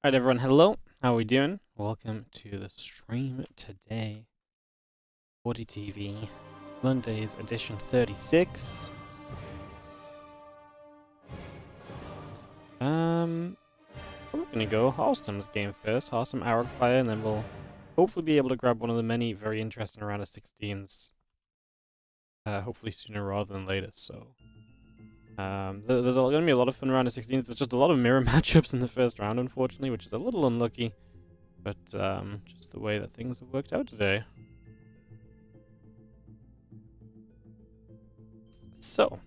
Alright everyone, hello. How are we doing? Welcome to the stream today. WardiTV, Mondays edition 36. We're gonna go Halston's game first, Halston Arrow Fire, and then we'll hopefully be able to grab one of the many very interesting round of 16s. Hopefully sooner rather than later, so... there's gonna be a lot of fun round of 16s. There's just a lot of mirror matchups in the first round, unfortunately, which is a little unlucky. But, just the way that things have worked out today. So.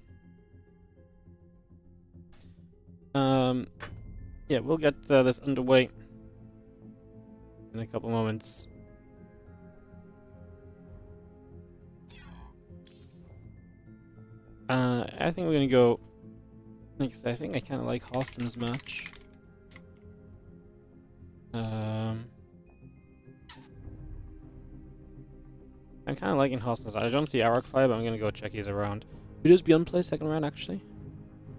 Yeah, we'll get this underway in a couple moments. I think we're gonna go... Like I said, I think I kind of like Halston's match. I'm kind of liking Halston's. I don't see Arrow Fire, but I'm gonna go check he's around. Who does Beyond play second round, actually?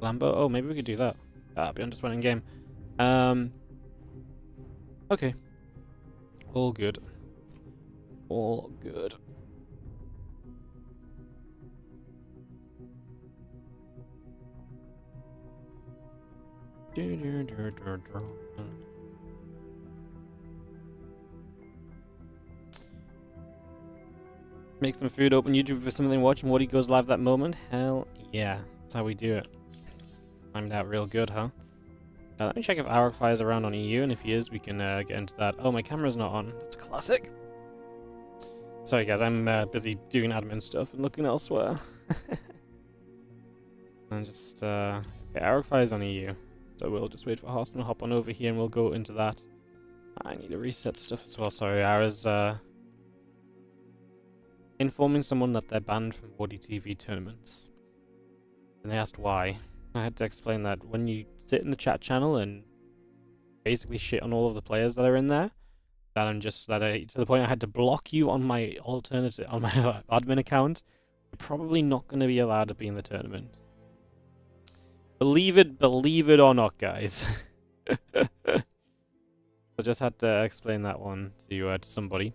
Lambo? Oh, maybe we could do that. Beyond just went in game. Okay. All good. All good. Make some food, open YouTube for something, watching Woody goes live that moment. Hell yeah, that's how we do it. Timed out real good, huh? Let me check if Arrow Fire's around on EU, and if he is, we can get into that. Oh, my camera's not on. That's classic. Sorry guys, I'm busy doing admin stuff and looking elsewhere. And just, okay, Arrow Fire's on EU. So we'll just wait for Harston to hop on over here and we'll go into that. I need to reset stuff as well. Sorry, I was informing someone that they're banned from WardiTV tournaments. And they asked why. I had to explain that when you sit in the chat channel and basically shit on all of the players that are in there, that I'm just to the point I had to block you on my alternative on my admin account. You're probably not going to be allowed to be in the tournament. Believe it or not, guys. I just had to explain that one to somebody.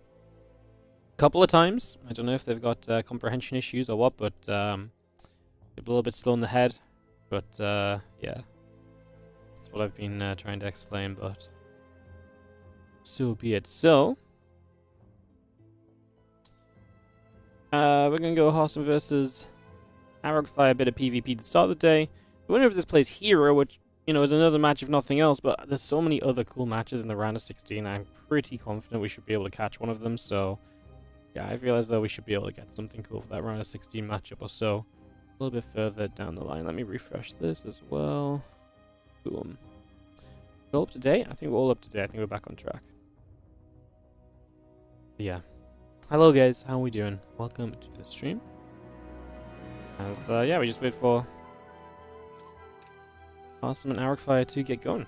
A couple of times. I don't know if they've got comprehension issues or what, but a little bit slow in the head. But yeah, that's what I've been trying to explain. But so be it. So we're gonna go Harston versus Arrogfire, a bit of PvP to start the day. I wonder if this plays Hero, which, you know, is another match if nothing else, but there's so many other cool matches in the round of 16. I'm pretty confident we should be able to catch one of them, so yeah, I feel as though we should be able to get something cool for that round of 16 matchup or so. A little bit further down the line. Let me refresh this as well. Boom. We're all up to date? I think we're all up to date. I think we're back on track. But yeah. Hello guys, how are we doing? Welcome to the stream. As, yeah, we just wait for Awesome and Arrowfire to get going.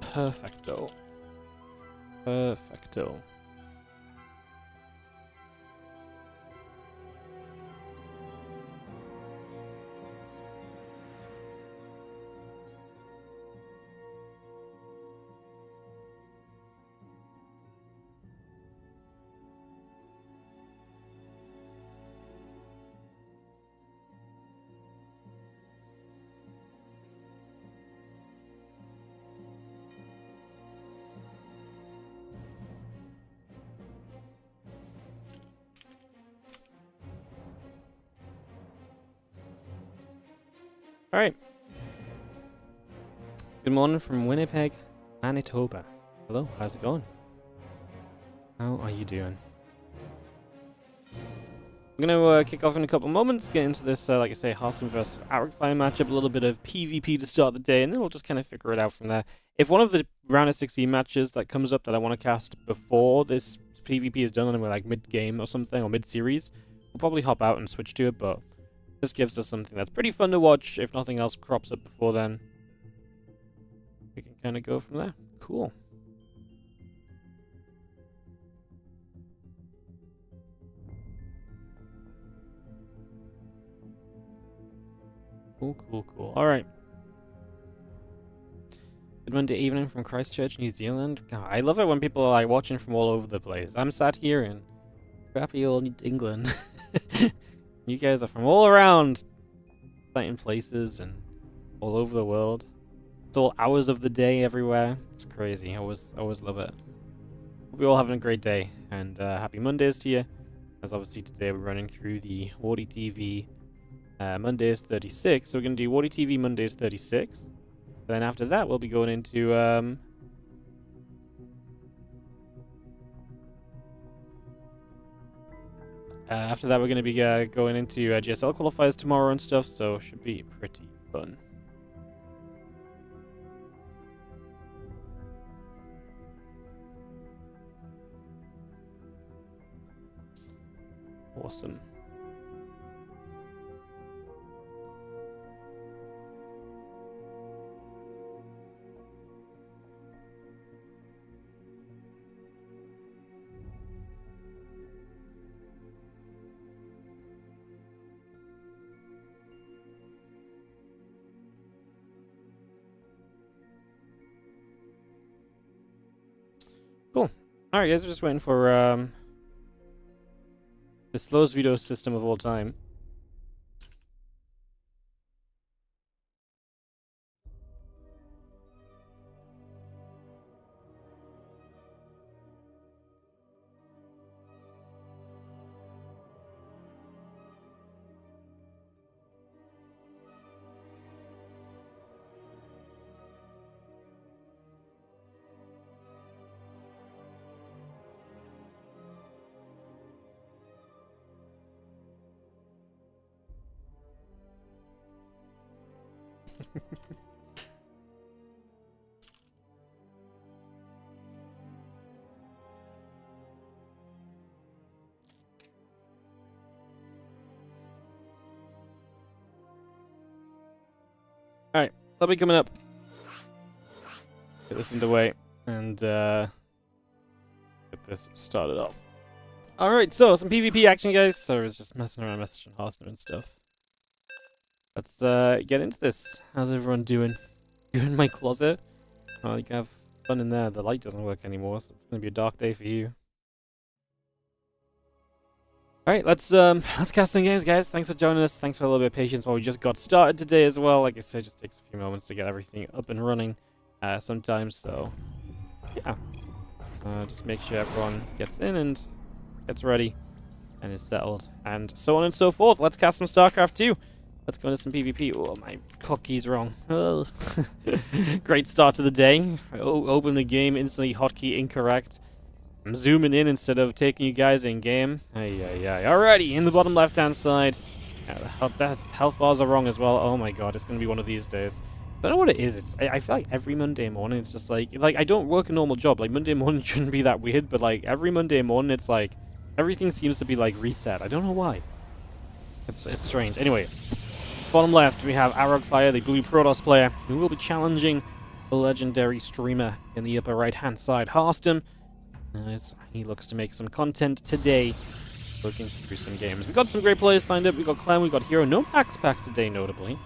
Perfecto. Perfecto. Alright. Good morning from Winnipeg, Manitoba. Hello, how's it going? How are you doing? I'm going to kick off in a couple moments, get into this, like I say, Harston versus Arrowfire matchup, a little bit of PvP to start the day, and then we'll just kind of figure it out from there. If one of the round of 16 matches that comes up that I want to cast before this PvP is done and we're like mid-game or something, or mid-series, we'll probably hop out and switch to it, but this gives us something that's pretty fun to watch. If nothing else crops up before then, we can kind of go from there. Cool. Cool, cool, cool. Alright. Good Monday evening from Christchurch, New Zealand. God, I love it when people are like watching from all over the place. I'm sat here in crappy old England. You guys are from all around, exciting places and all over the world. It's all hours of the day everywhere. It's crazy. I always love it. Hope you're all having a great day, and happy Mondays to you. As obviously today we're running through the WardiTV Mondays 36. So we're going to do WardiTV Mondays 36. Then after that we'll be going into after that we're going to be going into GSL qualifiers tomorrow and stuff, so should be pretty fun. Awesome. Cool. Alright guys, we're just waiting for the slowest video system of all time. Alright, that'll be coming up. Get this underway and get this started off. Alright, so some PvP action, guys. So I was just messing around, messaging Harsner and stuff. Let's get into this. How's everyone doing? You in my closet? Well, you can have fun in there. The light doesn't work anymore, so it's gonna be a dark day for you. Alright, let's cast some games, guys. Thanks for joining us. Thanks for a little bit of patience while we just got started today as well. Like I said, it just takes a few moments to get everything up and running sometimes, so yeah. Just make sure everyone gets in and gets ready and is settled and so on and so forth. Let's cast some StarCraft 2. Let's go into some PvP. Oh, my hotkey's wrong. Oh. Great start to the day. Open the game, instantly hotkey incorrect. I'm zooming in instead of taking you guys in game. Alrighty, in the bottom left-hand side. The health bars are wrong as well. Oh my god, it's going to be one of these days. I don't know what it is. I feel like every Monday morning it's just like I don't work a normal job. Like Monday morning shouldn't be that weird, but like every Monday morning it's like everything seems to be like reset. I don't know why. It's strange. Anyway, bottom left we have Arrogfire, the blue Protoss player, who will be challenging the legendary streamer in the upper right-hand side, Harston. As he looks to make some content today, looking through some games. We've got some great players signed up. We've got Clem, we've got Hero. No max packs today, notably.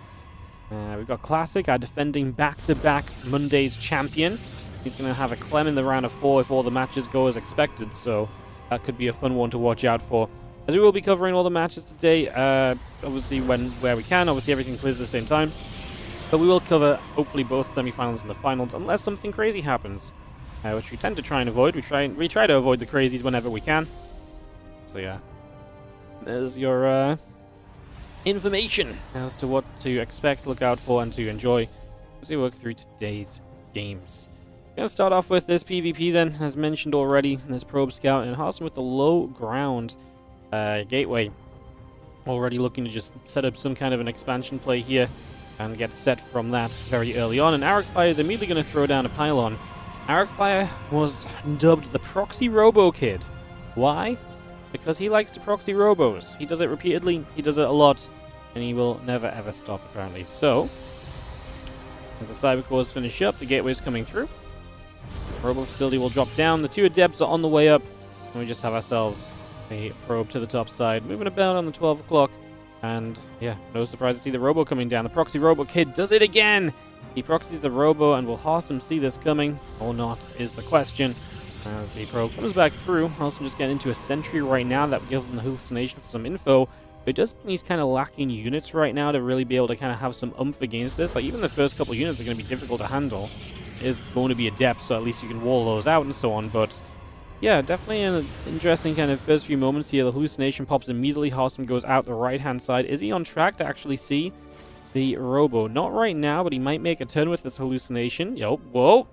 We've got Classic, our defending back-to-back Mondays champion. He's going to have a Clem in the round of 4 if all the matches go as expected, so that could be a fun one to watch out for. As we will be covering all the matches today, obviously where we can. Obviously everything plays at the same time. But we will cover, hopefully, both semifinals and the finals, unless something crazy happens. Which we tend to try and avoid. We try to avoid the crazies whenever we can. So yeah, there's your information as to what to expect, look out for, and to enjoy as we work through today's games. We're gonna start off with this PvP then, as mentioned already. There's Probe Scout and Harston with the low ground gateway. Already looking to just set up some kind of an expansion play here and get set from that very early on. And Arrogfire is immediately going to throw down a pylon. Arrogfire was dubbed the Proxy Robo Kid. Why? Because he likes to proxy robos. He does it repeatedly, he does it a lot, and he will never ever stop, apparently. So, as the Cybercores finish up, the gateway's coming through. Robo facility will drop down, the 2 Adepts are on the way up, and we just have ourselves a probe to the top side, moving about on the 12 o'clock. And yeah, no surprise to see the Robo coming down. The Proxy Robo Kid does it again. He proxies the Robo, and will Harsum see this coming or not is the question. As the Pro comes back through, Harsum just getting into a Sentry right now. That would give him the hallucination for some info. But it does mean he's kind of lacking units right now to really be able to kind of have some oomph against this. Like, even the first couple of units are going to be difficult to handle. It is going to be adept, so at least you can wall those out and so on. But yeah, definitely an interesting kind of first few moments here. The hallucination pops immediately. Harsum goes out the right-hand side. Is he on track to actually see the Robo? Not right now, but he might make a turn with this hallucination. Yo, whoa.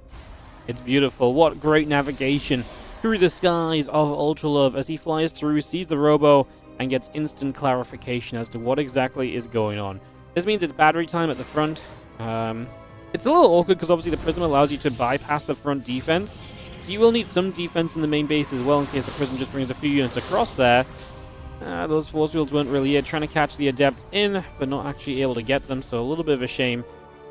It's beautiful. What great navigation through the skies of Ultra Love as he flies through, sees the Robo, and gets instant clarification as to what exactly is going on. This means it's battery time at the front. It's a little awkward because obviously the Prism allows you to bypass the front defense. So you will need some defense in the main base as well in case the Prism just brings a few units across there. Those force fields weren't really it. Trying to catch the Adepts in, but not actually able to get them. So a little bit of a shame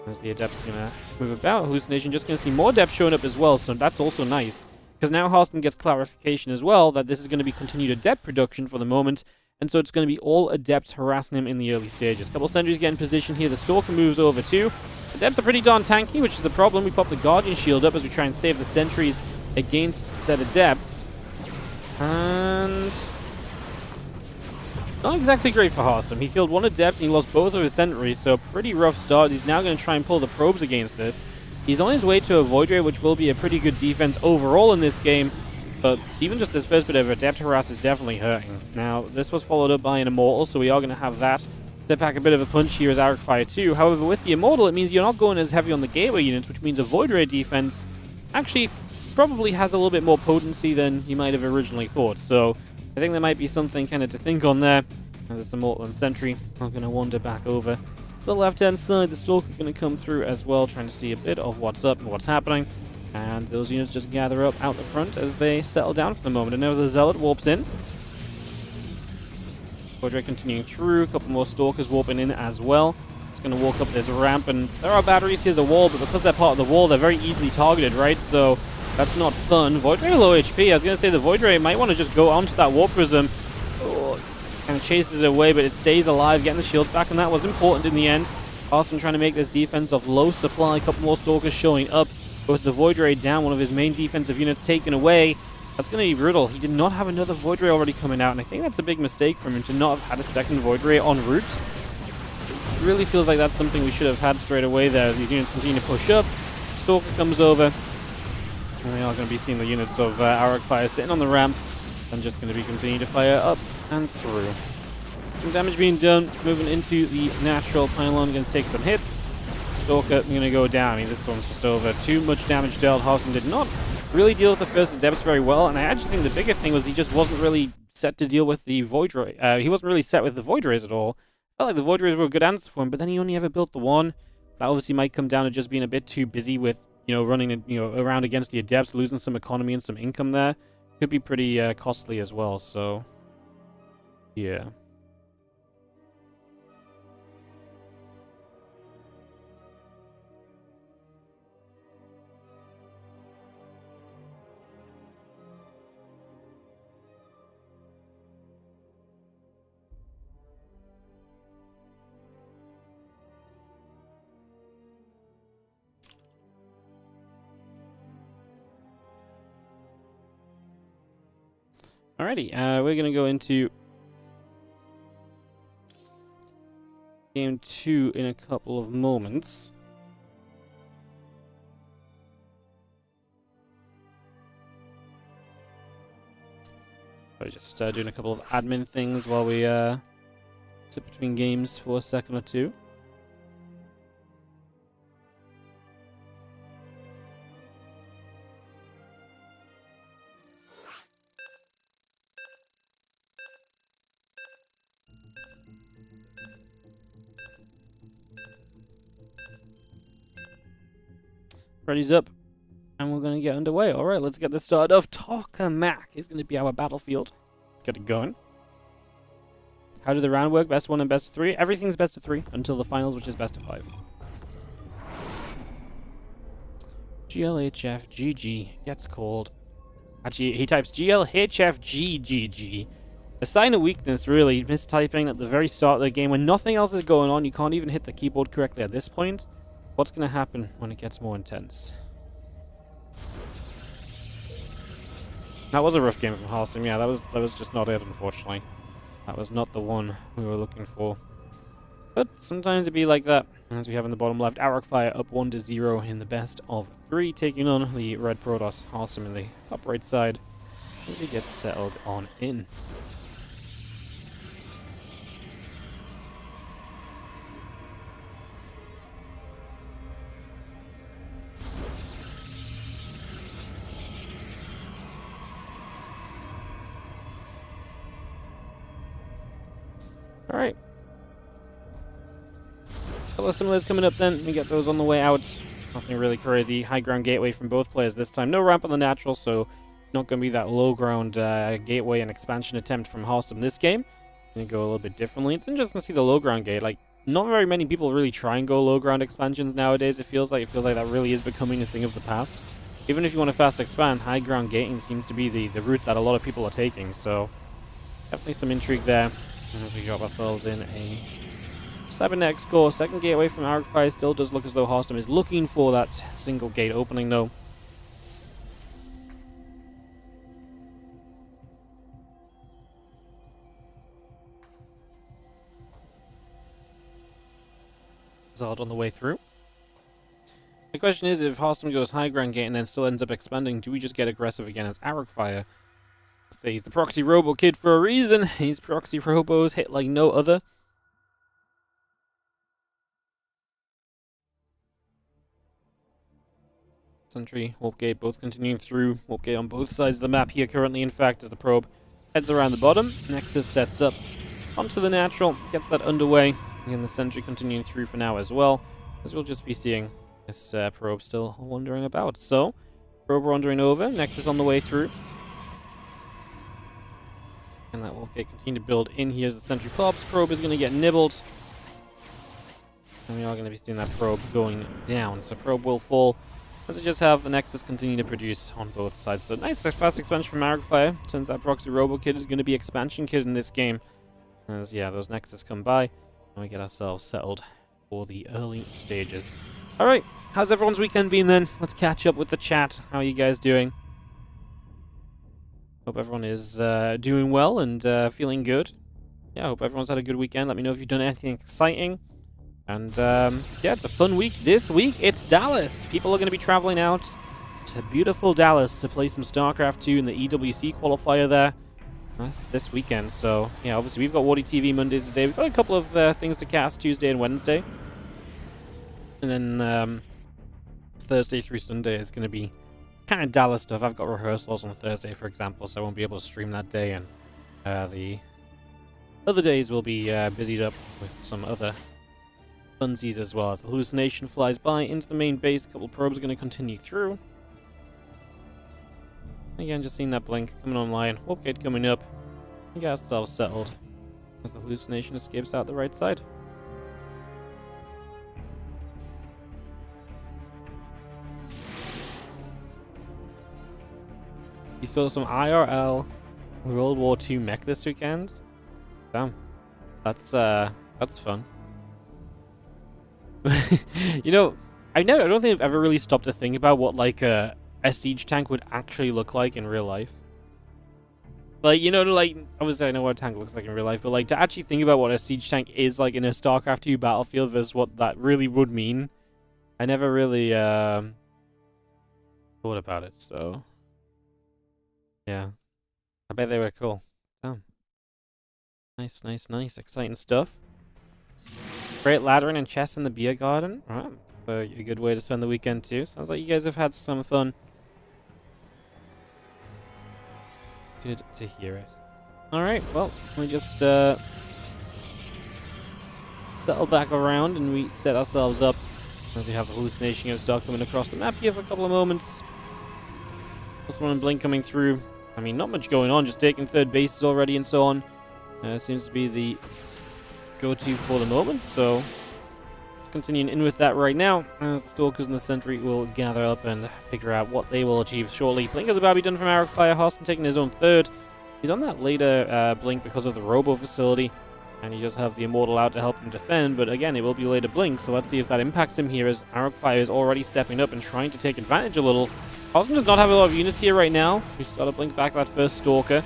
as the Adepts are going to move about. Hallucination just going to see more Adepts showing up as well. So that's also nice. Because now Harston gets clarification as well that this is going to be continued Adept production for the moment. And so it's going to be all Adepts harassing him in the early stages. Couple sentries get in position here. The Stalker moves over too. Adepts are pretty darn tanky, which is the problem. We pop the Guardian Shield up as we try and save the sentries against said Adepts. And not exactly great for Harsum. He killed one Adept and he lost both of his sentries, so pretty rough start. He's now going to try and pull the probes against this. He's on his way to a Void Ray, which will be a pretty good defense overall in this game. But even just this first bit of Adept harass is definitely hurting. Now, this was followed up by an Immortal, so we are going to have that to pack a bit of a punch here as Arc Fire 2. However, with the Immortal, it means you're not going as heavy on the gateway units, which means a Void Ray defense actually probably has a little bit more potency than you might have originally thought. So I think there might be something kind of to think on there. As it's Immortal and Sentry, I'm going to wander back over to the left-hand side. The Stalker going to come through as well, trying to see a bit of what's up and what's happening. And those units just gather up out the front as they settle down for the moment. And now the Zealot warps in. Void Ray continuing through. A couple more Stalkers warping in as well. It's going to walk up this ramp. And there are batteries. Here's a wall. But because they're part of the wall, they're very easily targeted, right? So that's not fun. Void Ray low HP. I was going to say the Void Ray might want to just go onto that Warp Prism. Oh, kind of chases it away, but it stays alive, getting the shield back. And that was important in the end. Awesome trying to make this defense of low supply. A couple more Stalkers showing up. With the Void Ray down, one of his main defensive units taken away. That's going to be brutal. He did not have another Void Ray already coming out, and I think that's a big mistake for him to not have had a second Void Ray en route. It really feels like that's something we should have had straight away there as these units continue to push up. Stalker comes over, and we are going to be seeing the units of Arc Fire sitting on the ramp, and just going to be continuing to fire up and through. Some damage being done, moving into the natural pylon, going to take some hits. Stalker going to go down. I mean, this one's just over. Too much damage dealt. Harsum did not really deal with the first Adepts very well, and I actually think the bigger thing was he just wasn't really set to deal with the Void Ray. He wasn't really set with the Void Rays at all. I felt like the Void Rays were a good answer for him, but then he only ever built the one. That obviously might come down to just being a bit too busy with, running, around against the Adepts, losing some economy and some income there. Could be pretty costly as well, so yeah. Alrighty, we're going to go into Game 2 in a couple of moments. We're just doing a couple of admin things while we sit between games for a second or two. Ready's up, and we're going to get underway. Alright, let's get this started off. Tokamak is going to be our battlefield. Let's get it going. How did the round work? Best 1 and best 3? Everything's best of 3 until the finals, which is best of 5. GLHFGG gets called. Actually, he types GLHFGGG. A sign of weakness, really. Mistyping at the very start of the game when nothing else is going on. You can't even hit the keyboard correctly at this point. What's going to happen when it gets more intense? That was a rough game from Halston. Yeah, that was just not it, unfortunately. That was not the one we were looking for. But sometimes it be like that. As we have in the bottom left, Arcfire up 1-0 in the best of 3, taking on the Red Protoss Halston in the top right side as we get settled on in. Alright. A couple of similars coming up then. We get those on the way out. Nothing really crazy. High ground gateway from both players this time. No ramp on the natural, so not going to be that low ground gateway and expansion attempt from Halston this game. Going to go a little bit differently. It's interesting to see the low ground gate. Like, not very many people really try and go low ground expansions nowadays. It feels like that really is becoming a thing of the past. Even if you want to fast expand, high ground gating seems to be the route that a lot of people are taking. So, definitely some intrigue there. As we drop ourselves in a cybernetic score. Second gateway from Arcfire. Still does look as though Halston is looking for that single gate opening, though. Zard on the way through. The question is, if Halston goes high ground gate and then still ends up expanding, do we just get aggressive again as Arcfire? Say he's the proxy robo kid for a reason. He's proxy robos hit like no other. Sentry, Warp Gate both continuing through. Warp Gate on both sides of the map here currently, in fact, as the probe heads around the bottom. Nexus sets up onto the natural, gets that underway. Again, the Sentry continuing through for now as well, as we'll just be seeing this probe still wandering about. So, probe wandering over, Nexus on the way through. And that will continue to build in here as the Sentry pops. Probe is going to get nibbled. And we are going to be seeing that probe going down. So probe will fall as we just have the Nexus continue to produce on both sides. So nice fast expansion from Arcfire. Turns out Proxy Robo Kid is going to be expansion kid in this game. As yeah, those Nexus come by. And we get ourselves settled for the early stages. Alright, how's everyone's weekend been then? Let's catch up with the chat. How are you guys doing? Hope everyone is doing well and feeling good. Yeah, I hope everyone's had a good weekend. Let me know if you've done anything exciting. And yeah, it's a fun week. This week, it's Dallas. People are going to be traveling out to beautiful Dallas to play some StarCraft 2 in the EWC qualifier there this weekend. So, yeah, obviously we've got WardiTV Mondays today. We've got a couple of things to cast Tuesday and Wednesday. And then Thursday through Sunday is going to be kind of Dallas stuff. I've got rehearsals on Thursday, for example, so I won't be able to stream that day. And the other days will be busied up with some other funsies as well. As the hallucination flies by into the main base, a couple probes are going to continue through. Again, just seeing that blink coming online. Warp Gate coming up. We got ourselves settled as the hallucination escapes out the right side. You saw some IRL World War II mech this weekend? Damn. That's fun. You know, I don't think I've ever really stopped to think about what like a siege tank would actually look like in real life. Like, you know, like obviously I know what a tank looks like in real life, but like to actually think about what a siege tank is like in a StarCraft 2 battlefield versus what that really would mean, I never really thought about it. So yeah, I bet they were cool. Damn. Nice, nice, nice, exciting stuff. Great laddering and chess in the beer garden. Right. So a good way to spend the weekend too. Sounds like you guys have had some fun. Good to hear it. Alright, well, we just settle back around and we set ourselves up as we have the hallucination going to start coming across the map here for a couple of moments. Plus one and Blink coming through. I mean, not much going on, just taking third bases already and so on. Seems to be the go-to for the moment, so let's continue in with that right now as the Stalkers and the Sentry will gather up and figure out what they will achieve shortly. Blink of the Babby done from Arcfire. Halston taking his own third. He's on that later blink because of the Robo facility, and he does have the Immortal out to help him defend, but again, it will be later blink, so let's see if that impacts him here as Arcfire is already stepping up and trying to take advantage a little. Awesome does not have a lot of units here right now. We started blink back that first Stalker.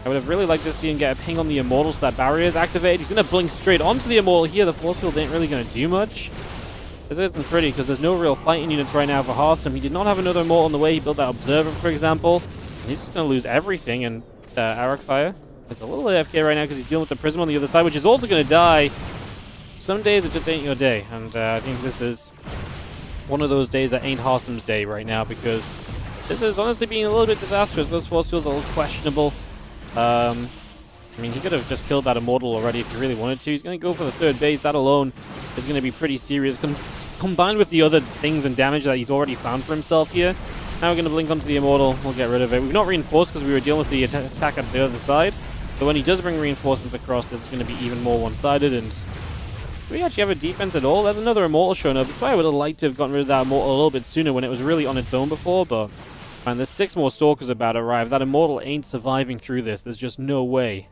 I would have really liked to see him get a ping on the Immortal so that barrier is activated. He's going to blink straight onto the Immortal here. The force fields ain't really going to do much. This isn't pretty because there's no real fighting units right now for Hearthstone. He did not have another Immortal on the way. He built that Observer, for example. And he's just going to lose everything. And Arcfire is a little AFK right now because he's dealing with the Prism on the other side, which is also going to die. Some days it just ain't your day. And I think this is one of those days that ain't Hearthstone's day right now because this is honestly being a little bit disastrous. Those force fields are a little questionable. I mean, he could have just killed that Immortal already if he really wanted to. He's going to go for the third base. That alone is going to be pretty serious. Combined with the other things and damage that he's already found for himself here. Now we're going to blink onto the Immortal. We'll get rid of it. We've not reinforced because we were dealing with the attack at the other side. But when he does bring reinforcements across, this is going to be even more one-sided. And do we actually have a defense at all? There's another Immortal showing up. That's why I would have liked to have gotten rid of that Immortal a little bit sooner when it was really on its own before, but man, there's 6 more Stalkers about to arrive. That Immortal ain't surviving through this. There's just no way.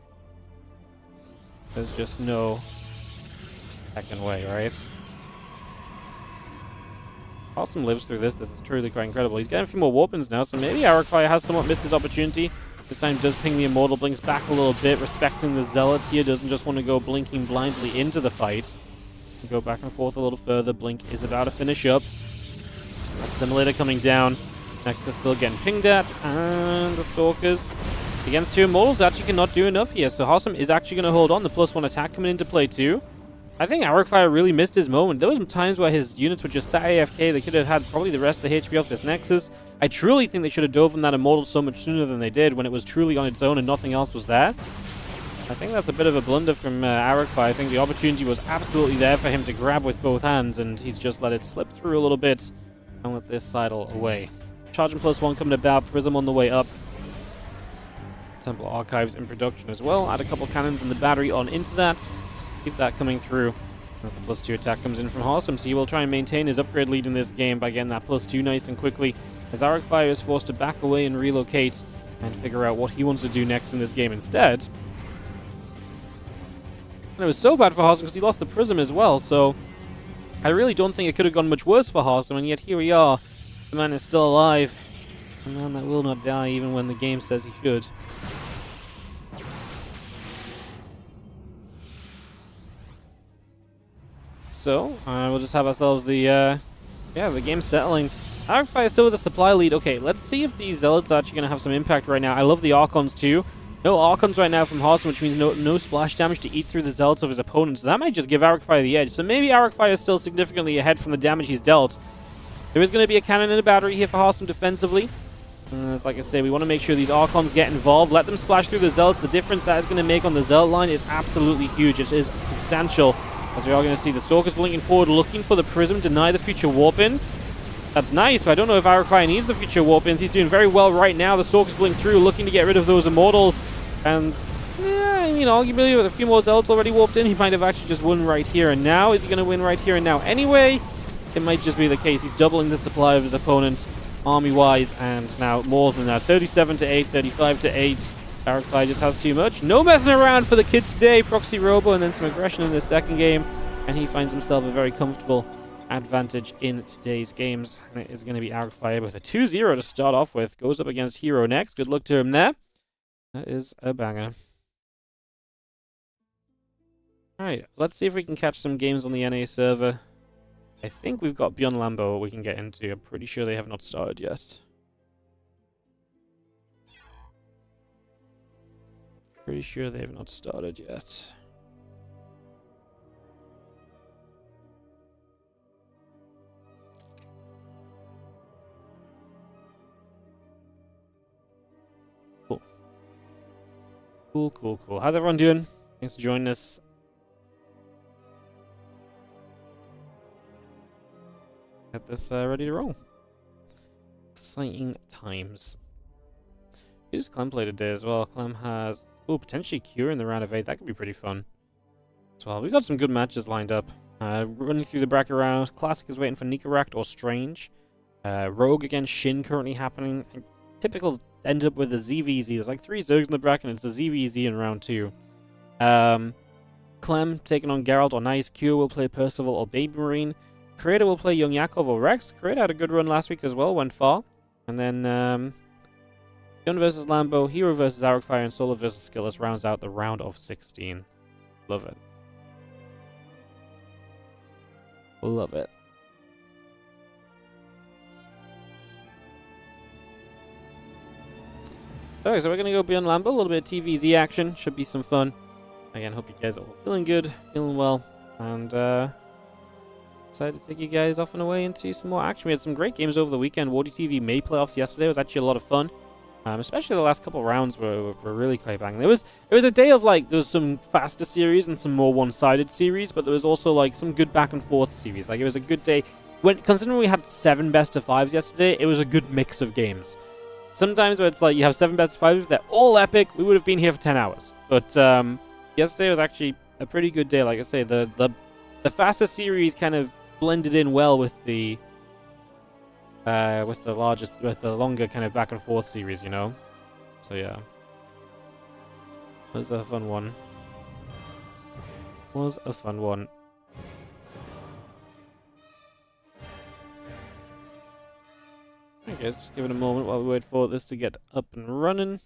There's just no second way, right? Awesome lives through this. This is truly quite incredible. He's getting a few more weapons now, so maybe Arcfire has somewhat missed his opportunity. This time does ping the Immortal, blinks back a little bit, respecting the Zealots here. Doesn't just want to go blinking blindly into the fight. Go back and forth a little further. Blink is about to finish up. Assimilator coming down. Nexus still getting pinged at, and the Stalkers against 2 Immortals actually cannot do enough here, so Hossam is actually going to hold on. The +1 attack coming into play too. I think Arcfire really missed his moment. There was some times where his units were just sat AFK. They could have had probably the rest of the HP off this Nexus. I truly think they should have dove on that Immortal so much sooner than they did when it was truly on its own and nothing else was there. I think that's a bit of a blunder from Arcfire. I think the opportunity was absolutely there for him to grab with both hands, and he's just let it slip through a little bit and let this sidle away. Charging +1 coming about, Prism on the way up. Templar Archives in production as well. Add a couple cannons and the battery on into that. Keep that coming through. As the +2 attack comes in from Hearthstone, so he will try and maintain his upgrade lead in this game by getting that +2 nice and quickly. As Arcfire is forced to back away and relocate and figure out what he wants to do next in this game instead. And it was so bad for Hearthstone because he lost the Prism as well, so I really don't think it could have gone much worse for Hearthstone, and yet here we are. The man is still alive. A man that will not die even when the game says he should. So, we'll just have ourselves the game settling. Arcfire still with a supply lead. Okay, let's see if these Zealots are actually going to have some impact right now. I love the Archons too. No Archons right now from Hearthstone, which means no splash damage to eat through the Zealots of his opponents. So that might just give Arcfire the edge. So maybe Arcfire is still significantly ahead from the damage he's dealt. There is going to be a cannon and a battery here for Hearthstone defensively. Like I say, we want to make sure these Archons get involved. Let them splash through the Zealots. The difference that is going to make on the Zealot line is absolutely huge. It is substantial. As we are going to see the Stalkers blinking forward, looking for the Prism, deny the future Warpins. That's nice, but I don't know if Arcfire needs the future Warpins. He's doing very well right now. The Stalkers blink through, looking to get rid of those Immortals. And, yeah, I mean, arguably with a few more Zealots already warped in, he might have actually just won right here and now. Is he going to win right here and now anyway? It might just be the case. He's doubling the supply of his opponent army-wise, and now more than that. 37 to 8, 35 to 8. Arcfire just has too much. No messing around for the kid today. Proxy Robo and then some aggression in the second game, and he finds himself a very comfortable advantage in today's games. And it is going to be Arcfire with a 2-0 to start off with. Goes up against Hero next. Good luck to him there. That is a banger. Alright, let's see if we can catch some games on the NA server. I think we've got Beyond Lambo we can get into. I'm pretty sure they have not started yet. Pretty sure they have not started yet. Cool. Cool. How's everyone doing? Thanks for joining us. Get this ready to roll. Exciting times. Who does Clem play today as well? Clem has potentially Cure in the round of 8. That could be pretty fun as well. We've got some good matches lined up. Running through the bracket round. Classic is waiting for Nicorakt or Strange. Rogue against Shin currently happening. typical end up with a ZVZ. There's like 3 Zergs in the bracket, and it's a ZVZ in round 2. Clem taking on Geralt or Nice. Q will play Percival or Baby Marine. Creator will play Young Yakov or Rex. Creator had a good run last week as well, went far. And then Gun versus Lambo, Hero versus Arcfire, and Solo versus Skilless rounds out the round of 16. Love it. Love it. Okay, so we're going to go beyond Lambo. A little bit of TVZ action. Should be some fun. Again, hope you guys are all feeling good, feeling well. And decided to take you guys off and away into some more action. We had some great games over the weekend. WardiTV May playoffs yesterday was actually a lot of fun. Especially the last couple of rounds were really quite bang. It was a day of like, there was some faster series and some more one-sided series, but there was also like some good back and forth series. Like it was a good day. Considering we had 7 best of 5s yesterday, it was a good mix of games. Sometimes where it's like you have 7 best of 5s, they're all epic, we would have been here for 10 hours. But yesterday was actually a pretty good day. Like I say, the faster series kind of blended in well with the longer kind of back and forth series, you know. So yeah, was a fun one. Was a fun one. Okay, guys, just give it a moment while we wait for this to get up and running.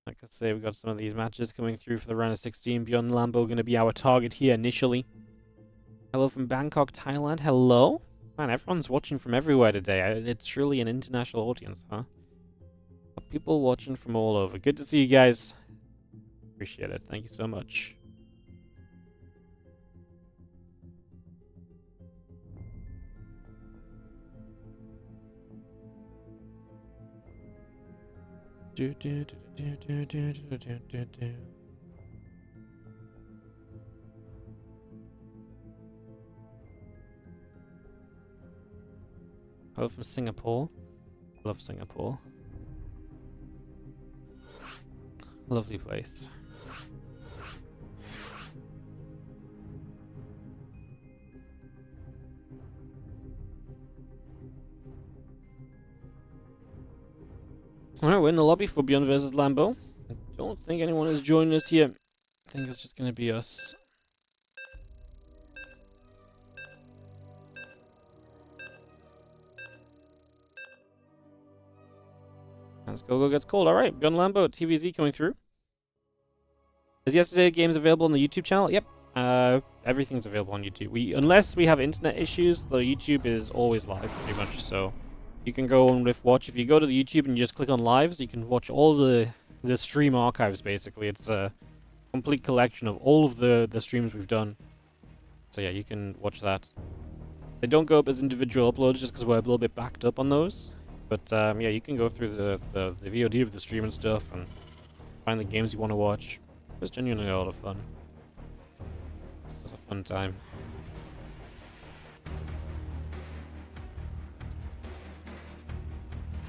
Like I say, we've got some of these matches coming through for the round of 16. Beyond Lambo going to be our target here initially. Hello from Bangkok, Thailand. Hello. Man, everyone's watching from everywhere today. It's truly an international audience, huh? People watching from all over. Good to see you guys. Appreciate it. Thank you so much. Hello from Singapore. Love Singapore. Lovely place. Alright, we're in the lobby for Beyond vs. Lambo. I don't think anyone is joining us here. I think it's just going to be us. As Go-Go gets cold. Alright, Beyond Lambo, TVZ coming through. Is yesterday games available on the YouTube channel? Yep. Everything's available on YouTube. Unless we have internet issues, the YouTube is always live, pretty much, so you can go and watch. If you go to the YouTube and you just click on lives, you can watch all the stream archives, basically. It's a complete collection of all of the streams we've done. So yeah, you can watch that. They don't go up as individual uploads just because we're a little bit backed up on those. But yeah, you can go through the VOD of the stream and stuff and find the games you want to watch. It was genuinely a lot of fun. It was a fun time.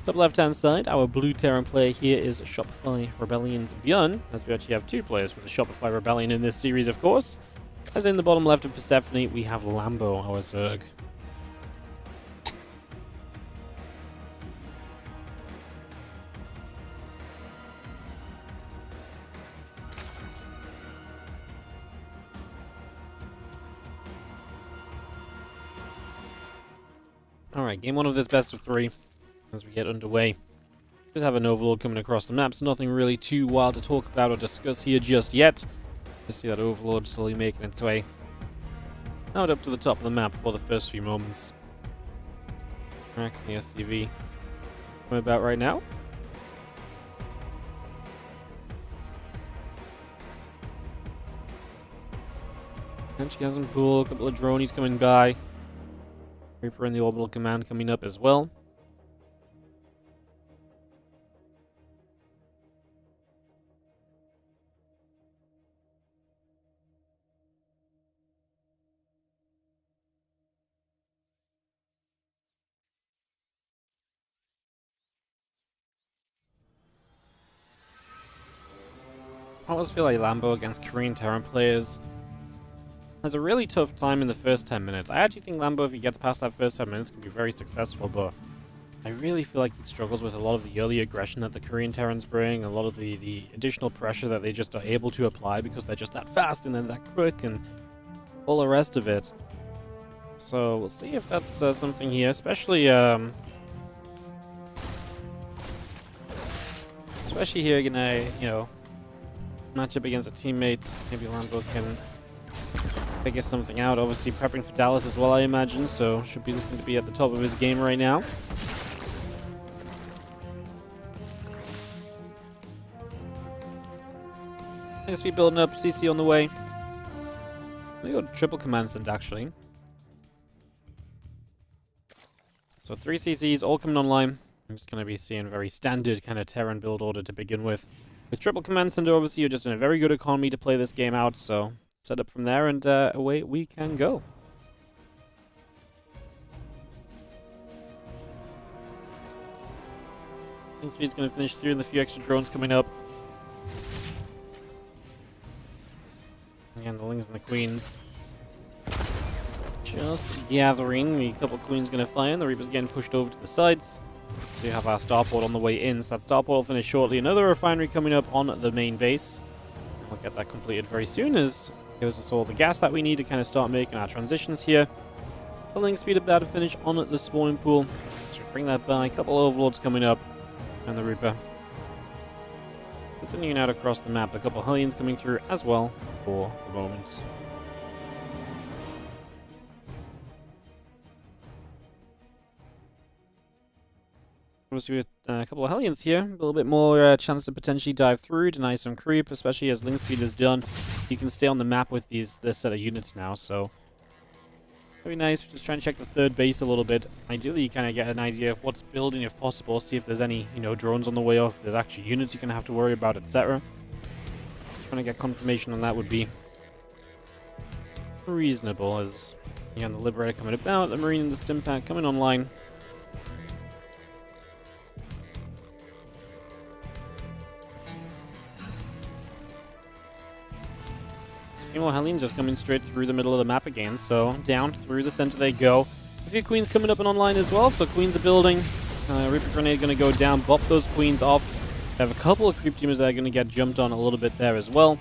Top left-hand side, our blue Terran player here is Shopify Rebellion's Björn, as we actually have 2 players for the Shopify Rebellion in this series, of course. As in the bottom left of Persephone, we have Lambo, our Zerg. Alright, game 1 of this best of 3. As we get underway, just have an overlord coming across the map, so nothing really too wild to talk about or discuss here just yet. Just see that overlord slowly making its way out up to the top of the map for the first few moments. Max and the SCV coming about right now. Enchgasm pool, a couple of dronies coming by. Reaper and the orbital command coming up as well. I always feel like Lambo against Korean Terran players has a really tough time in the first 10 minutes. I actually think Lambo, if he gets past that first 10 minutes, can be very successful, but I really feel like he struggles with a lot of the early aggression that the Korean Terrans bring, a lot of the additional pressure that they just are able to apply because they're just that fast and then that quick and all the rest of it. So we'll see if that's something here, especially here, gonna, you know, match up against a teammate. Maybe Lambo can figure something out. Obviously prepping for Dallas as well, I imagine, so should be looking to be at the top of his game right now. I guess we're building up, CC on the way. We got triple command send actually. So 3 CCs all coming online. I'm just going to be seeing very standard kind of Terran build order to begin with. With triple command center, obviously, you're just in a very good economy to play this game out, so set up from there and away we can go. King speed's going to finish through and a few extra drones coming up. Again, the Lings and the Queens. Just gathering. The couple Queens going to fly in. The Reaper's getting pushed over to the sides. We have our starport on the way in, so that starport will finish shortly. Another refinery coming up on the main base. We'll get that completed very soon, as it gives us all the gas that we need to kind of start making our transitions here. The Link speed about to finish on the spawning pool. So bring that by. A couple overlords coming up. And the Reaper. Continuing out across the map. A couple Hellions coming through as well for the moment. Obviously with a couple of Hellions here, a little bit more chance to potentially dive through, deny some creep, especially as Link speed is done. You can stay on the map with this set of units now, so very nice. Just trying to check the third base a little bit. Ideally, you kind of get an idea of what's building if possible, see if there's any, you know, drones on the way off, if there's actually units you're going to have to worry about, etc. Trying to get confirmation on that would be reasonable, as you got the Liberator coming about, the Marine and the Stimpak coming online. A few more Hellions just coming straight through the middle of the map again, so down through the center they go. A few Queens coming up and online as well, so Queens are building. Reaper Grenade going to go down, bop those Queens off. We have a couple of creep teamers that are going to get jumped on a little bit there as well.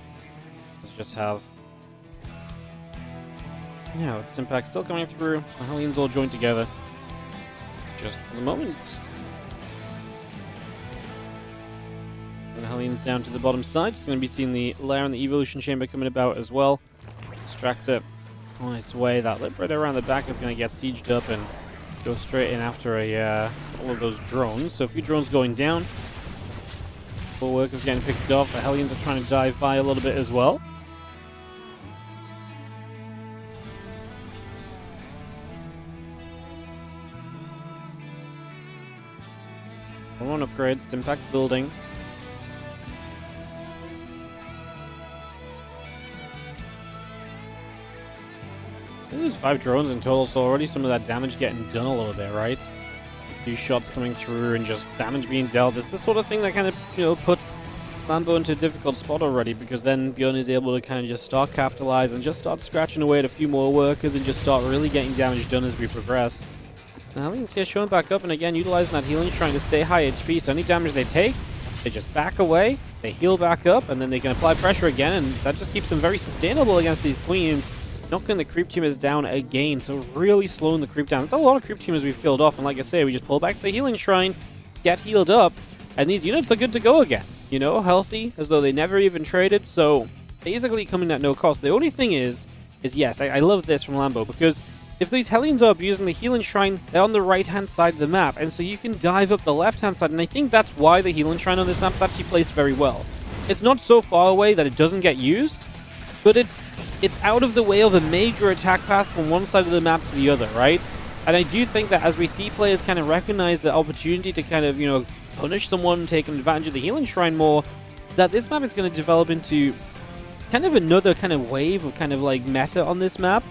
Let's just have... yeah, with Stimpak still coming through. The Hellions all joined together. Just for the moment. And the Hellions down to the bottom side. Just going to be seeing the Lair and the Evolution Chamber coming about as well. Distractor on its way. That Liberator around the back is going to get sieged up and go straight in after all of those drones. So a few drones going down. 4 workers getting picked off. The Hellions are trying to dive by a little bit as well. One upgrade, Stimpak building. There's 5 drones in total, so already some of that damage getting done a little bit, right? A few shots coming through and just damage being dealt. It's the sort of thing that kind of, you know, puts Lambo into a difficult spot already, because then Bjorn is able to kind of just start capitalize and just start scratching away at a few more workers and just start really getting damage done as we progress. The Hellions here showing back up, and again utilizing that healing, trying to stay high HP, so any damage they take, they just back away, they heal back up, and then they can apply pressure again, and that just keeps them very sustainable against these Queens. Knocking the creep teamers down again, so really slowing the creep down. There's a lot of creep teamers we've killed off, and like I say, we just pull back to the healing shrine, get healed up, and these units are good to go again. You know, healthy, as though they never even traded, so basically coming at no cost. The only thing is yes, I love this from Lambo, because if these Hellions are abusing the healing shrine, they're on the right-hand side of the map, and so you can dive up the left-hand side, and I think that's why the healing shrine on this map is actually placed very well. It's not so far away that it doesn't get used, but it's out of the way of a major attack path from one side of the map to the other, right? And I do think that as we see players kind of recognize the opportunity to kind of, you know, punish someone, take advantage of the healing shrine more, that this map is going to develop into kind of another kind of wave of kind of like meta on this map.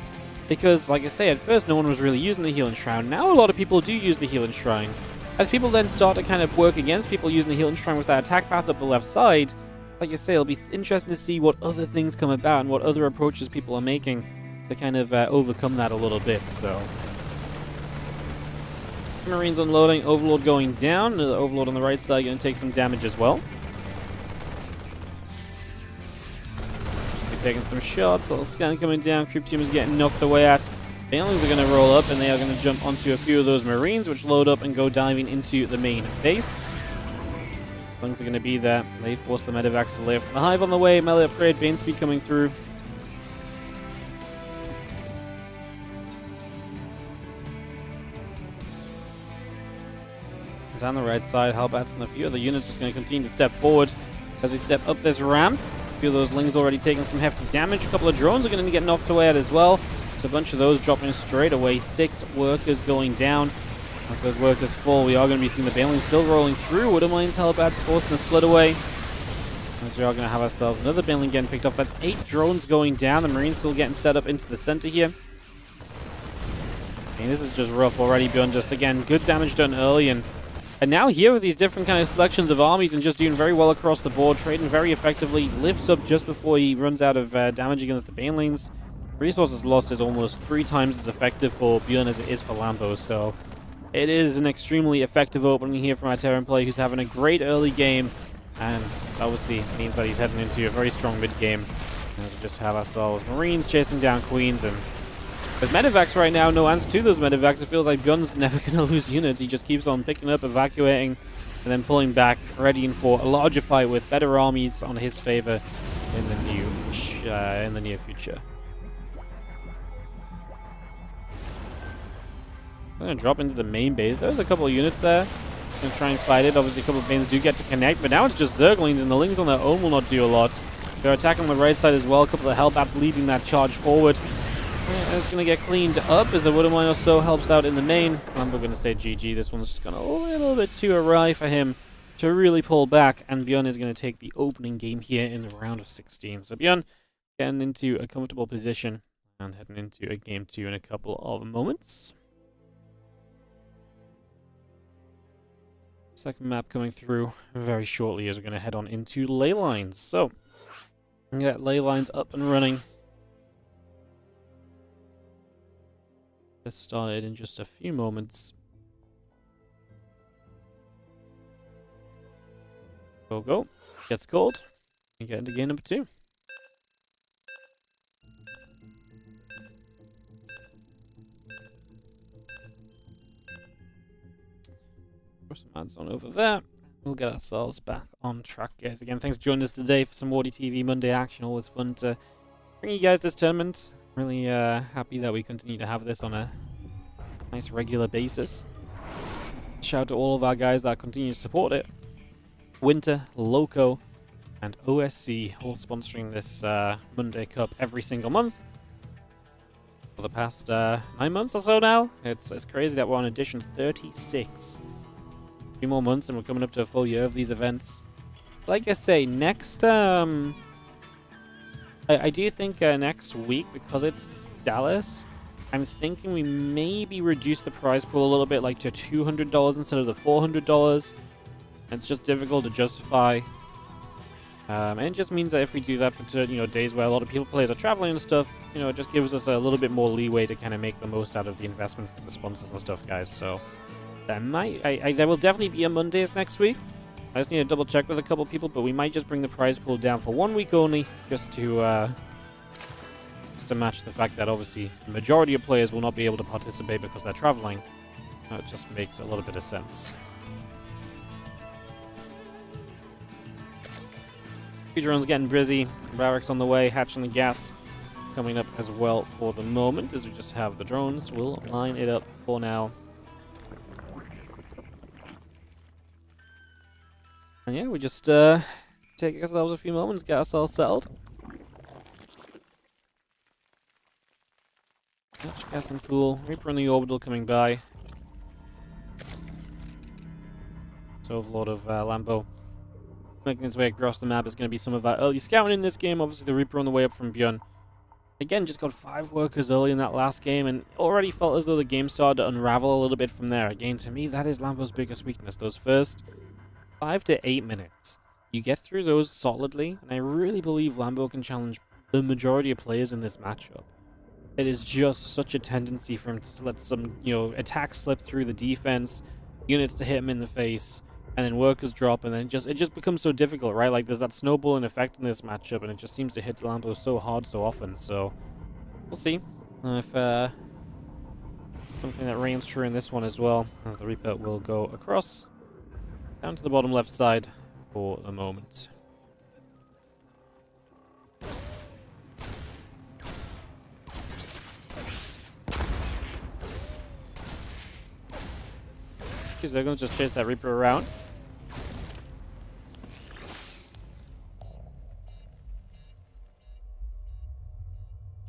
Because, like I say, at first no one was really using the healing shrine. Now a lot of people do use the healing shrine. As people then start to kind of work against people using the healing shrine with that attack path up the left side, like I say, it'll be interesting to see what other things come about and what other approaches people are making to kind of overcome that a little bit, so... Marines unloading, Overlord going down. Another Overlord on the right side going to take some damage as well. We're taking some shots. Little scan coming down. Creep team is getting knocked away at. Banelings are going to roll up, and they are going to jump onto a few of those Marines, which load up and go diving into the main base. Things are going to be there. They force the Medivacs to lift. The Hive on the way. Melee upgrade. Bane speed coming through. On the right side, Hellbats and a few other units just going to continue to step forward as we step up this ramp. A few of those Lings already taking some hefty damage. A couple of drones are going to get knocked away at as well. So a bunch of those dropping straight away. 6 workers going down. As those workers fall, we are going to be seeing the Banelings still rolling through. Woodermines, Hellbats forcing a split away. As we are going to have ourselves another Baneling getting picked off. That's 8 drones going down. The Marines still getting set up into the center here. I mean, this is just rough already. Beyond just, again, good damage done early, and now here with these different kind of selections of armies and just doing very well across the board, trading very effectively, lifts up just before he runs out of damage against the Banelings. Resources lost is almost 3 times as effective for Bjorn as it is for Lambo, so it is an extremely effective opening here from our Terran player who's having a great early game, and obviously means that he's heading into a very strong mid game as we just have ourselves Marines chasing down Queens. And with Medivacs right now, no answer to those Medivacs. It feels like Bjorn's never going to lose units. He just keeps on picking up, evacuating, and then pulling back, readying for a larger fight with better armies on his favor in the near future. I'm going to drop into the main base. There's a couple of units there. Going to try and fight it. Obviously, a couple of Banes do get to connect, but now it's just Zerglings, and the Lings on their own will not do a lot. They're attacking on the right side as well. A couple of Hellbats leading that charge forward. And it's going to get cleaned up as a Woodermine or so helps out in the main. I'm going to say GG. This one's just gone a little bit too awry for him to really pull back. And Bjorn is going to take the opening game here in the round of 16. So Bjorn getting into a comfortable position and heading into a game 2 in a couple of moments. Second map coming through very shortly as we're going to head on into ley lines. So, we get ley lines up and running. Get started in just a few moments. Go. Gets gold. And get into game number 2. Throw some ads on over there. We'll get ourselves back on track, guys. Again, thanks for joining us today for some WardiTV Monday action. Always fun to bring you guys this tournament. Really happy that we continue to have this on a nice regular basis. Shout out to all of our guys that continue to support it. Winter, Loco, and OSC all sponsoring this Monday Cup every single month. For the past 9 months or so now. It's crazy that we're on edition 36. A few more months and we're coming up to a full year of these events. Like I say, next... I do think next week, because it's Dallas, I'm thinking we maybe reduce the prize pool a little bit, like to $200 instead of the $400. It's just difficult to justify. And it just means that if we do that for days where a lot of players are traveling and stuff, it just gives us a little bit more leeway to kind of make the most out of the investment for the sponsors and stuff, guys. So there will definitely be a Mondays next week. I just need to double check with a couple people, but we might just bring the prize pool down for 1 week only, just to match the fact that obviously the majority of players will not be able to participate because they're traveling. It just makes a little bit of sense. Drone's getting busy. Barracks on the way. Hatching the gas coming up as well for the moment, as we just have the drones. We'll line it up for now. And yeah, we just take ourselves a few moments, get ourselves settled. Hatch, gas and pool. Reaper on the orbital coming by. So Overlord of Lambo making his way across the map is going to be some of our early scouting in this game. Obviously the Reaper on the way up from Bjorn. Again, just got 5 workers early in that last game and already felt as though the game started to unravel a little bit from there. Again, to me, that is Lambo's biggest weakness. Those first 5 to 8 minutes. You get through those solidly, and I really believe Lambo can challenge the majority of players in this matchup. It is just such a tendency for him to let some, attacks slip through the defense, units to hit him in the face, and then workers drop, and then it just becomes so difficult, right? Like, there's that snowballing effect in this matchup, and it just seems to hit Lambo so hard so often, so we'll see if something that reigns true in this one as well, as the Reaper will go across, down to the bottom left side for the moment. So they're going to just chase that Reaper around.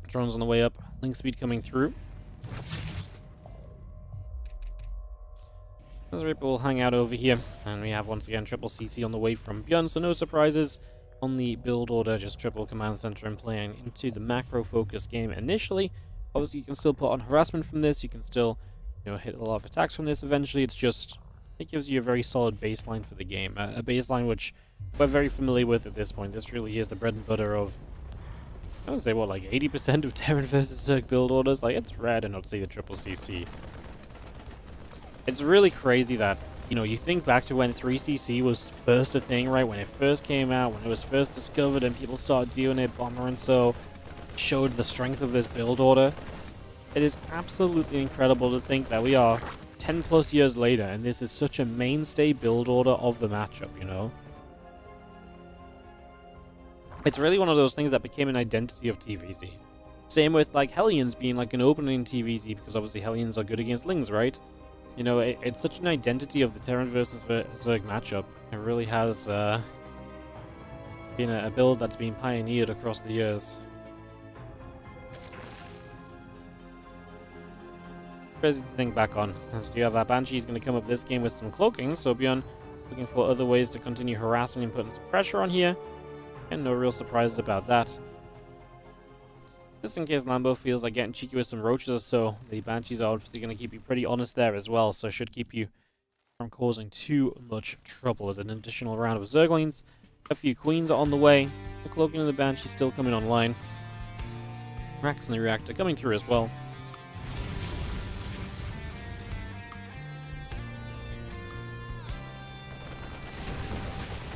Drones on the way up. Link speed coming through. The Reaper will hang out over here. And we have once again triple CC on the way from Bjorn, so no surprises on the build order. Just triple command center and playing into the macro focus game initially. Obviously you can still put on harassment from this. You can still hit a lot of attacks from this eventually. It gives you a very solid baseline for the game. A baseline which we're very familiar with at this point. This really is the bread and butter of, I would say, what, like 80% of Terran versus Zerg build orders? Like, it's rare to not see the triple CC. It's really crazy that, you think back to when 3CC was first a thing, right? When it first came out, when it was first discovered and people started doing it, Bomber and so showed the strength of this build order. It is absolutely incredible to think that we are 10 plus years later and this is such a mainstay build order of the matchup, It's really one of those things that became an identity of TVZ. Same with like Hellions being like an opening TVZ, because obviously Hellions are good against Lings, right? It's such an identity of the Terran versus Zerg matchup. It really has been a build that's been pioneered across the years. Crazy to think back on, as we do have that Banshee is going to come up this game with some cloaking, so Bjorn looking for other ways to continue harassing and putting some pressure on here, and no real surprises about that. Just in case Lambo feels like getting cheeky with some roaches or so, the Banshees are obviously going to keep you pretty honest there as well, so should keep you from causing too much trouble. As an additional round of Zerglings, a few Queens are on the way, the cloaking of the Banshee still coming online, Rax and the Reactor coming through as well.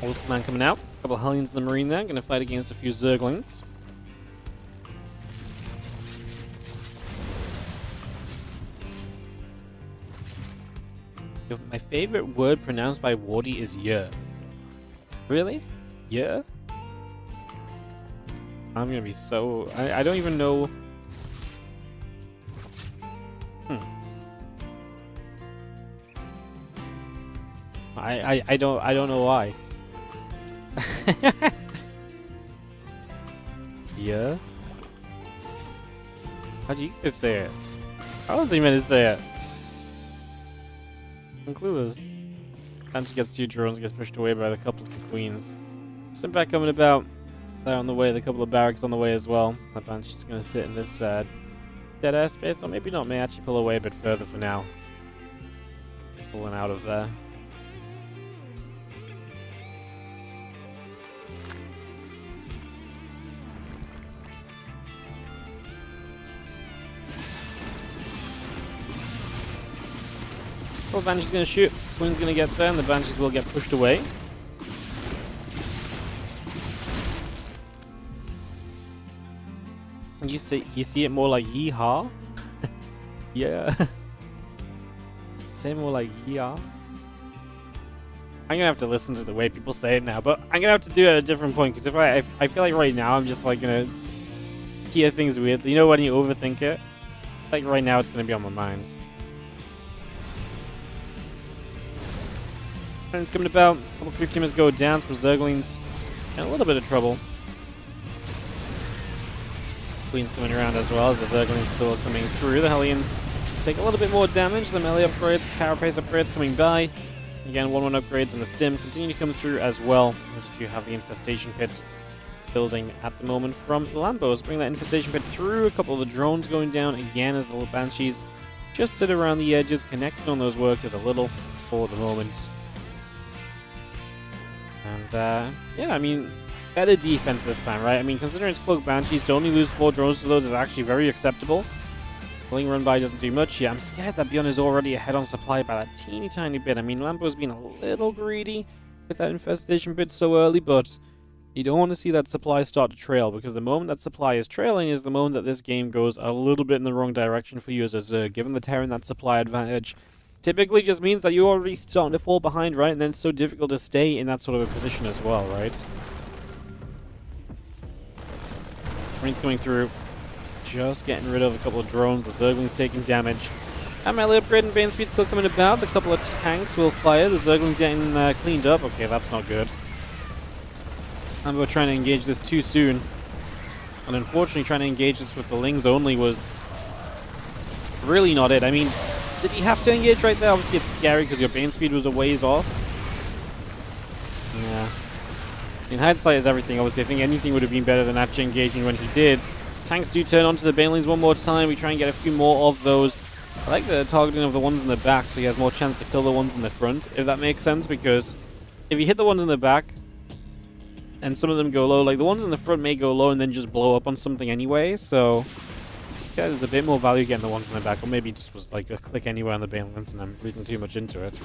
Old Command coming out. A couple of Hellions in the Marine there. Going to fight against a few Zerglings. My favorite word pronounced by Wardy is "year." Really? Yeah? I'm going to be so... I don't even know... I don't know why. Yeah? How do you guys say it? How was he meant to say it? I'm clueless. Banshee gets 2 drones, gets pushed away by a couple of the Queens. Simpak coming about. They're on the way, the couple of barracks on the way as well. That Banshee's going to sit in this dead air space, or maybe not, may actually pull away a bit further for now. Pulling out of there. Well, Banshee's going to shoot. Queen's going to get there, and the Banshees will get pushed away. You see it more like yeehaw? Yeah. Say more like yeehaw? I'm going to have to listen to the way people say it now, but I'm going to have to do it at a different point, because if I feel like right now I'm just like going to hear things weird. You know when you overthink it? Like right now it's going to be on my mind. And it's coming about. A couple creep teamers go down, some Zerglings in a little bit of trouble. Queen's coming around as well, as the Zerglings still coming through. The Hellions take a little bit more damage. The melee upgrades, carapace upgrades coming by. Again, 1-1 upgrades and the stim continue to come through as well, as you have the infestation pit building at the moment from Lambos. Bring that infestation pit through. A couple of the drones going down again as the little Banshees just sit around the edges, connecting on those workers a little for the moment. And, yeah, I mean, better defense this time, right? I mean, considering it's Cloak Banshees, to only lose 4 drones to those is actually very acceptable. Bling run by doesn't do much. Yeah, I'm scared that Beyond is already ahead on supply by that teeny tiny bit. I mean, Lambo's been a little greedy with that infestation bit so early, but you don't want to see that supply start to trail, because the moment that supply is trailing is the moment that this game goes a little bit in the wrong direction for you as a Zerg. Given the Terran, that supply advantage typically just means that you're already starting to fall behind, right? And then it's so difficult to stay in that sort of a position as well, right? Marines coming through. Just getting rid of a couple of drones. The Zergling's taking damage. And melee upgrade and Bane speed still coming about. A couple of tanks will fire. The Zergling's getting cleaned up. Okay, that's not good. And we're trying to engage this too soon. And unfortunately, trying to engage this with the Lings only was really not it. I mean, did he have to engage right there? Obviously, it's scary because your Bane speed was a ways off. Yeah. In hindsight is everything. Obviously, I think anything would have been better than actually engaging when he did. Tanks do turn onto the Banelings one more time. We try and get a few more of those. I like the targeting of the ones in the back, so he has more chance to kill the ones in the front, if that makes sense, because if you hit the ones in the back, and some of them go low, like the ones in the front may go low and then just blow up on something anyway, so yeah, there's a bit more value getting the ones in the back, or maybe it just was like a click anywhere on the Banelings and I'm reading too much into it.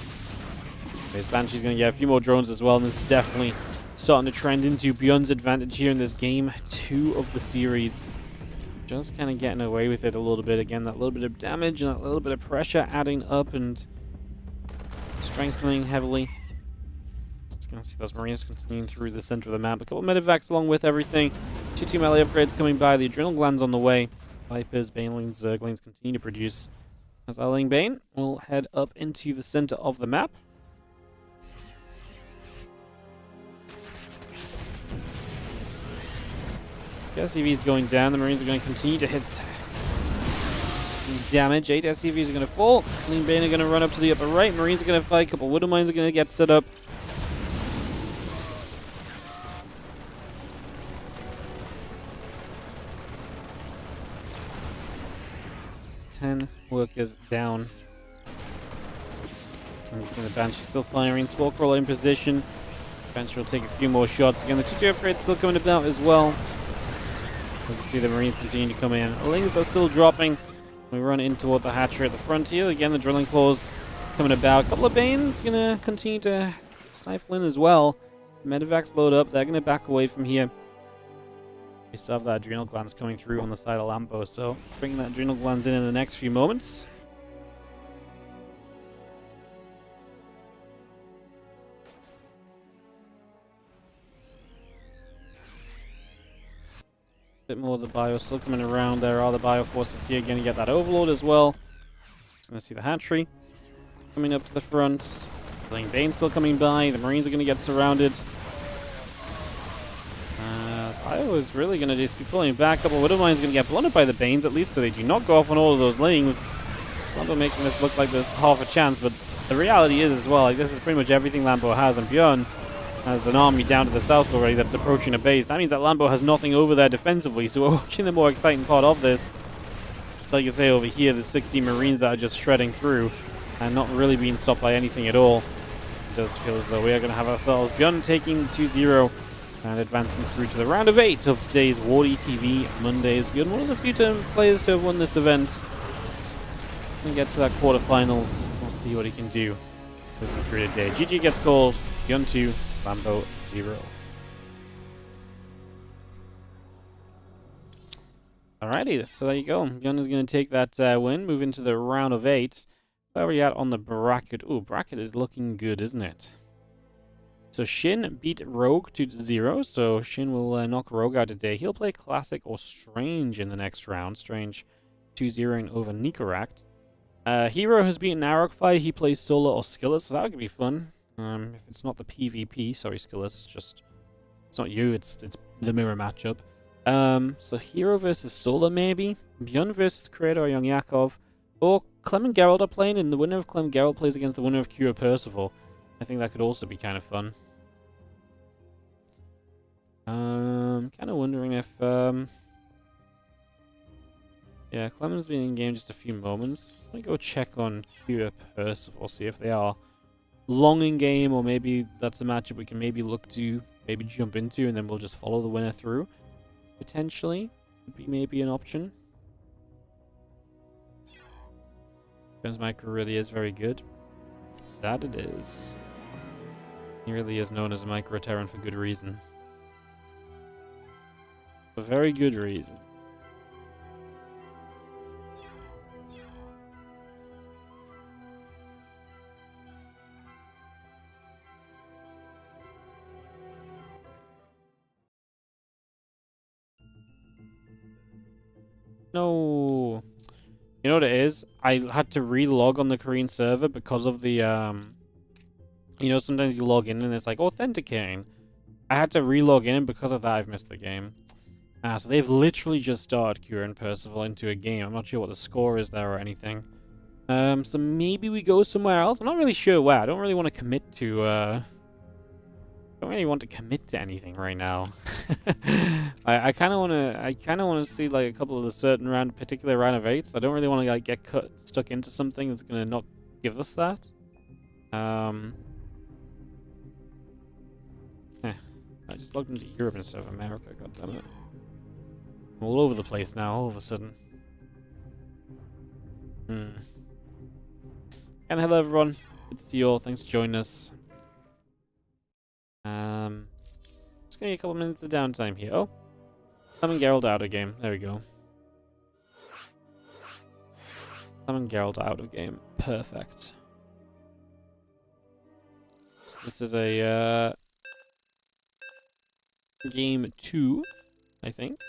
Anyways, Banshee's going to get a few more drones as well, and this is definitely starting to trend into Beyond's advantage here in this game 2 of the series. Just kind of getting away with it a little bit. Again, that little bit of damage and that little bit of pressure adding up and strengthening heavily. Just going to see those Marines continuing through the center of the map. A couple of medevacs along with everything. 2 melee upgrades coming by. The Adrenal Gland's on the way. Vipers, Banelings, Zerglings continue to produce. As Arling Bane will head up into the center of the map. The SCV is going down. The Marines are going to continue to hit some damage. 8 SCVs are going to fall. Clean Bane are going to run up to the upper right. Marines are going to fight. A couple Widow Mines are going to get set up. Ten workers down. And the Banshee's still firing. Spore Crawler in position. Banshee will take a few more shots. Again, the 2-2 upgrade still coming about as well. As you see, the Marines continue to come in. Lings are still dropping. We run in toward the hatchery at the frontier. Again, the Drilling Claws coming about. A couple of Banes going to continue to stifle in as well. Medevacs load up. They're going to back away from here. We still have that Adrenal Glands coming through on the side of Lambo. So, bringing that Adrenal Glands in the next few moments. Bit more of the bio still coming around. There are the bio forces here. Going to get that Overlord as well. Just going to see the hatchery coming up to the front. Playing Bane still coming by. The Marines are going to get surrounded. Bio is really going to just be pulling back. A couple of Widow Mines going to get blown up by the Banes, at least so they do not go off on all of those Lings. Lambo making this look like there's half a chance, but the reality is as well, like this is pretty much everything Lambo has, and Bjorn has an army down to the south already that's approaching a base. That means that Lambo has nothing over there defensively, so we're watching the more exciting part of this. Like you say, over here, there's 16 Marines that are just shredding through and not really being stopped by anything at all. It does feel as though we are going to have ourselves Bjorn taking 2-0 and advancing through to the round of 8 of today's WardiTV Mondays. Bjorn, one of the few players to have won this event. When we get to that quarterfinals, we'll see what he can do moving through today. GG gets called, Bjorn 2, Lambo 0. Alrighty, so there you go. Bjorn is going to take that win, move into the round of 8. Where are we at on the bracket? Ooh, bracket is looking good, isn't it? So Shin beat Rogue 2-0, so Shin will knock Rogue out today. He'll play Classic or Strange in the next round. Strange 2-0 over Nicorakt. Hero has beaten Arokfy. He plays Solar or Skillet, so that could be fun. If it's not the PvP, sorry Skillet, it's not you, it's the mirror matchup. So Hero versus Solar maybe. Bjorn versus Creator or Young Yakov. Or Clem and Geralt are playing, and the winner of Clem Geralt plays against the winner of Q or Percival. I think that could also be kind of fun. Kind of wondering if, yeah, Clement's been in game just a few moments. Let me go check on Q or Percival, see if they are long in game, or maybe that's a matchup we can maybe look to maybe jump into, and then we'll just follow the winner through. Potentially, would be maybe an option. Because Micro really is very good. That it is. He really is known as a Micro Terran for good reason. For very good reason. No. You know what it is? I had to re-log on the Korean server because of the, you know, sometimes you log in and it's like authenticating. I had to re-log in, and because of that I've missed the game. So they've literally just started Kira and Percival into a game. I'm not sure what the score is there or anything. So maybe we go somewhere else. I'm not really sure where. I don't really want to commit to, don't really want to commit to anything right now. I kind of want to see like a couple of the certain particular round of 8s. I don't really want to like get stuck into something that's gonna not give us that. I just logged into Europe instead of America. God damn it! I'm all over the place now. All of a sudden. And hello everyone. Good to see you all. Thanks for joining us. Just gonna be a couple minutes of downtime here. Oh, summon Geralt out of game. There we go. Summon Geralt out of game. Perfect. So this is a game 2, I think.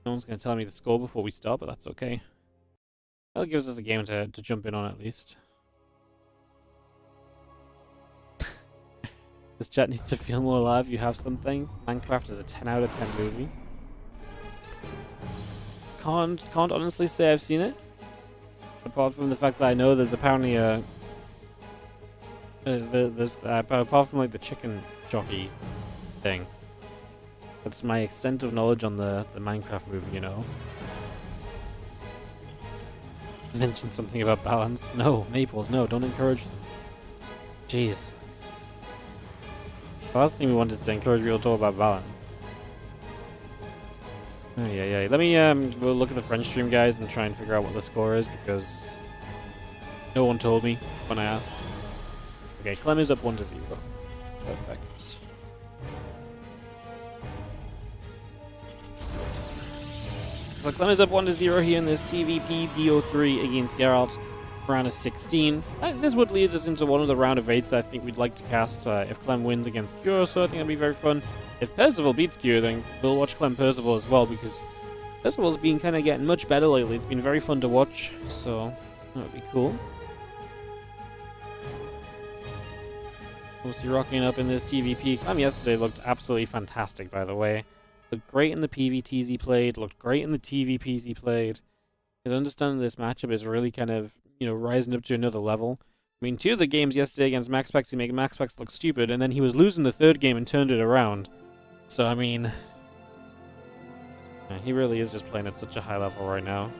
No one's gonna tell me the score before we start, but that's okay. That gives us a game to jump in on at least. This chat needs to feel more alive. You have something. Minecraft is a 10 out of 10 movie. Can't honestly say I've seen it. Apart from the fact that I know there's apparently a... apart from like the chicken jockey thing. That's my extent of knowledge on the Minecraft movie, you know. Mention something about balance. No, Maples, no, don't encourage them. Jeez. The last thing we want is to encourage people to talk about balance. Oh, yeah. Let me we'll look at the French stream, guys, and try and figure out what the score is, because no one told me when I asked. Okay, Clem is up 1-0. Perfect. So Clem is up 1-0 here in this TVP BO3 against Geralt. Round of 16. This would lead us into one of the round of 8s that I think we'd like to cast if Clem wins against Cure, so I think that'd be very fun. If Percival beats Cure, then we'll watch Clem Percival as well, because Percival's been kind of getting much better lately. It's been very fun to watch, so that would be cool. Mostly rocking up in this TVP. Clem yesterday looked absolutely fantastic, by the way. Looked great in the PvTs he played, looked great in the TVPs he played. His understanding of this matchup is really kind of, you know, rising up to another level. I mean, 2 of the games yesterday against MaxPax, he made MaxPax look stupid, and then he was losing the 3rd game and turned it around. So, I mean... yeah, he really is just playing at such a high level right now.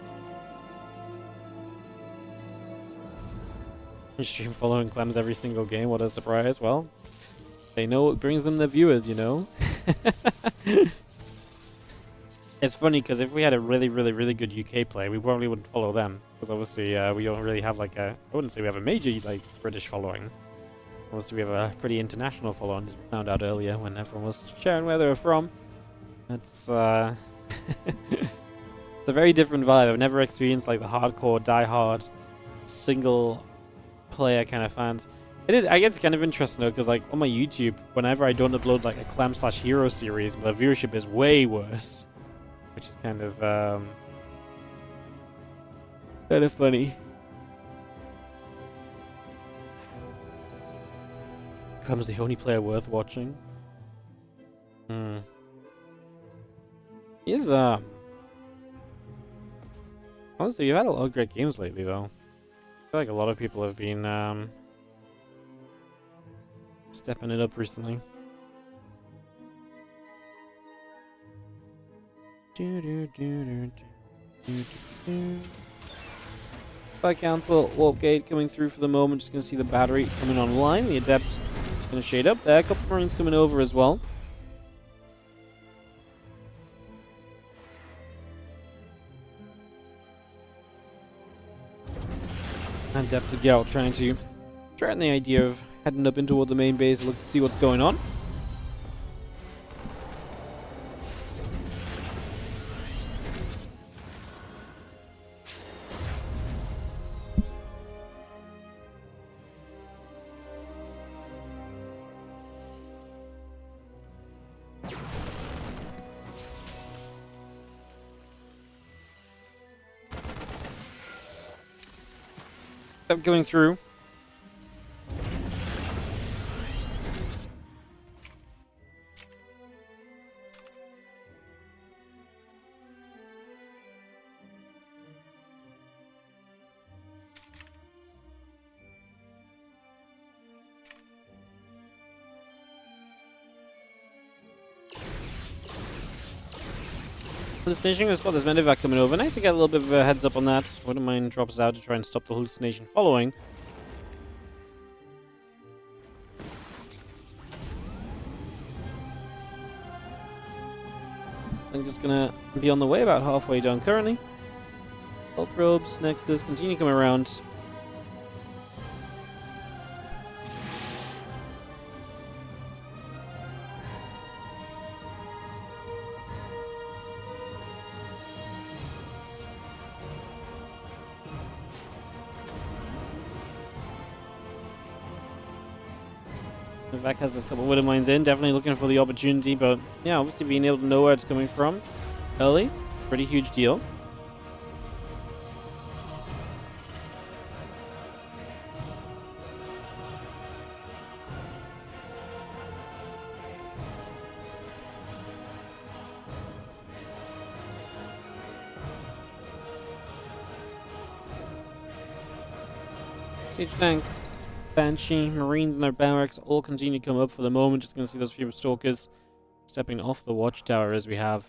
Stream following Clem's every single game, what a surprise. Well, they know what brings them the viewers, you know? It's funny, because if we had a really good UK play, we probably wouldn't follow them. Because obviously, we don't really have like a... I wouldn't say we have a major, like, British following. Obviously, we have a pretty international following, as we found out earlier, when everyone was sharing where they were from. It's, it's a very different vibe. I've never experienced, like, the hardcore, die-hard, single-player kind of fans. It is, I guess it's kind of interesting, though, because, like, on my YouTube, whenever I don't upload, like, a Clem/Hero series, the viewership is way worse. Which is kind of funny. Clem's the only player worth watching. He is, honestly, you've had a lot of great games lately, though. I feel like a lot of people have been, stepping it up recently. Fire Council, Warp Gate coming through for the moment. Just going to see the battery coming online. The Adept going to shade up there. A couple of Marines coming over as well. Adept to Geralt trying to threaten the idea of heading up into the main base, look to see what's going on. Going through. Hallucination as well. There's medevac coming over. Nice to get a little bit of a heads up on that. Wouldn't mind drops out to try and stop the hallucination following. I'm just gonna be on the way, about halfway done currently. All probes, Nexus, continue coming around. Vec has this couple of Widow Mines in, definitely looking for the opportunity, but yeah, obviously being able to know where it's coming from early, pretty huge deal. Siege tank, Banshee, Marines in their barracks all continue to come up for the moment. Just going to see those few Stalkers stepping off the watchtower as we have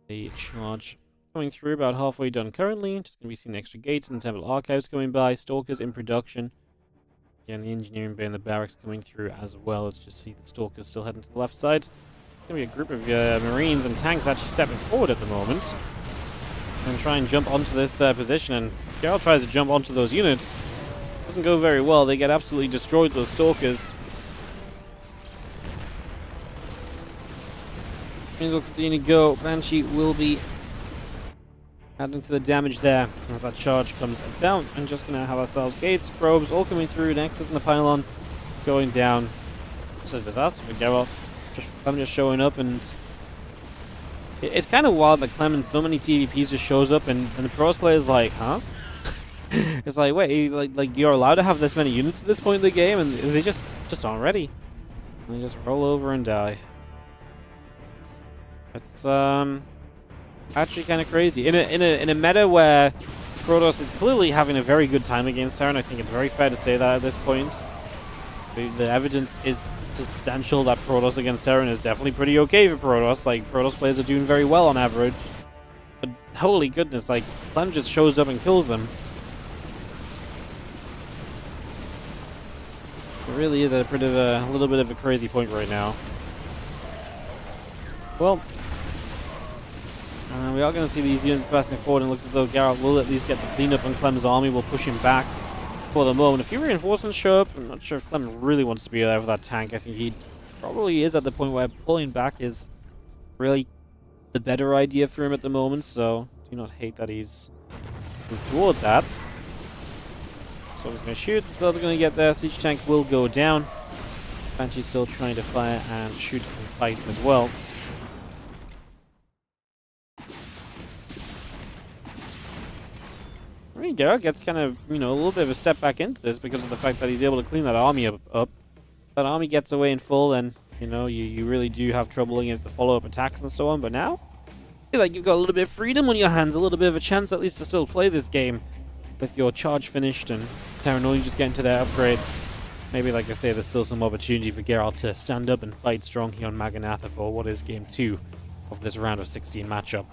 the charge coming through, about halfway done currently. Just going to be seeing extra gates and Temple Archives coming by, Stalkers in production. Again, the engineering bay and the barracks coming through as well. Let's just see the Stalkers still heading to the left side. There's going to be a group of Marines and tanks actually stepping forward at the moment. And try and jump onto this position, and Geralt tries to jump onto those units. Doesn't go very well. They get absolutely destroyed, those Stalkers. Means we'll continue to go. Banshee will be adding to the damage there as that charge comes down. And just going to have ourselves gates, probes, all coming through. Nexus and the pylon going down. It's a disaster for Geralt. Clem just showing up, and it's kind of wild that Clem in so many TVPs just shows up, and the pros player is like, huh? It's like, wait, like you're allowed to have this many units at this point in the game, and they just aren't ready. And they just roll over and die. It's actually kind of crazy. In a meta where Protoss is clearly having a very good time against Terran, I think it's very fair to say that at this point. The evidence is substantial that Protoss against Terran is definitely pretty okay for Protoss. Like, Protoss players are doing very well on average. But holy goodness, like, Clem just shows up and kills them. It really is a little bit of a crazy point right now. Well, we are going to see these units passing forward, and it looks as though Geralt will at least get the cleanup on Clem's army. Will push him back for the moment. A few reinforcements show up. I'm not sure if Clem really wants to be there for that tank. I think he probably is at the point where pulling back is really the better idea for him at the moment, so do not hate that he's moved toward that. So he's going to shoot. The birds are going to get there. Siege tank will go down. Banshee's still trying to fire and shoot and fight as well. I mean, Geralt gets kind of, a little bit of a step back into this because of the fact that he's able to clean that army up. That army gets away in full, and, you really do have trouble against the follow-up attacks and so on. But now, I feel like you've got a little bit of freedom on your hands, a little bit of a chance at least to still play this game with your charge finished and Terran only just getting to their upgrades. Maybe, like I say, there's still some opportunity for Geralt to stand up and fight strong here on Maganatha for what is game 2 of this round of 16 matchup.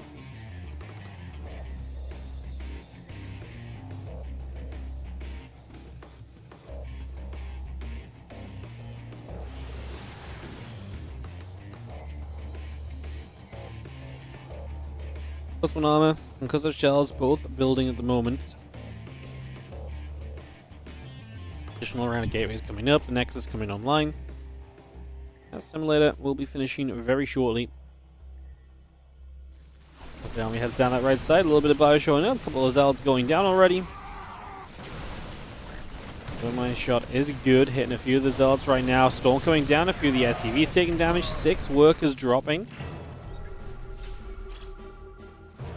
+1 armor, concussive shells, both building at the moment. Additional round of gateways coming up, the Nexus coming online. That simulator will be finishing very shortly. As the army heads down that right side, a little bit of bio showing up, a couple of Zealots going down already. My shot is good, hitting a few of the Zealots right now. Storm coming down, a few of the SCVs taking damage, 6 workers dropping.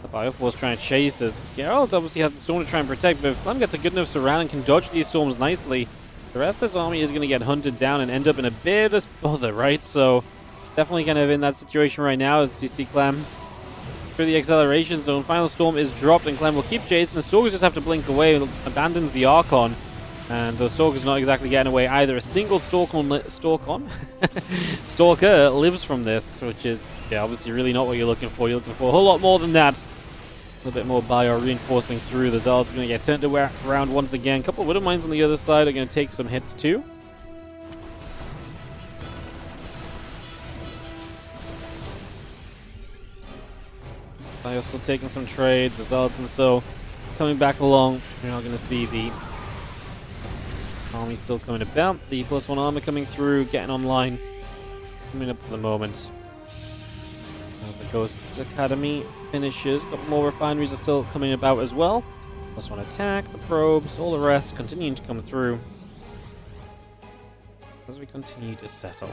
The Bioforce trying to chase as Geralt obviously has the Storm to try and protect, but if Clem gets a good enough surround and can dodge these Storms nicely, the rest of this army is going to get hunted down and end up in a bit of bother, right? So definitely kind of in that situation right now as you see Clem through the acceleration zone. Final Storm is dropped and Clem will keep chasing. The Stalkers just have to blink away, abandons the Archon. And the Stalker's not exactly getting away either. A single Stalker lives from this, which is obviously really not what you're looking for. You're looking for a whole lot more than that. A little bit more bio reinforcing through. The Zealot's going to get turned around once again. A couple of Widow Mines on the other side are going to take some hits too. Bio still taking some trades. The Zealots and so coming back along. You're not going to see the army still coming about. The +1 armor coming through, getting online. Coming up for the moment. As the Ghosts Academy finishes, a couple more refineries are still coming about as well. +1 attack, the probes, all the rest continuing to come through. As we continue to settle.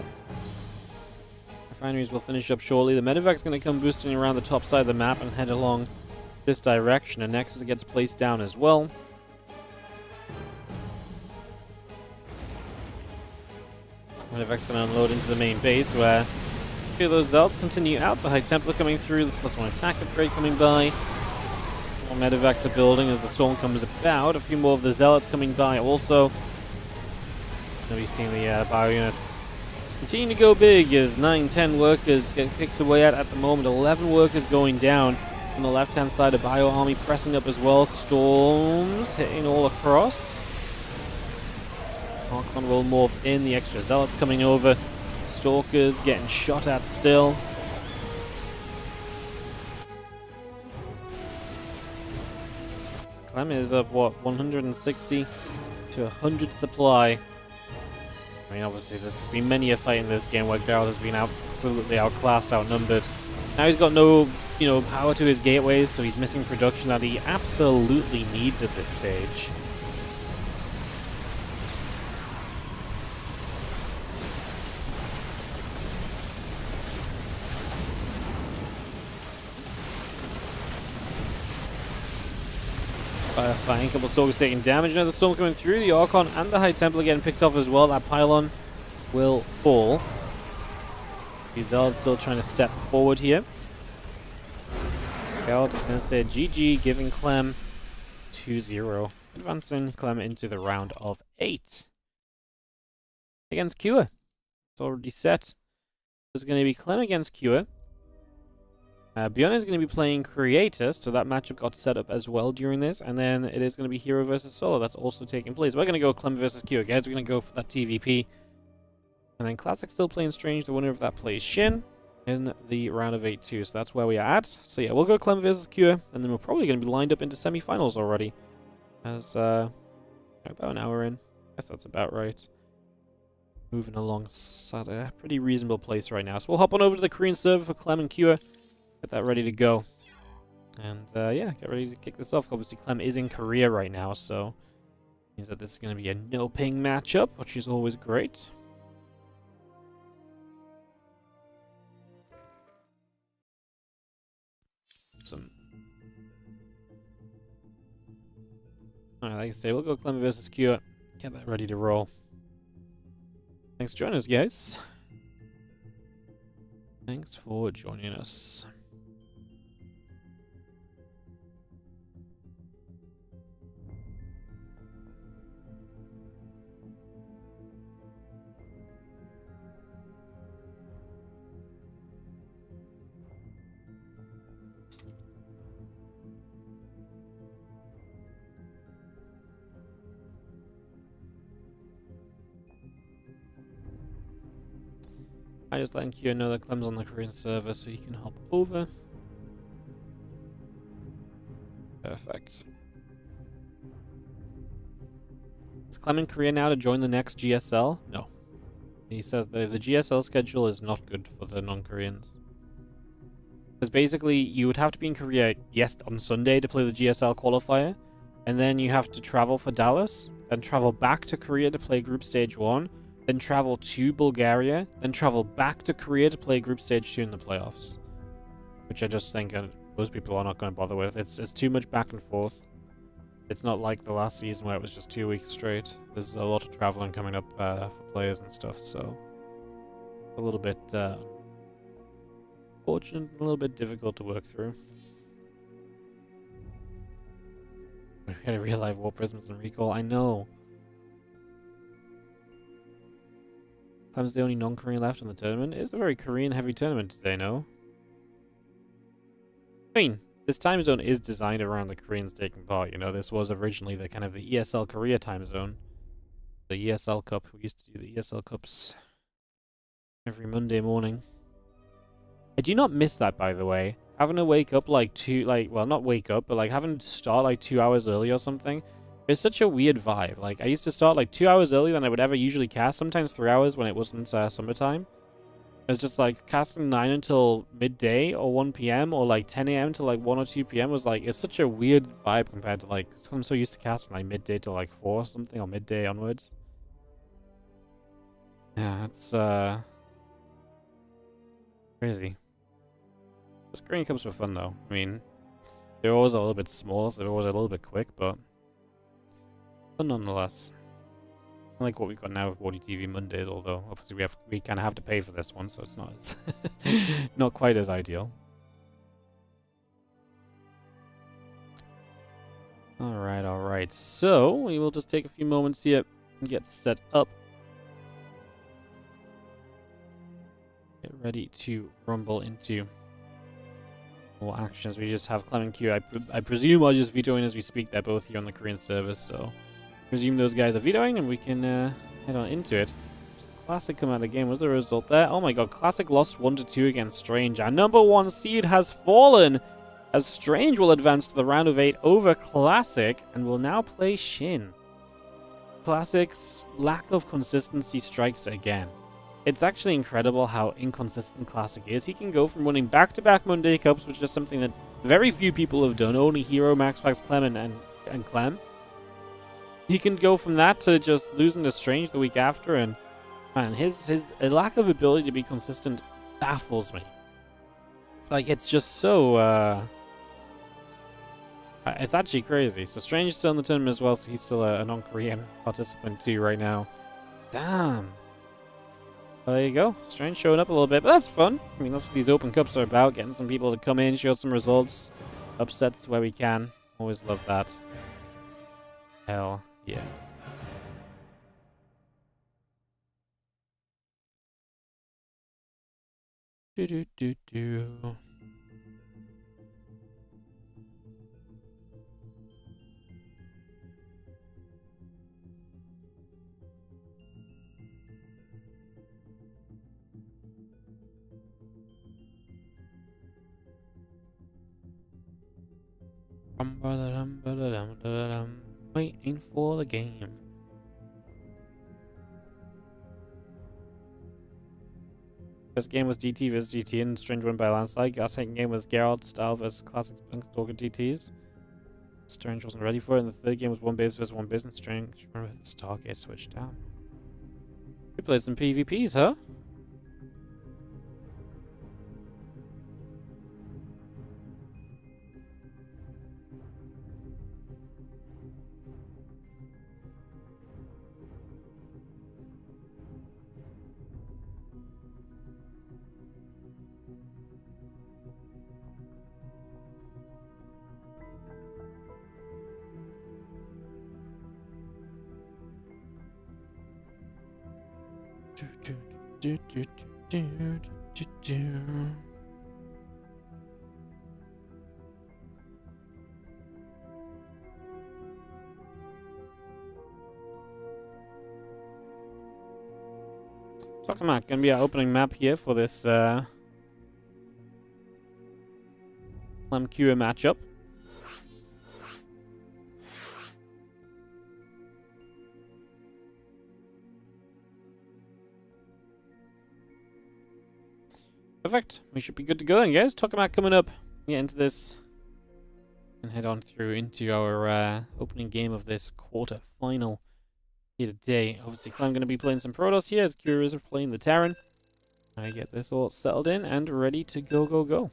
Refineries will finish up shortly. The medevac's going to come boosting around the top side of the map and head along this direction. And Nexus gets placed down as well. Medevac's going to unload into the main base where a few of those Zealots continue out. The High Templar coming through, the +1 attack upgrade coming by. More Medevacs are building as the storm comes about. A few more of the Zealots coming by also. Now we've seen the bio units continue to go big as 9-10 workers get picked away at the moment. 11 workers going down. On the left-hand side, a bio army pressing up as well. Storms hitting all across. Archon will morph in, the extra Zealots coming over. Stalkers getting shot at still. Clem is up, what, 160 to 100 supply. I mean, obviously, there's just been many a fight in this game where Geralt has been absolutely outclassed, outnumbered. Now he's got no, power to his gateways, so he's missing production that he absolutely needs at this stage. Firefighting, a couple of Stalkers taking damage. Another Storm coming through. The Archon and the High Templar getting picked off as well. That pylon will fall. The Zealot's still trying to step forward here. Geralt is going to say GG, giving Clem 2-0. Advancing Clem into the round of 8. Against Cure. It's already set. There's going to be Clem against Cure. Bjorn is going to be playing Creator, so that matchup got set up as well during this. And then it is going to be Hero versus Solo. That's also taking place. We're going to go Clem versus Cure, guys. We're going to go for that TVP. And then Classic still playing Strange. The winner of that plays Shin in the round of 8 too. So that's where we are at. So yeah, we'll go Clem versus Cure. And then we're probably going to be lined up into semifinals already. As about an hour in. I guess that's about right. Moving along at a pretty reasonable place right now. So we'll hop on over to the Korean server for Clem and Cure. Get that ready to go. And yeah, get ready to kick this off. Obviously, Clem is in Korea right now, so means that this is going to be a no-ping matchup, which is always great. Awesome. Alright, like I say, we'll go Clem versus Cure. Get that ready to roll. Thanks for joining us, guys. Thanks for joining us. I just letting Kyo know that Clem's on the Korean server so he can hop over. Perfect. Is Clem in Korea now to join the next GSL? No. He says the GSL schedule is not good for the non-Koreans. Because basically, you would have to be in Korea, yes, on Sunday to play the GSL qualifier, and then you have to travel for Dallas, then travel back to Korea to play Group Stage 1, then travel to Bulgaria, then travel back to Korea to play Group Stage 2 in the playoffs. Which I just think most people are not going to bother with. It's too much back and forth. It's not like the last season where it was just 2 weeks straight. There's a lot of traveling coming up for players and stuff, so a little bit fortunate, a little bit difficult to work through. We had a real life War Prisms and Recall. I know. Clem's the only non-Korean left in the tournament. It's a very Korean-heavy tournament today, no? I mean, this time zone is designed around the Koreans taking part. You know, this was originally the kind of the ESL Korea time zone. The ESL Cup. We used to do the ESL Cups every Monday morning. I do not miss that, by the way. Having to wake up well, not wake up, but like having to start like 2 hours early or something. It's such a weird vibe. Like, I used to start like 2 hours earlier than I would ever usually cast. Sometimes 3 hours when it wasn't summertime. It was just like casting 9 until midday or 1 p.m. or like 10 a.m. to like 1 or 2 p.m. was like, it's such a weird vibe compared to like, I'm so used to casting like midday to like 4 or something, or midday onwards. Yeah, it's crazy. The Korean Cups were fun though. I mean, they're always a little bit small, so they're always a little bit quick, but fun nonetheless. I like what we've got now with WardiTV Mondays, although obviously we kind of have to pay for this one, so it's not as not quite as ideal. Alright. So, we will just take a few moments here and get set up. Get ready to rumble into more actions. We just have Clem and Q. I presume I'll just vetoing as we speak. They're both here on the Korean service, so I presume those guys are vetoing and we can head on into it. So Classic come out of the game. What's the result there? Oh my god, Classic lost 1-2 against Strange. Our number 1 seed has fallen, as Strange will advance to the round of 8 over Classic and will now play Shin. Classic's lack of consistency strikes again. It's actually incredible how inconsistent Classic is. He can go from winning back-to-back Monday Cups, which is something that very few people have done. Only Hero, Max, Clem, and Clem. He can go from that to just losing to Strange the week after, and man, his lack of ability to be consistent baffles me. Like, it's just so it's actually crazy. So Strange is still in the tournament as well, so he's still a non-Korean participant too right now. Damn. Well, there you go. Strange showing up a little bit, but that's fun. I mean, that's what these open cups are about, getting some people to come in, show some results, upsets where we can. Always love that. Hell yeah. Do. Waiting for the game. First game was DT vs DT and Strange won by landslide. Our second game was Geralt Style vs Classic Stalker DTs. Strange wasn't ready for it, and the third game was 1 base vs 1 base, and Strange won with the Stargate switched down. We played some PvPs, huh? Tokamak gonna be our opening map here for this Clem Q matchup. Perfect. We should be good to go then, guys. Tokamak coming up. Get into this and head on through into our opening game of this quarter final here today. Obviously, I'm going to be playing some Protoss here as Curious are playing the Terran. I get this all settled in and ready to go, go, go.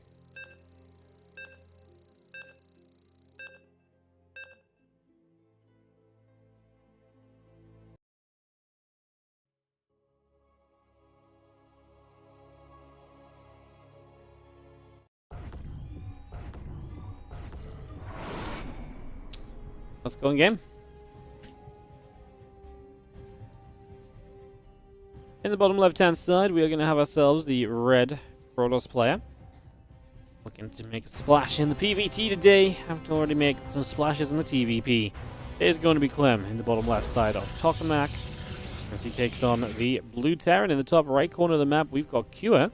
Let's go in game. In the bottom left-hand side, we are going to have ourselves the red Protoss player. Looking to make a splash in the PvT today. Have to already make some splashes in the TVP. It is going to be Clem in the bottom left side of Tokamak, as he takes on the blue Terran. In the top right corner of the map, we've got Cure.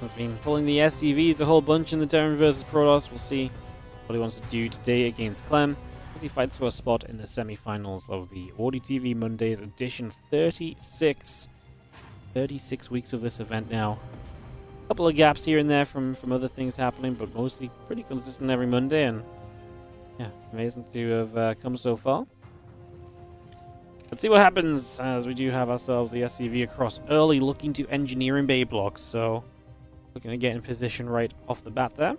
Has been pulling the SCVs a whole bunch in the Terran versus Protoss. We'll see what he wants to do today against Clem as he fights for a spot in the semifinals of the WardiTV Mondays edition 36. 36 weeks of this event now. A couple of gaps here and there from other things happening, but mostly pretty consistent every Monday, and yeah, amazing to have come so far. Let's see what happens as we do have ourselves the SCV across early, looking to engineering bay blocks, so looking to get in position right off the bat there.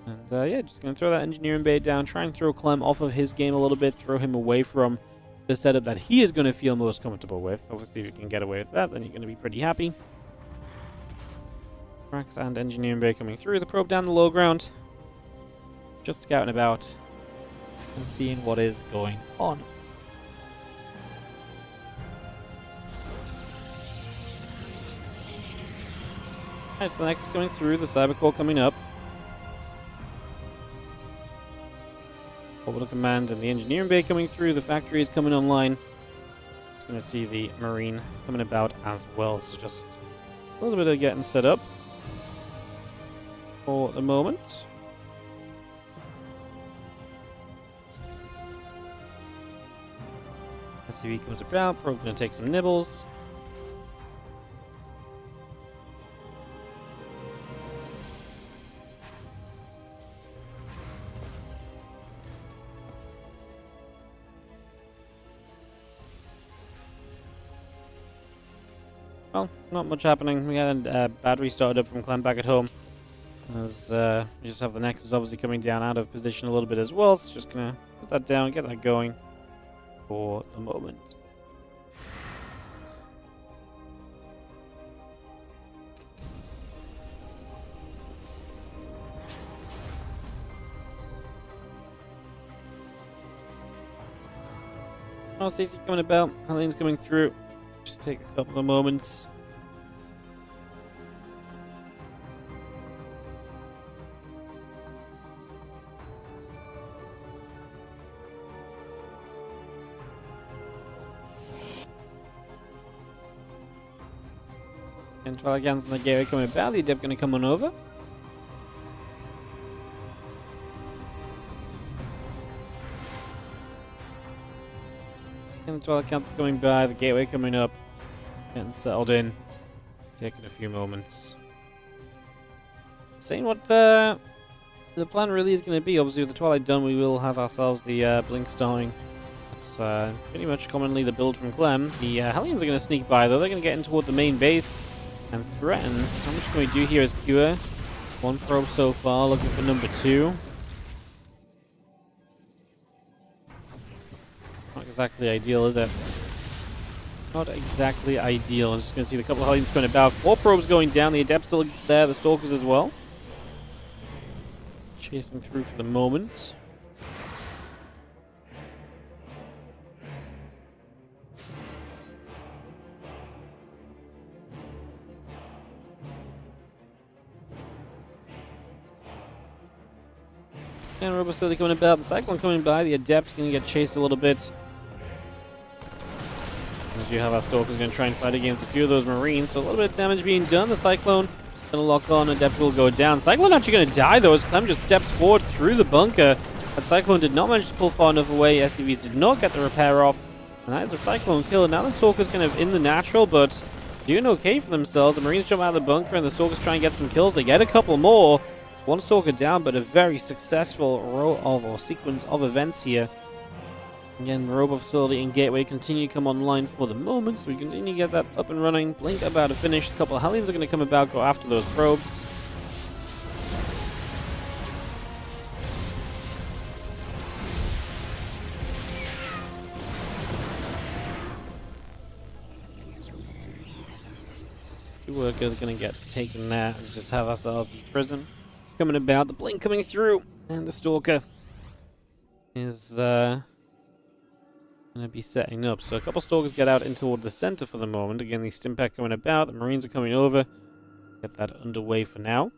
And yeah, just going to throw that engineering bay down, try and throw Clem off of his game a little bit, throw him away from the setup that he is going to feel most comfortable with. Obviously, if you can get away with that, then you're going to be pretty happy. Tracks and engineering bay coming through. The probe down the low ground. Just scouting about and seeing what is going on. Alright, so the next coming through, the Cybercore coming up. Orbital Command and the Engineering Bay coming through, the factory is coming online. It's going to see the Marine coming about as well, so just a little bit of getting set up for the moment. SCV comes about, probe going to take some nibbles. Well, not much happening. We had a battery started up from Clem back at home. As we just have the Nexus obviously coming down out of position a little bit as well. So just gonna put that down, get that going for the moment. Oh, Stacey coming about. Helene's coming through. Just take a couple of moments. And Twilight Gans and the Gateway coming about. The Adept going to come on over. And the Twilight Council coming by, the Gateway coming up, getting settled in, taking a few moments. Saying what the plan really is going to be. Obviously, with the Twilight done, we will have ourselves the Blink starting. That's pretty much commonly the build from Clem. The Hellions are going to sneak by, though. They're going to get in toward the main base and threaten. How much can we do here as Cure? One probe so far, looking for number 2. Not exactly ideal, is it? Not exactly ideal. I'm just going to see the couple of Hellions going about. 4 probes going down. The Adepts still there. The Stalkers as well. Chasing through for the moment. And Robo still coming about. The Cyclone coming by. The Adept going to get chased a little bit. As you have our Stalkers going to try and fight against a few of those Marines. So a little bit of damage being done. The Cyclone going to lock on. Adept will go down. Cyclone actually going to die though as Clem just steps forward through the bunker. That Cyclone did not manage to pull far enough away. SCVs did not get the repair off. And that is a Cyclone kill. Now the Stalker's kind of in the natural, but doing okay for themselves. The Marines jump out of the bunker and the Stalkers try and get some kills. They get a couple more. One Stalker down, but a very successful row of, or sequence of events here. Again, the Robo Facility and Gateway continue to come online for the moment, so we continue to get that up and running. Blink about to finish. A couple of Hellions are going to come about, go after those probes. Two workers are going to get taken there. Let's just have ourselves in prison. Coming about, the Blink coming through, and the Stalker is going to be setting up. So a couple Stalkers get out in toward the center for the moment. Again, the Stimpack coming about, the Marines are coming over. Get that underway for now.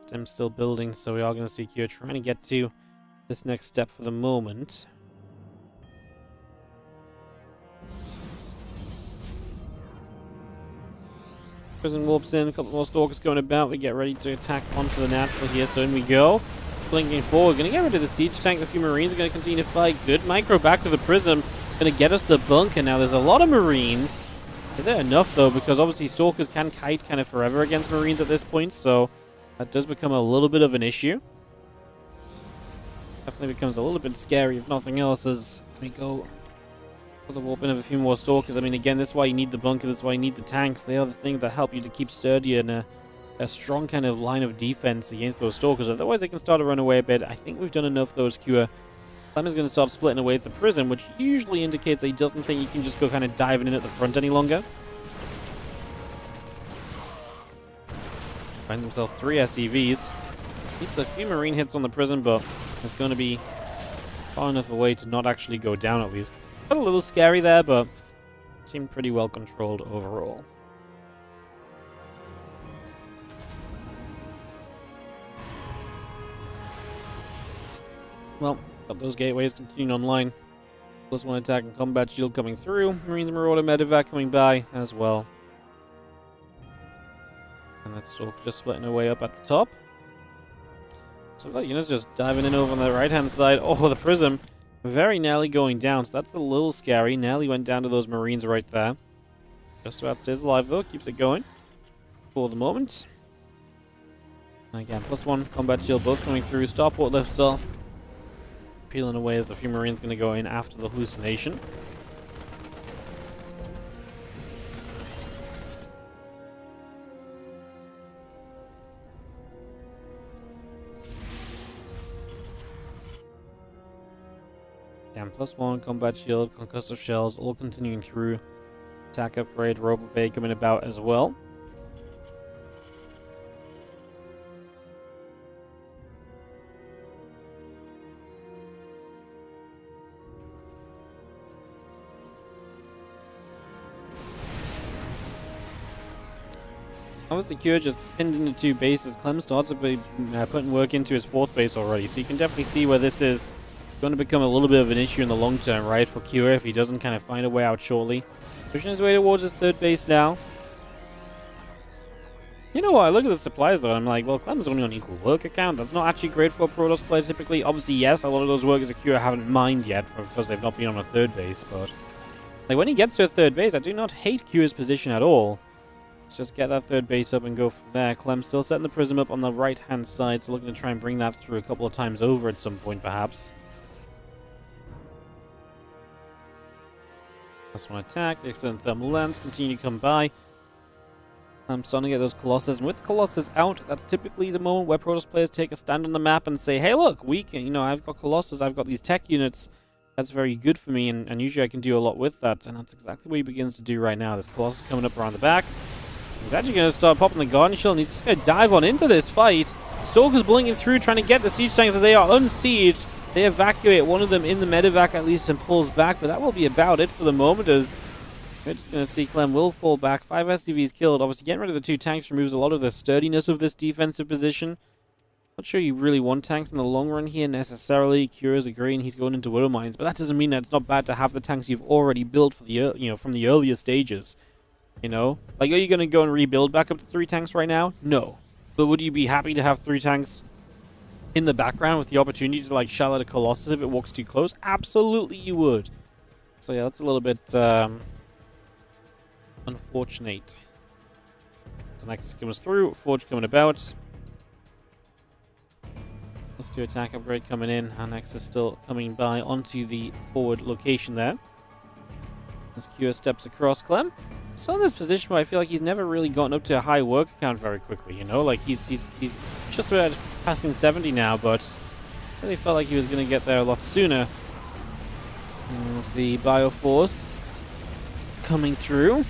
Stem's still building, so we are going to see Q trying to get to this next step for the moment. Prison warps in, a couple more Stalkers going about. We get ready to attack onto the natural here, so in we go. Blinking forward, gonna get rid of the siege tank. The few Marines are gonna continue to fight. Good micro back with the Prism. Gonna get us the bunker. Now there's a lot of Marines. Is there enough though? Because obviously Stalkers can kite kind of forever against Marines at this point, so that does become a little bit of an issue. Definitely becomes a little bit scary if nothing else as we go for the warp in of a few more Stalkers. I mean, again, this is why you need the bunker, this is why you need the tanks. They are the things that help you to keep sturdy and a strong kind of line of defense against those Stalkers. Otherwise, they can start to run away a bit. I think we've done enough of those Cure. Clem is going to start splitting away at the Prism, which usually indicates that he doesn't think you can just go kind of diving in at the front any longer. Finds himself 3 SCVs. Needs a few Marine hits on the Prism, but it's going to be far enough away to not actually go down at least. Got a little scary there, but seemed pretty well controlled overall. Well, got those gateways continuing online. +1 attack and combat shield coming through. Marines Marauder Medevac coming by as well. And that Stalk just splitting away up at the top. So that unit's just diving in over on the right-hand side. Oh, the Prism very nearly going down, so that's a little scary. Nearly went down to those Marines right there. Just about stays alive though, keeps it going for the moment. And again, +1 combat shield both coming through. Starport lifts off. Peeling away as the few Marines going to go in after the hallucination. Again, +1 combat shield, concussive shells, all continuing through. Attack upgrade, Robo Bay coming about as well. Obviously, Cure just pinned into 2 bases. Clem starts to be putting work into his 4th base already, so you can definitely see where this is going to become a little bit of an issue in the long term, right, for Cure if he doesn't kind of find a way out shortly. Pushing his way towards his 3rd base now. You know what, I look at the supplies though, and I'm like, well, Clem's only on equal work account. That's not actually great for a Protoss player typically. Obviously, yes, a lot of those workers at Cure haven't mined yet because they've not been on a 3rd base, but like when he gets to a 3rd base, I do not hate Cure's position at all. Let's just get that 3rd base up and go from there. Clem still setting the Prism up on the right-hand side, so looking to try and bring that through a couple of times over at some point, perhaps. +1 attack, the extended thermal lens, continue to come by. I'm starting to get those Colossus, and with Colossus out, that's typically the moment where Protoss players take a stand on the map and say, hey look, we can, you know, I've got Colossus, I've got these tech units, that's very good for me, and usually I can do a lot with that, and that's exactly what he begins to do right now. This Colossus coming up around the back. He's actually going to start popping the Guardian Shield, and he's just going to dive on into this fight. Stalker's blinking through, trying to get the siege tanks as they are unsieged. They evacuate one of them in the medevac at least and pulls back, but that will be about it for the moment as we're just going to see Clem will fall back. 5 SCVs killed. Obviously, getting rid of the 2 tanks removes a lot of the sturdiness of this defensive position. Not sure you really want tanks in the long run here necessarily. Kira's agreeing he's going into Widow Mines, but that doesn't mean that it's not bad to have the tanks you've already built for the from the earlier stages. You know, like, are you going to go and rebuild back up to 3 tanks right now? No. But would you be happy to have 3 tanks in the background with the opportunity to, like, shell at a Colossus if it walks too close? Absolutely you would. So yeah, that's a little bit unfortunate. So Nexus comes through, Forge coming about. Let's do attack upgrade coming in. Our Nexus still coming by onto the forward location there. As Kira steps across Clem. Still in this position where I feel like he's never really gotten up to a high work count very quickly, you know? Like, he's just about passing 70 now, but I really felt like he was going to get there a lot sooner. There's the Bioforce coming through.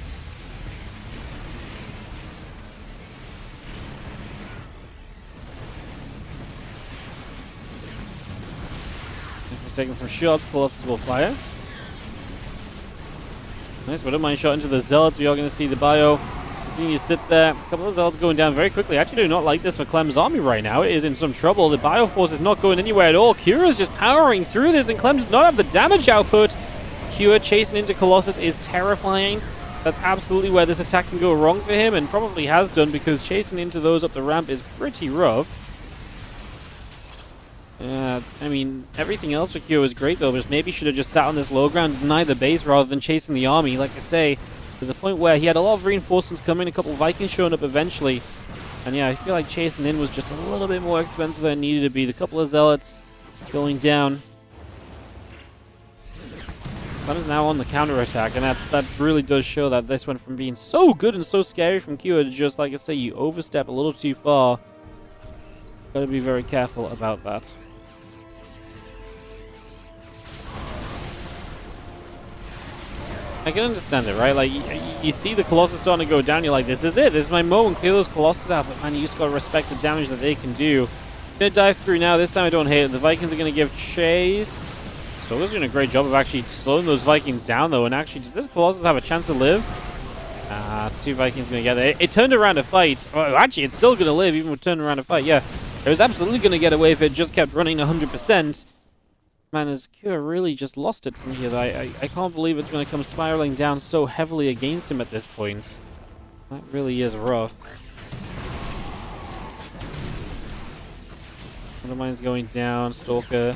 He's taking some shots. Colossus will fire. Nice, but don't mind shot into the Zealots. We are going to see the Bio continue to sit there. A couple of Zealots going down very quickly. I actually do not like this for Clem's army right now. It is in some trouble. The Bioforce is not going anywhere at all. Kira's just powering through this, and Clem does not have the damage output. Kira chasing into Colossus is terrifying. That's absolutely where this attack can go wrong for him, and probably has done, because chasing into those up the ramp is pretty rough. I mean, everything else for Kyo was great, though, but maybe should have just sat on this low ground and denied the base rather than chasing the army. Like I say, there's a point where he had a lot of reinforcements coming, a couple of Vikings showing up eventually. And yeah, I feel like chasing in was just a little bit more expensive than it needed to be. The couple of Zealots going down. Clem is now on the counter-attack, and that really does show that this went from being so good and so scary from Kyo to just, like I say, you overstep a little too far. Gotta be very careful about that. I can understand it, right? Like, you see the Colossus starting to go down, you're like, this is it, this is my moment, clear those Colossus out, but man, you just gotta respect the damage that they can do. Gonna dive through now, this time I don't hate it. The Vikings are gonna give chase. Stoker's doing a great job of actually slowing those Vikings down, though, and actually, does this Colossus have a chance to live? 2 Vikings gonna get there. It turned around to fight. Oh, actually, it's still gonna live, even with turning around to fight, yeah. It was absolutely gonna get away if it just kept running 100%. Man, has Kira really just lost it from here? I can't believe it's going to come spiraling down so heavily against him at this point. That really is rough. One of mine's going down. Stalker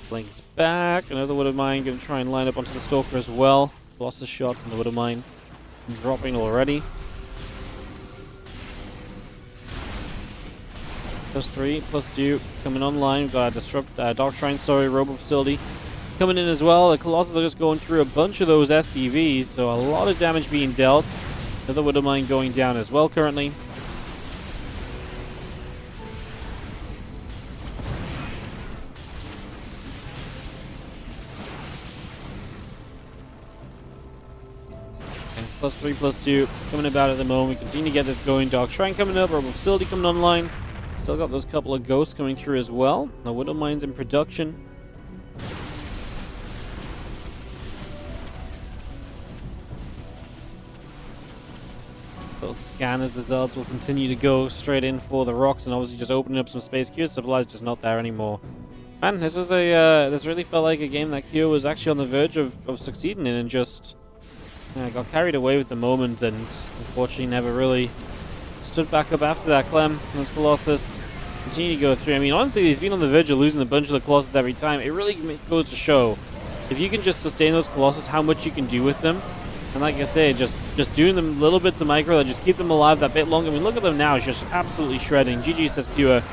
blinks back. Another one of mine going to try and line up onto the Stalker as well. Lost a shot, and the one of mine dropping already. +3, +2 coming online. We've got a Dark Shrine, Robo Facility coming in as well. The Colossus are just going through a bunch of those SCVs, so a lot of damage being dealt. Another Widow Mine going down as well currently. And +3, +2 coming about at the moment. We continue to get this going. Dark Shrine coming up, Robo Facility coming online. Still got those couple of ghosts coming through as well. The Widow Mine's in production. Those scanners, the Zealots will continue to go straight in for the rocks, and obviously just opening up some space. Q's supplies just not there anymore. Man, this was this really felt like a game that Q was actually on the verge of succeeding in, and just got carried away with the moment, and unfortunately never really stood back up after that. Clem and his Colossus continue to go through. I mean, honestly, he's been on the verge of losing a bunch of the Colossus every time. It really goes to show, if you can just sustain those Colossus, how much you can do with them. And like I say, just doing them little bits of micro that just keep them alive that bit longer. I mean, look at them now. It's just absolutely shredding. GG says Kua,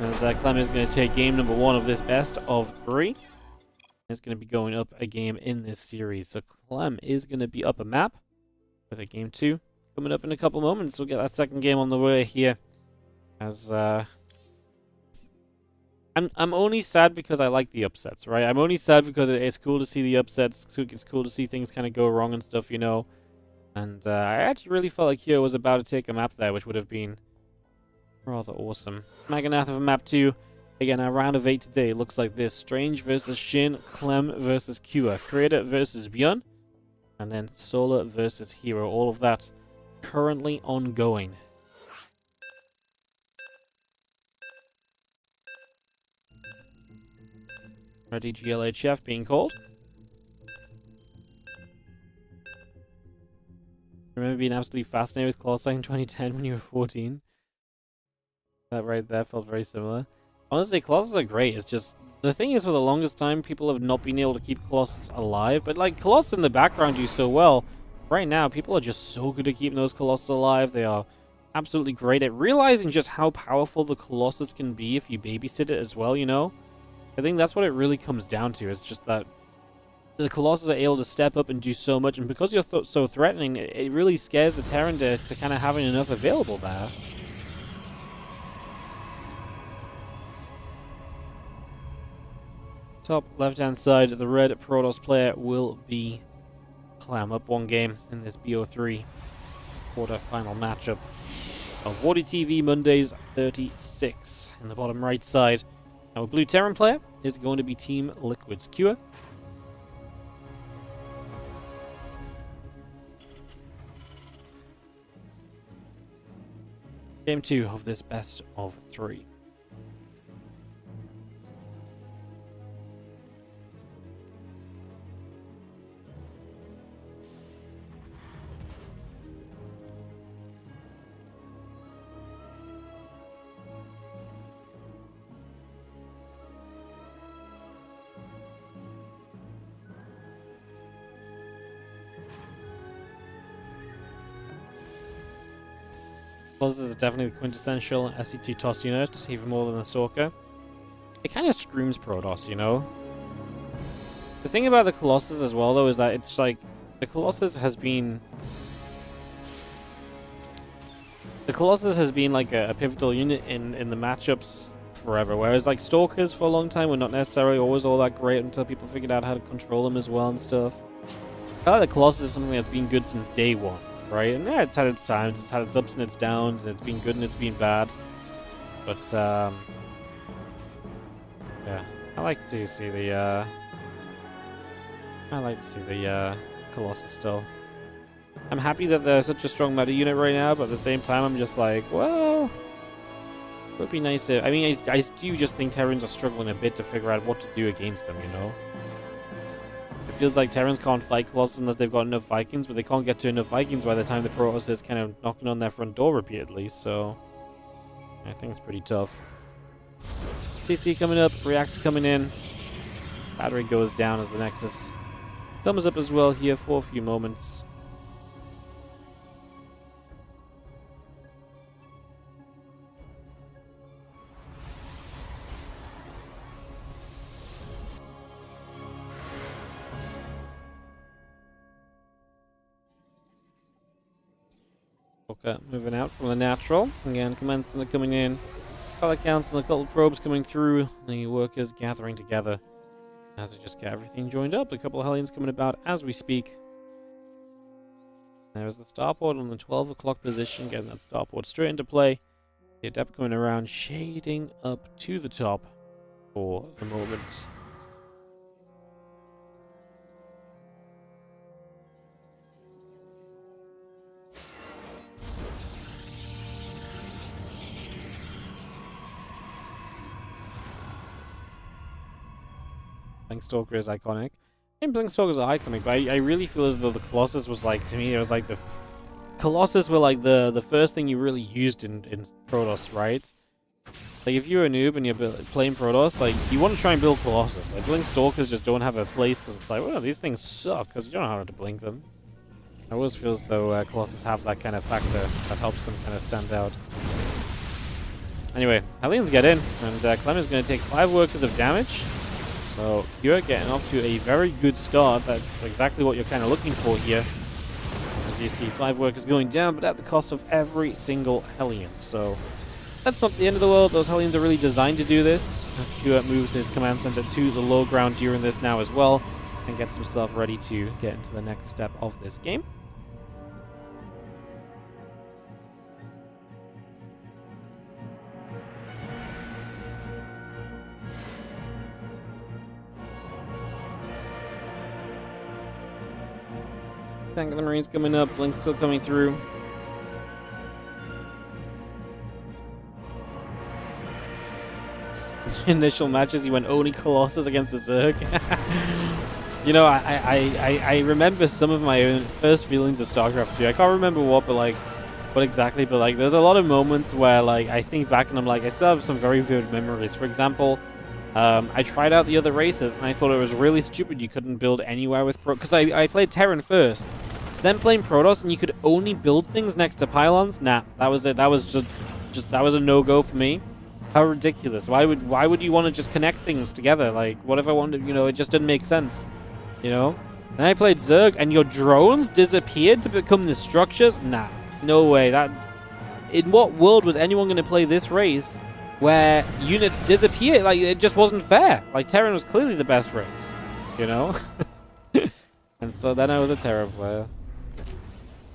as Clem is going to take game number 1 of this best of 3. It's going to be going up a game in this series. So Clem is going to be up a map with a game 2 coming up in a couple moments. We'll get that second game on the way here. As I'm only sad because I like the upsets, right? I'm only sad because it's cool to see the upsets. It's cool to see things kind of go wrong and stuff, you know. And I actually really felt like Hero was about to take a map there, which would have been rather awesome. Maganath of map 2. Again, our round of 8 today looks like this. Strange versus Shin, Clem versus Kua, Creator versus Björn, and then Solar versus Hero. All of that currently ongoing. Ready GLHF being called. I remember being absolutely fascinated with Colossi in 2010 when you were 14. That right there felt very similar. Honestly, Colossus are great. It's just, the thing is, for the longest time, people have not been able to keep Colossus alive. But, like, Colossus in the background do so well. Right now, people are just so good at keeping those Colossus alive. They are absolutely great at realizing just how powerful the Colossus can be if you babysit it as well, you know? I think that's what it really comes down to. It's just that the Colossus are able to step up and do so much. And because you're so threatening, it really scares the Terran to kind of having enough available there. Top left-hand side, the red Protoss player will be Clem, up 1 game in this BO3 quarter-final matchup of WardiTV Mondays 36. In the bottom right side, our blue Terran player is going to be Team Liquid's Cure. Game 2 of this best of 3. Colossus is definitely the quintessential SC2 TOS unit, even more than the Stalker. It kind of screams Protoss, you know? The thing about the Colossus as well, though, is that it's like, the Colossus has been like a pivotal unit in the matchups forever, whereas like Stalkers for a long time were not necessarily always all that great until people figured out how to control them as well and stuff. I feel like the Colossus is something that's been good since day one. Right, and yeah, it's had its times, it's had its ups and its downs, and it's been good and it's been bad. But, yeah, I like to see the, Colossus still. I'm happy that they're such a strong meta unit right now, but at the same time, I'm just like, well, it would be nice if, I mean, I do just think Terrans are struggling a bit to figure out what to do against them, you know? It feels like Terrans can't fight Colossus unless they've got enough Vikings, but they can't get to enough Vikings by the time the Protoss is kind of knocking on their front door repeatedly, so I think it's pretty tough. CC coming up, Reactor coming in. Battery goes down as the Nexus comes up as well here for a few moments. Okay, moving out from the natural. Again, commands are coming in. Color counts and a couple of probes coming through. The workers gathering together as I just get everything joined up. A couple of Hellions coming about as we speak. There's the starport on the 12 o'clock position, getting that starport straight into play. The Adept coming around, shading up to the top for the moment. Blinkstalker is iconic. And Blinkstalkers are iconic, but I really feel as though the Colossus was like, to me, it was like the Colossus were like the first thing you really used in Protoss, right? Like if you're a noob and you're playing Protoss, like you want to try and build Colossus. Like Blinkstalkers just don't have a place because it's like, well, these things suck because you don't know how to blink them. I always feel as though Colossus have that kind of factor that helps them kind of stand out. Anyway, Hellions get in, and Clem is going to take 5 workers of damage. So you're getting off to a very good start. That's exactly what you're kind of looking for here. So you see 5 workers going down, but at the cost of every single Hellion. So that's not the end of the world. Those Hellions are really designed to do this. As Q moves his command center to the low ground during this now as well, and gets himself ready to get into the next step of this game. Tank of the Marines coming up, Blink still coming through. initial matches, he went only Colossus against the Zerg. You know, I remember some of my own first feelings of StarCraft 2. I can't remember what, but like, what exactly, but like, there's a lot of moments where like, I think back and I'm like, I still have some very vivid memories. For example, I tried out the other races and I thought it was really stupid you couldn't build anywhere with because I played Terran first. So then playing Protoss and you could only build things next to pylons. Nah, that was it. That was just that was a no-go for me. How ridiculous. Why would you want to just connect things together? Like, what if I wanted, you know, it just didn't make sense. You know? Then I played Zerg and your drones disappeared to become the structures? Nah. No way. That in what world was anyone going to play this race where units disappeared? Like, it just wasn't fair. Like, Terran was clearly the best race. You know? And so then I was a Terra player.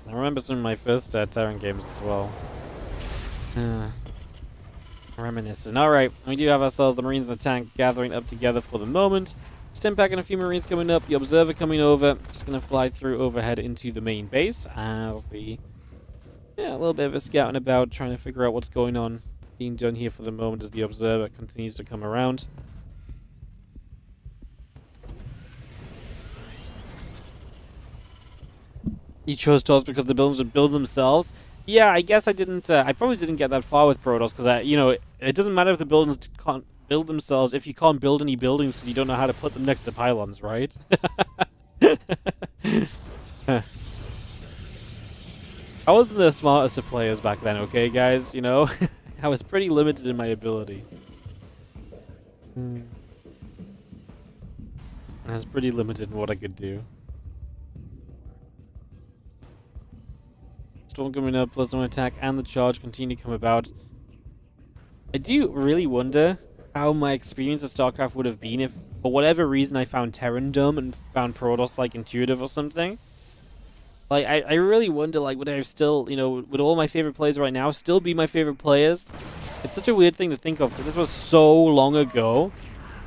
I remember some of my first Terran games as well. Reminiscent. Alright, we do have ourselves the Marines and the tank gathering up together for the moment. Stimpak and a few Marines coming up, the Observer coming over. Just going to fly through overhead into the main base as the... Yeah, a little bit of a scouting about, trying to figure out what's going on being done here for the moment as the Observer continues to come around. You chose Toss because the buildings would build themselves. Yeah, I guess I didn't. I probably didn't get that far with Protoss because you know, it doesn't matter if the buildings can't build themselves if you can't build any buildings because you don't know how to put them next to pylons, right? I wasn't the smartest of players back then, okay, guys. You know, I was pretty limited in my ability. I was pretty limited in what I could do. Storm coming up, +1 attack, and the charge continue to come about. I do really wonder how my experience of StarCraft would have been if, for whatever reason, I found Terran dumb and found Protoss, like, intuitive or something. Like, I really wonder, like, would I have still, you know, would all my favorite players right now still be my favorite players? It's such a weird thing to think of, because this was so long ago.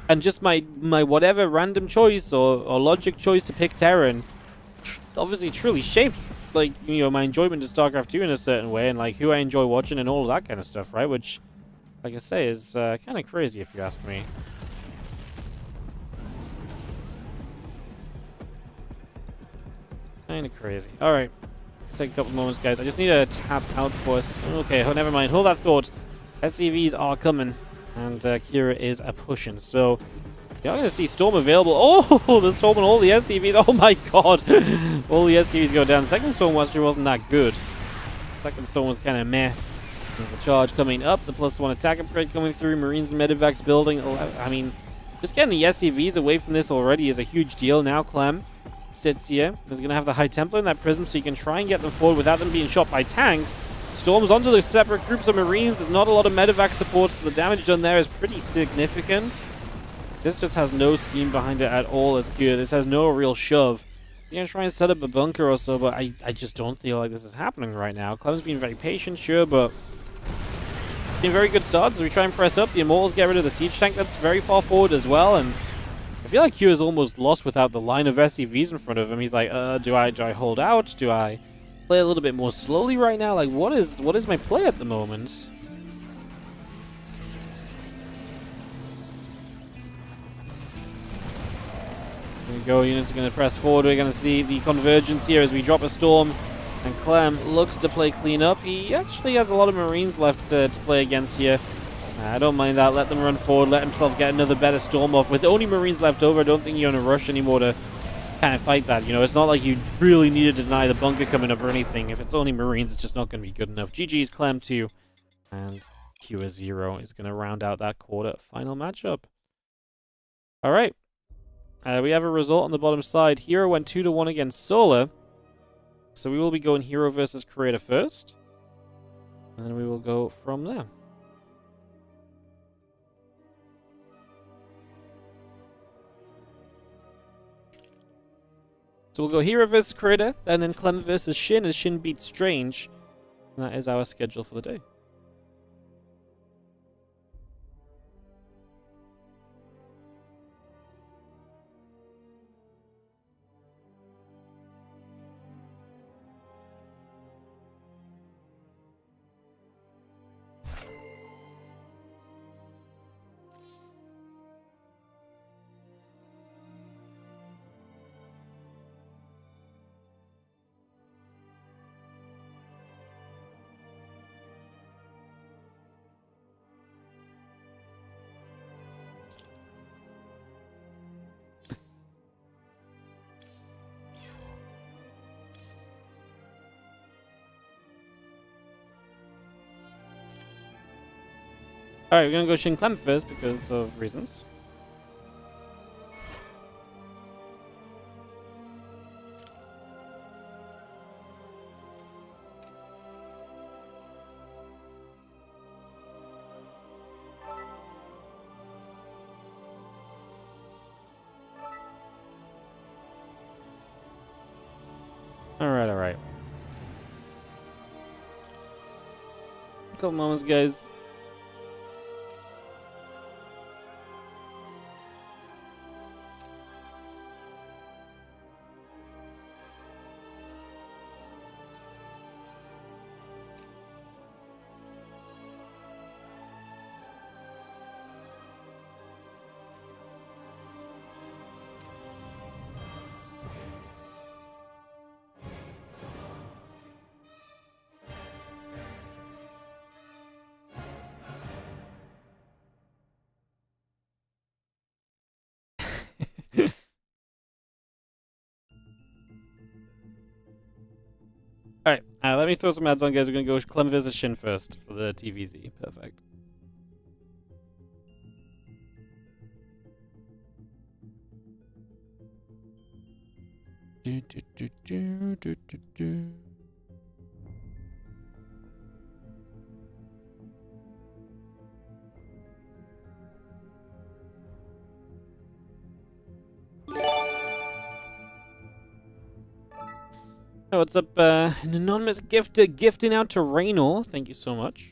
And just my whatever random choice or logic choice to pick Terran obviously truly shaped, like, you know, my enjoyment of StarCraft 2 in a certain way, and like who I enjoy watching and all of that kind of stuff, right? Which, like I say, is kind of crazy if you ask me. Kind of crazy. All right, take a couple moments, guys. I just need to tap out for us. Okay, oh, never mind. Hold that thought. SCVs are coming, and Kira is a pushing. So you're going to see Storm available. Oh, the Storm and all the SCVs. Oh my god. All the SCVs go down. Second Storm actually wasn't that good. Second Storm was kind of meh. There's the charge coming up. The +1 attack upgrade coming through. Marines and Medivacs building. I mean, just getting the SCVs away from this already is a huge deal. Now Clem sits here. He's going to have the High Templar in that prism so you can try and get them forward without them being shot by tanks. Storms onto the separate groups of Marines. There's not a lot of Medivac support, so the damage done there is pretty significant. This just has no steam behind it at all as good. This has no real shove. You're going to try and set up a bunker or so, but I just don't feel like this is happening right now. Clem's been very patient, sure, but been very good starts as we try and press up. The Immortals get rid of the siege tank that's very far forward as well, and I feel like Q is almost lost without the line of SCVs in front of him. He's like, do I hold out? Do I play a little bit more slowly right now? Like, what is my play at the moment? Here we go, units are going to press forward. We're going to see the convergence here as we drop a Storm. And Clem looks to play clean up. He actually has a lot of Marines left to play against here. I don't mind that. Let them run forward. Let himself get another better Storm off. With only Marines left over, I don't think you're in a rush anymore to kind of fight that. You know, it's not like you really need to deny the bunker coming up or anything. If it's only Marines, it's just not going to be good enough. GG's Clem 2. And Q 0 is going to round out that quarter final matchup. All right. We have a result on the bottom side. Hero went 2-1 against Solar. So we will be going Hero versus Creator first. And then we will go from there. So we'll go Hero versus Creator, and then Clem versus Shin as Shin beats Strange. And that is our schedule for the day. Alright, we're gonna go Shin Clem first because of reasons. Alright. Couple moments, guys. Alright, let me throw some ads on, guys. We're gonna go Clem versus Shin first for the TVZ. Perfect. Oh, what's up? An anonymous gifter gifting out to Raynor. Thank you so much.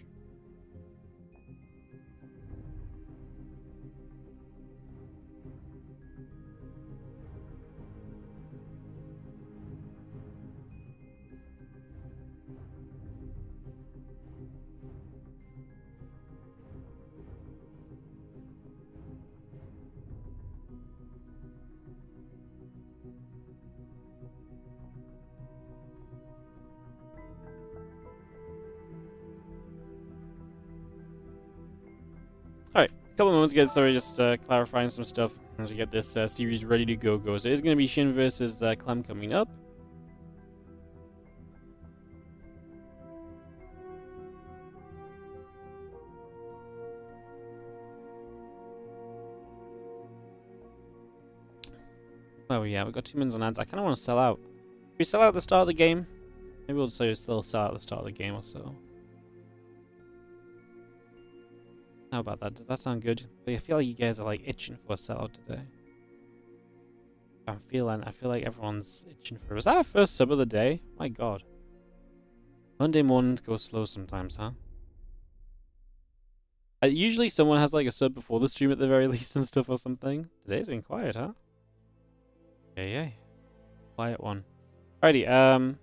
Alright, couple of moments, guys. Sorry, just clarifying some stuff as we get this series ready to go. So it's going to be Shin versus Clem coming up. Oh yeah, we've got 2 minutes on ads. I kind of want to sell out. If we sell out at the start of the game, maybe we'll still sell out at the start of the game or so. How about that? Does that sound good? I feel like you guys are like itching for a sellout today. I feel like everyone's itching for it. Was that our first sub of the day? My god. Monday mornings go slow sometimes, huh? Usually someone has like a sub before the stream at the very least and stuff or something. Today's been quiet, huh? Yay. Quiet one. Alrighty,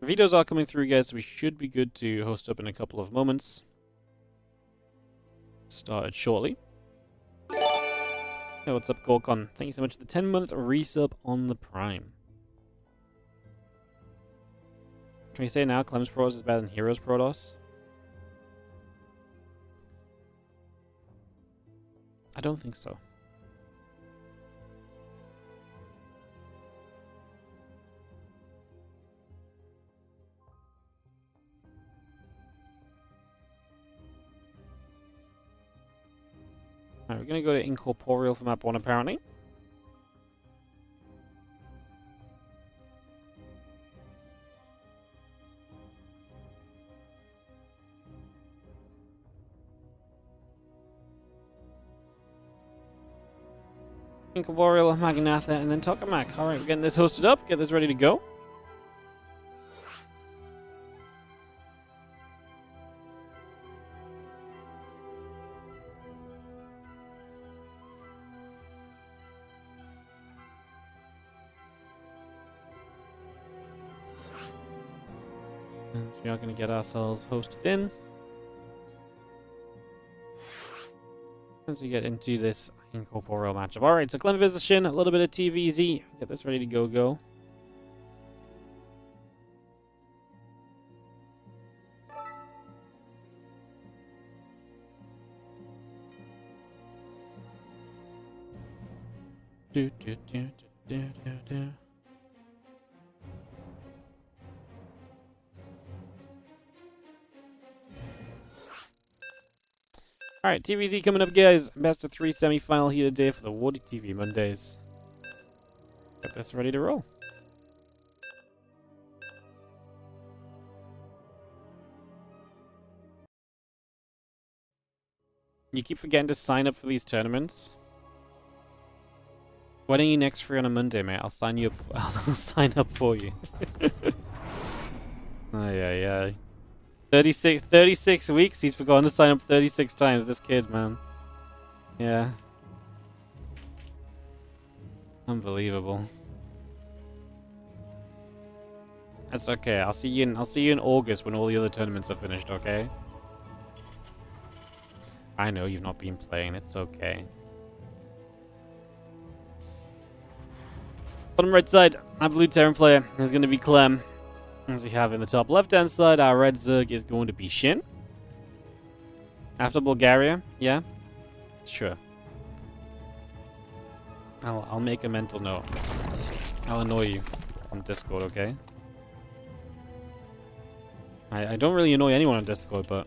videos are coming through, guys, so we should be good to host up in a couple of moments. Started shortly. Hey, what's up, Gorkon? Thank you so much for the 10-month resub on the Prime. Can we say now Clem's Protoss is better than Heroes Protoss? I don't think so. Alright, we're going to go to Incorporeal for map 1, apparently. Incorporeal, Magnatha, and then Tokamak. Alright, we're getting this hosted up, get this ready to go. And we are going to get ourselves hosted in. As we get into this Incorporeal matchup. Alright, so Clem versus Shin, a little bit of TVZ. Get this ready to go. Do. Alright, TVZ coming up, guys. Best of 3 semi-final here today for the WardiTV Mondays. Get this ready to roll. You keep forgetting to sign up for these tournaments. Why don't you next free on a Monday, mate? I'll sign you up. I'll sign up for you. Ay. 36 weeks. He's forgotten to sign up 36 times. This kid, man. Yeah. Unbelievable. That's okay. I'll see you in August when all the other tournaments are finished. Okay. I know you've not been playing. It's okay. Bottom right side, our blue Terran player is going to be Clem. As we have in the top left-hand side, our red Zerg is going to be Shin. After Bulgaria, yeah? Sure. I'll make a mental note. I'll annoy you on Discord, okay? I don't really annoy anyone on Discord, but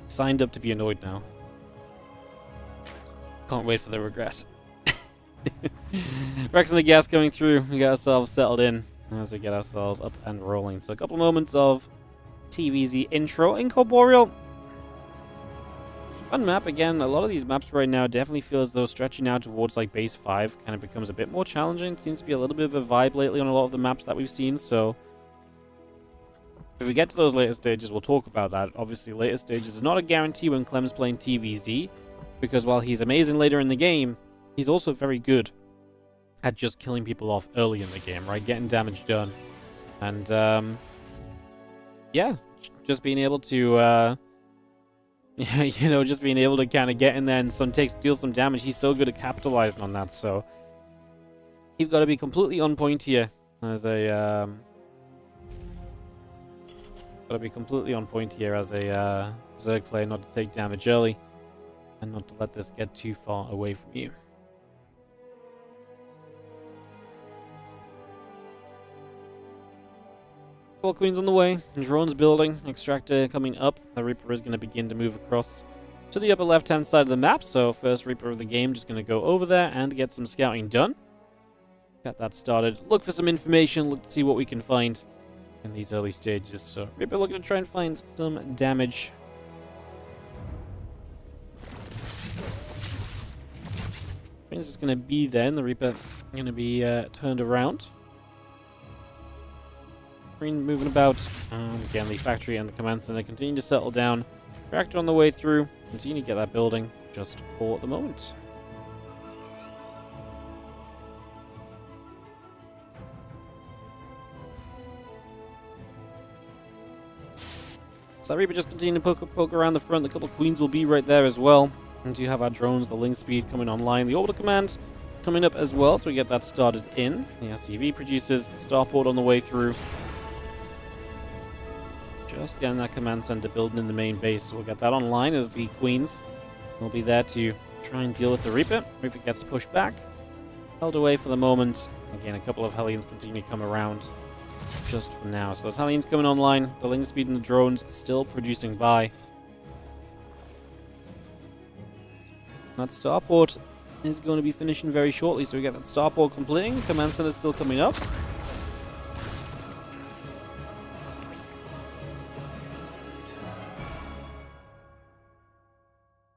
signed up to be annoyed now. Can't wait for the regret. Rex and the gas coming through. We got ourselves settled in as we get ourselves up and rolling. So a couple moments of TVZ intro. Incorporeal. Fun map again. A lot of these maps right now definitely feel as though stretching out towards like base 5 kind of becomes a bit more challenging. It seems to be a little bit of a vibe lately on a lot of the maps that we've seen. So if we get to those later stages, we'll talk about that. Obviously, later stages is not a guarantee when Clem's playing TVZ, because while he's amazing later in the game, he's also very good at just killing people off early in the game, right? Getting damage done. And, yeah, just being able to, you know, just being able to kind of get in there and deal some damage. He's so good at capitalizing on that, so you've got to be completely on point here as a, Zerg player, not to take damage early and not to let this get too far away from you. Four Queens on the way, drones building, Extractor coming up. The Reaper is going to begin to move across to the upper left-hand side of the map. So first Reaper of the game just going to go over there and get some scouting done. Got that started. Look for some information, look to see what we can find in these early stages. So Reaper looking to try and find some damage. Queen's just going to be there, and the Reaper going to be turned around. Moving about. Again, the factory and the command center continue to settle down. Reactor on the way through. Continue to get that building just for the moment. So Reaper just continue to poke around the front. A couple of Queens will be right there as well. And you have our drones, the link speed coming online. The orbital command coming up as well, so we get that started in. The SCV produces the starport on the way through. Just getting that command center building in the main base. So we'll get that online as the Queens will be there to try and deal with the Reaper. Reaper gets pushed back. Held away for the moment. Again, a couple of Hellions continue to come around just for now. So those Hellions coming online. The link speed and the drones still producing by. That starport is going to be finishing very shortly. So we get that starport completing. Command center still coming up.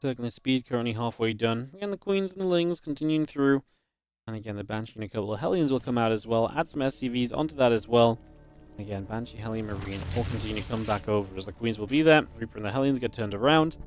Circling speed currently halfway done. Again, the Queens and the Lings continuing through. And again, the Banshee and a couple of Hellions will come out as well. Add some SCVs onto that as well. Again, Banshee, Hellion, Marine all continue to come back over as the Queens will be there. Reaper and the Hellions get turned around.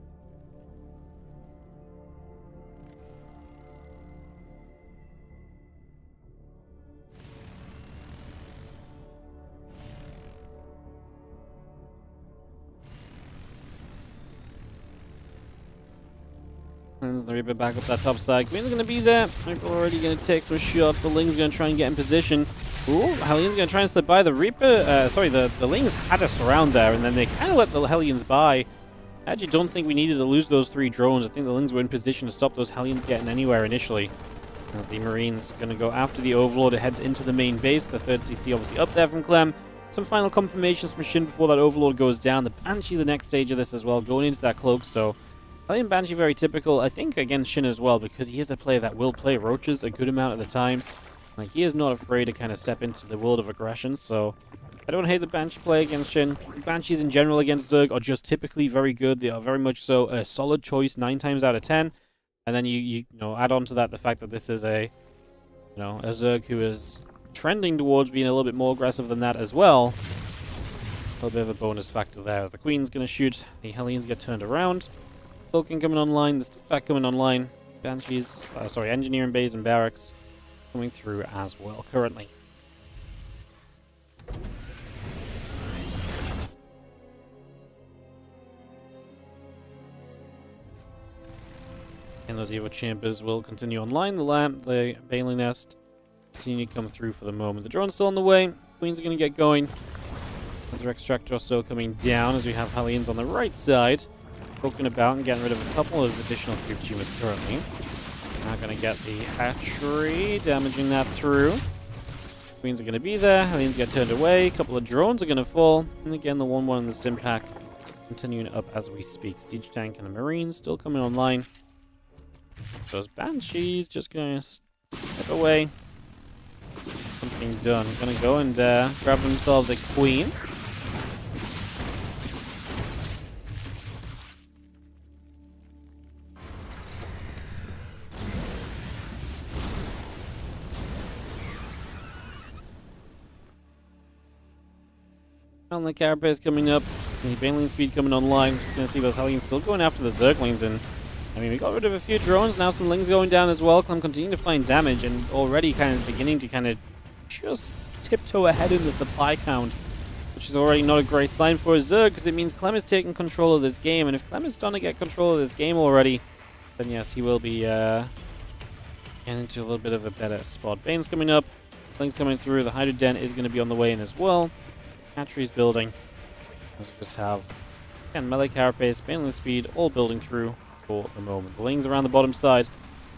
And the Reaper back up that top side. Queen's going to be there. Reaper already going to take some shots. The Ling's going to try and get in position. Ooh, Hellion's going to try and slip by the Reaper. Sorry, the Lings had a surround there, and then they kind of let the Hellions by. I actually don't think we needed to lose those 3 drones. I think the Lings were in position to stop those Hellions getting anywhere initially. As the Marine's going to go after the Overlord, it heads into the main base. The 3rd CC obviously up there from Clem. Some final confirmations from Shin before that Overlord goes down. The Banshee the next stage of this as well, going into that cloak, so Playing Banshee very typical, I think, against Shin as well, because he is a player that will play roaches a good amount of the time. Like, he is not afraid to kind of step into the world of aggression, so I don't hate the Banshee play against Shin. Banshees in general against Zerg are just typically very good. They are very much so a solid choice 9 times out of 10. And then you add on to that the fact that this is a Zerg who is trending towards being a little bit more aggressive than that as well. A little bit of a bonus factor there as the Queen's going to shoot. The Hellions get turned around. Vulcan coming online, the stick back coming online. Banshees, engineering bays and barracks coming through as well currently. And those Evo Chambers will continue online. The lamp, the Bailey Nest continue to come through for the moment. The drone's still on the way. Queens are going to get going. Another Extractor still coming down as we have Hellions on the right side. Poking about and getting rid of a couple of additional creep tumors currently. Not going to get the hatchery, damaging that through. Queens are going to be there. Hellions get turned away. A couple of drones are going to fall. And again, the 1-1 in the stim pack continuing up as we speak. Siege tank and a marine still coming online. Those Banshees just going to step away. Something done. Going to go and grab themselves a queen. On the Carapace coming up, the Baneling speed coming online. Just going to see those Hellions still going after the Zerglings, and I mean, we got rid of a few drones, now some Lings going down as well. Clem continuing to find damage and already kind of beginning to just tiptoe ahead in the supply count, which is already not a great sign for a Zerg, because it means Clem is taking control of this game, and if Clem is starting to get control of this game already, then yes, he will be getting into a little bit of a better spot. Bane's coming up, Lings coming through, the Hydra Den is going to be on the way in as well. Hatchery's building. Let's just have, again, melee carapace, Baneling speed, all building through for the moment. The Lings around the bottom side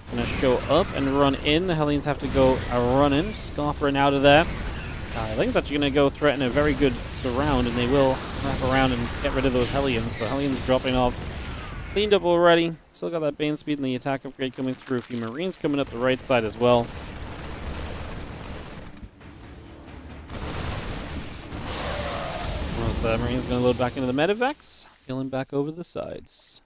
going to show up and run in. The Hellions have to go running, scarpering out of there. Lings actually going to go threaten a very good surround, and they will wrap around and get rid of those Hellions. So Hellions dropping off. Cleaned up already. Still got that Bane speed and the attack upgrade coming through. A few Marines coming up the right side as well. Marine's going to load back into the medevacs, peeling back over the sides.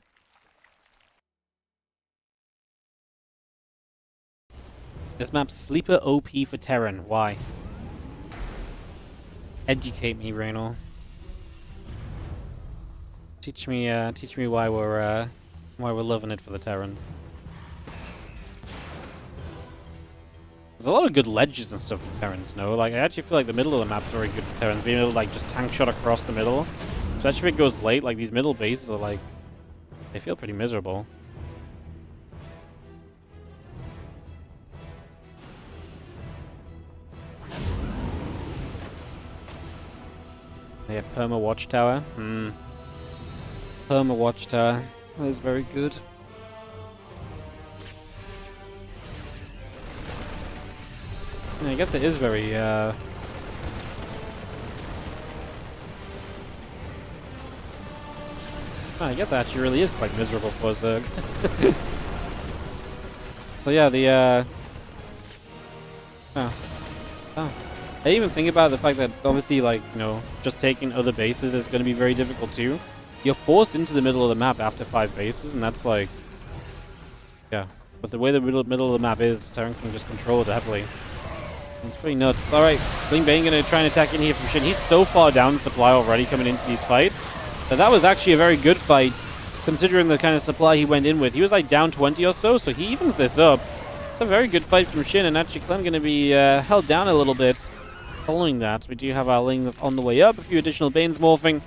This map's sleeper OP for Terran. Why? Educate me, Raynor. Teach me why we're loving it for the Terrans. There's a lot of good ledges and stuff for Terrans, no? Like, I actually feel like the middle of the map's very good for Terrans. Being able to, like, just tank shot across the middle. Especially if it goes late, like, these middle bases are, like, they feel pretty miserable. Yeah, Perma Watchtower. Perma Watchtower. That is very good. I guess it is very, I guess it actually really is quite miserable for Zerg. So yeah, the, I even think about the fact that obviously, like, just taking other bases is going to be very difficult too. You're forced into the middle of the map after 5 bases, and that's like, yeah. But the way the middle of the map is, Terran can just control it heavily. It's pretty nuts. Alright, Bling Bane going to try and attack in here from Shin. He's so far down in supply already coming into these fights. But that was actually a very good fight, considering the kind of supply he went in with. He was like down 20 or so he evens this up. It's a very good fight from Shin, and actually Clem going to be held down a little bit. Following that, we do have our Lings on the way up. A few additional Banes morphing.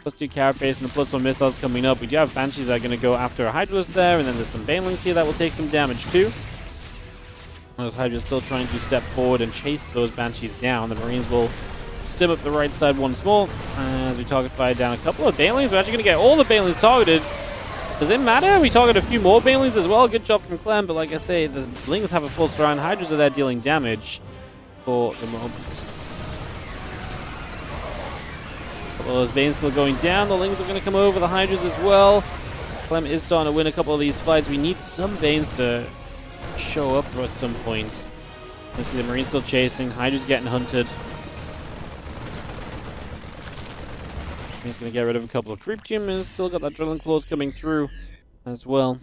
+2 Carapace and the +1 missiles coming up. We do have Banshees that are going to go after a Hydralist there, and then there's some Banelings here that will take some damage too. Those Hydras still trying to step forward and chase those Banshees down. The Marines will stim up the right side once more as we target fire down a couple of Banelings. We're actually going to get all the Banelings targeted. Does it matter? We target a few more Banelings as well. Good job from Clem, but like I say, the Lings have a full surround. Hydras are there dealing damage for the moment. Well, those Banes still going down. The Lings are going to come over. The Hydras as well. Clem is starting to win a couple of these fights. We need some Banes to show up at some point. You see the Marine's still chasing. Hydra's getting hunted. He's going to get rid of a couple of creep tumors. Still got that drilling claws coming through as well.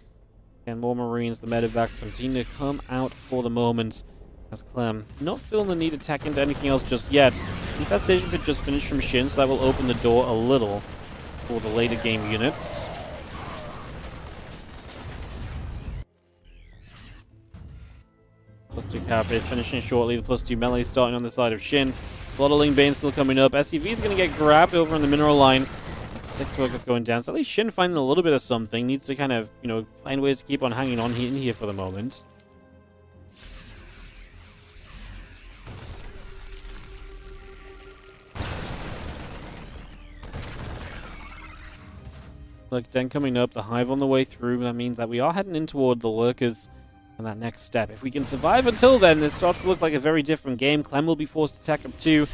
And more Marines. The medevacs continue to come out for the moment. As Clem not feeling the need to attack into anything else just yet. Infestation Pit just finished from Shin, so that will open the door a little for the later game units. +2 Carapace finishing shortly. The +2 melee starting on the side of Shin. Bloodling Bane still coming up. SCV is going to get grabbed over in the mineral line. 6 workers going down. So at least Shin finding a little bit of something. Needs to kind of, you know, find ways to keep on hanging on in here for the moment. Look, Den coming up. The Hive on the way through. That means that we are heading in toward the Lurkers. And that next step. If we can survive until then, this starts to look like a very different game. Clem will be forced to attack up too.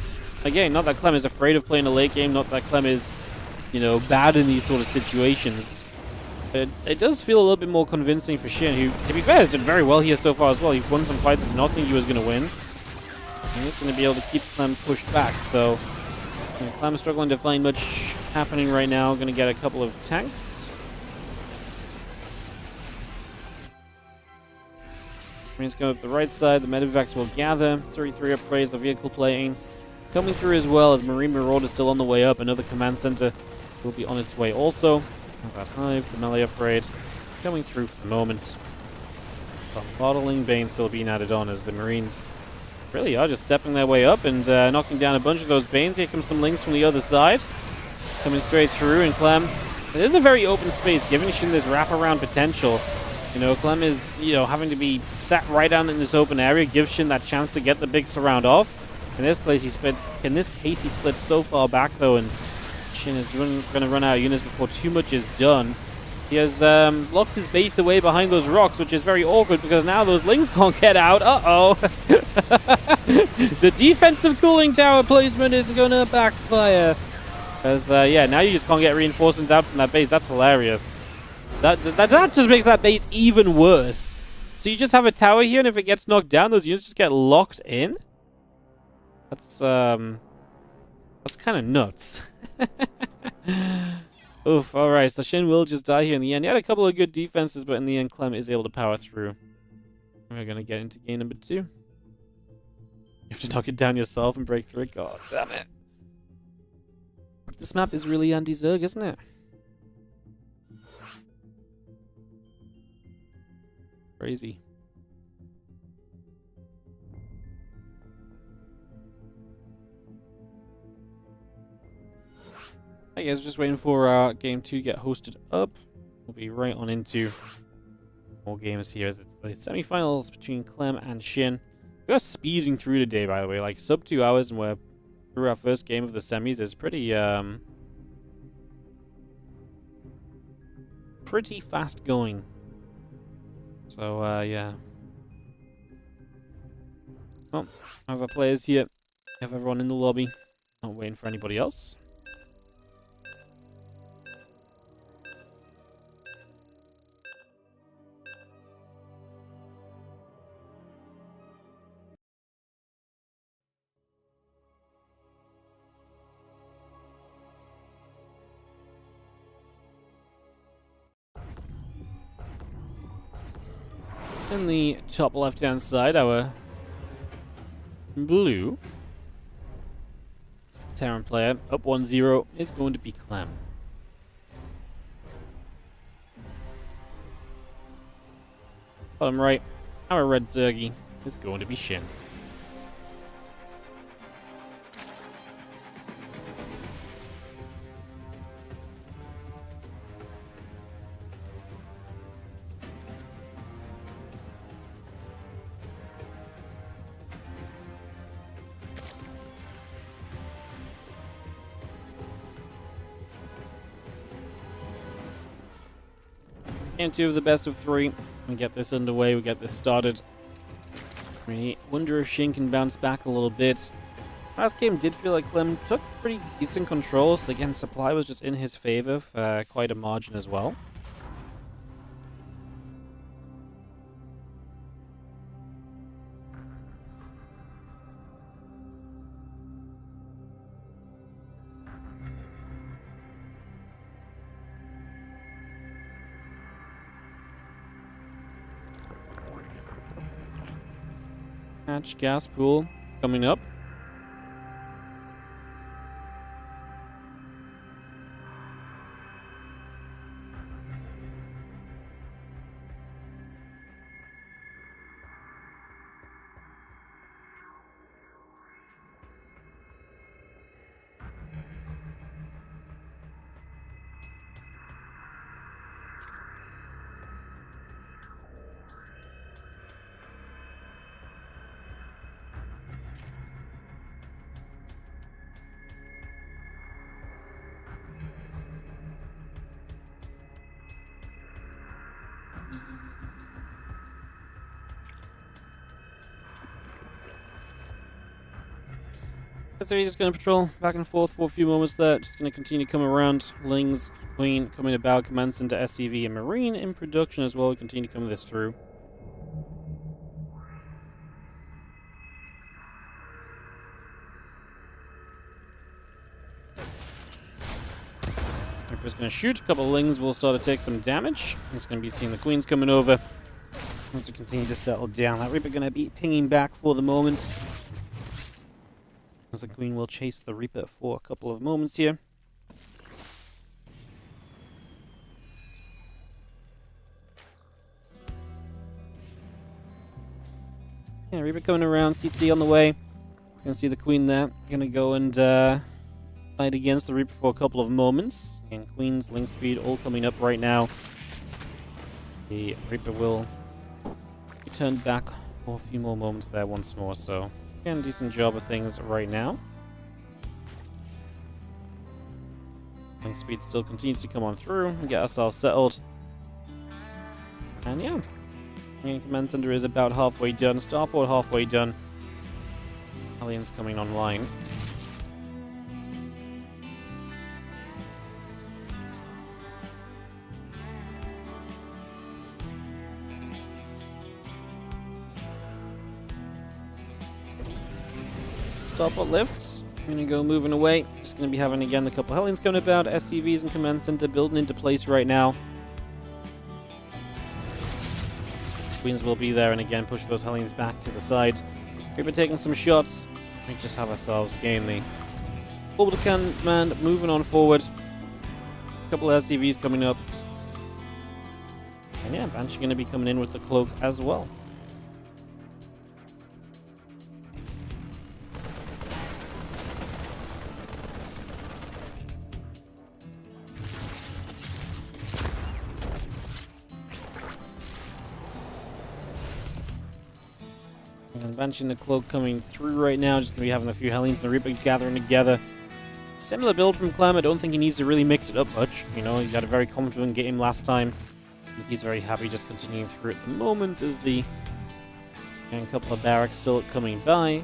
Again, not that Clem is afraid of playing a late game, not that Clem is, you know, bad in these sort of situations. But it does feel a little bit more convincing for Shin, who, to be fair, has done very well here so far as well. He won some fights I did not think he was going to win. And he's going to be able to keep Clem pushed back, so... You know, Clem struggling to find much happening right now. Going to get a couple of tanks. Marines come up the right side, the medevacs will gather. 33 upgrades, the vehicle plating coming through as well as Marine Marauder still on the way up. Another command center will be on its way also. There's that Hive, the melee upgrade coming through for the moment. Some bottling Bane still being added on as the Marines really are just stepping their way up and knocking down a bunch of those Banes. Here comes some links from the other side. Coming straight through, and Clem, it is a very open space, giving Shin this wraparound potential. You know, Clem is, you know, having to be sat right down in this open area, gives Shin that chance to get the big surround off. In this case, he split so far back though, and Shin is going to run out of units before too much is done. He has locked his base away behind those rocks, which is very awkward because now those lings can't get out. Uh-oh. The defensive cooling tower placement is going to backfire. As, yeah, now you just can't get reinforcements out from that base. That's hilarious. That just makes that base even worse. So you just have a tower here, and if it gets knocked down, those units just get locked in? That's kind of nuts. Oof, alright, so Shin will just die here in the end. He had a couple of good defenses, but in the end, Clem is able to power through. We're going to get into game number 2. You have to knock it down yourself and break through it. God damn it. This map is really anti-Zerg, isn't it? Crazy. I guess just waiting for game 2 to get hosted up. We'll be right on into more games here as it's the semifinals between Clem and Shin. We are speeding through today, by the way, like sub 2 hours, and we're through our first game of the semis. Is pretty fast going. So, yeah. Well, I have our players here. I have everyone in the lobby. Not waiting for anybody else. In the top left-hand side, our blue Terran player, up 1-0, is going to be Clem. Bottom right, our red Zergy is going to be Shin. And 2 of the best of 3. We get this underway, we get this started. We wonder if Shin can bounce back a little bit. Last game did feel like Clem took pretty decent control, so again, supply was just in his favor for quite a margin as well. Hatch gas pool coming up. So he's just going to patrol back and forth for a few moments there. Just going to continue to come around. Lings, Queen coming about, commands into SCV and Marine in production as well. Continue to come this through. Reaper's going to shoot. A couple of Lings will start to take some damage. It's going to be seeing the Queens coming over. Once we continue to settle down, that Reaper going to be pinging back for the moment. As the Queen will chase the Reaper for a couple of moments here. Yeah, Reaper coming around, CC on the way. Gonna see the Queen there. Gonna go and fight against the Reaper for a couple of moments. And Queen's link speed all coming up right now. The Reaper will be turned back for a few more moments there once more, so again, decent job of things right now. Link speed still continues to come on through and get ourselves settled. And yeah, Command Center is about halfway done. Starport halfway done. Aliens coming online. Starport lifts. I'm gonna go moving away. Just gonna be having again a couple Hellions coming about. SCVs and Command Center building into place right now. Queens will be there and again push those Hellions back to the sides. Reaper taking some shots. We just have ourselves gain the orbital command moving on forward. A couple of SCVs coming up. And yeah, Banshee gonna be coming in with the cloak as well. And Banshee and the Cloak coming through right now. Just going to be having a few Hellions and the Reaper gathering together. Similar build from Clem. I don't think he needs to really mix it up much. You know, he had a very confident game last time. I think he's very happy just continuing through at the moment as the... And a couple of barracks still coming by.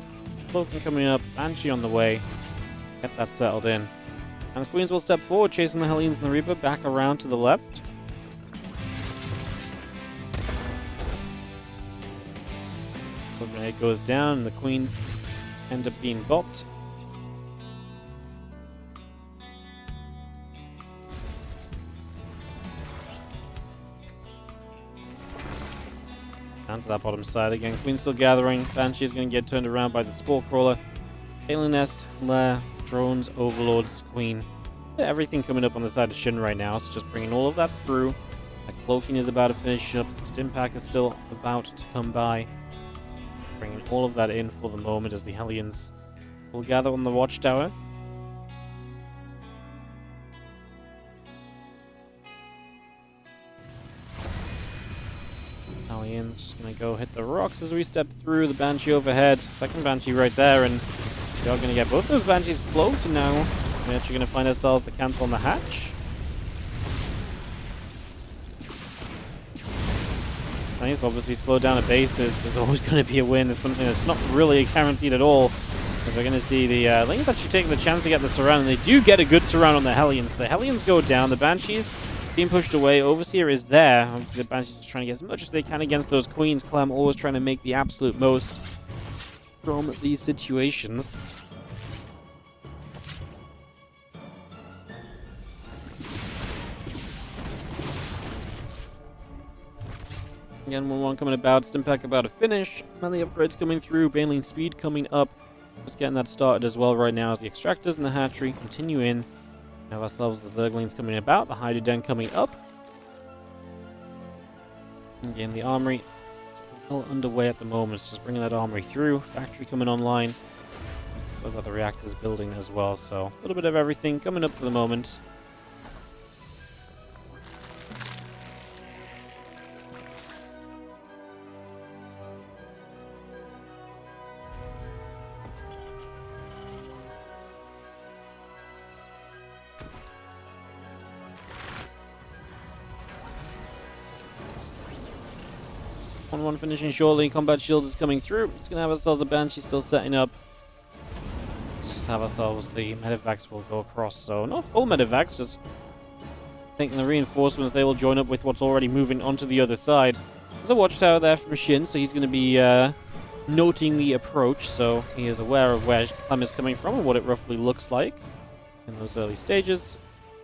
Cloak coming up. Banshee on the way. Get that settled in. And the Queens will step forward, chasing the Hellions and the Reaper back around to the left. Grenade goes down and the Queens end up being bopped. Down to that bottom side again. Queen's still gathering. Banshee is going to get turned around by the Spore Crawler. Alien Nest, Lair, Drones, Overlords, Queen. Everything coming up on the side of Shin right now, so just bringing all of that through. The Cloaking is about to finish up. The Stim Pack is still about to come by. Bringing all of that in for the moment as the Hellions will gather on the watchtower. Hellions just going to go hit the rocks as we step through the Banshee overhead. Second Banshee right there, and we are going to get both those Banshees cloaked, and now we're actually going to find ourselves the cancel on the hatch. Nice, obviously slow down a base is always going to be a win. It's something that's not really guaranteed at all. As we're going to see the Lings actually taking the chance to get the surround, and they do get a good surround on the Hellions. The Hellions go down, the Banshees being pushed away. Overseer is there. Obviously the Banshees just trying to get as much as they can against those Queens. Clem always trying to make the absolute most from these situations. Again, 1-1 coming about. Stimpack about to finish. Melee upgrades coming through. Baneling speed coming up. Just getting that started as well right now as the extractors and the hatchery continue in. We have ourselves the Zerglings coming about. The Hydra Den coming up. Again, the armory is well underway at the moment. Just bringing that armory through. Factory coming online. Still got the reactors building as well. So a little bit of everything coming up for the moment. 1-1 finishing shortly. Combat shield is coming through. It's going to have ourselves the Banshee still setting up. Let's just have ourselves the Medivacs will go across. So not full Medivacs, just thinking the reinforcements, they will join up with what's already moving onto the other side. There's a watchtower there from Shin, so he's going to be noting the approach. So he is aware of where Clem is coming from and what it roughly looks like in those early stages.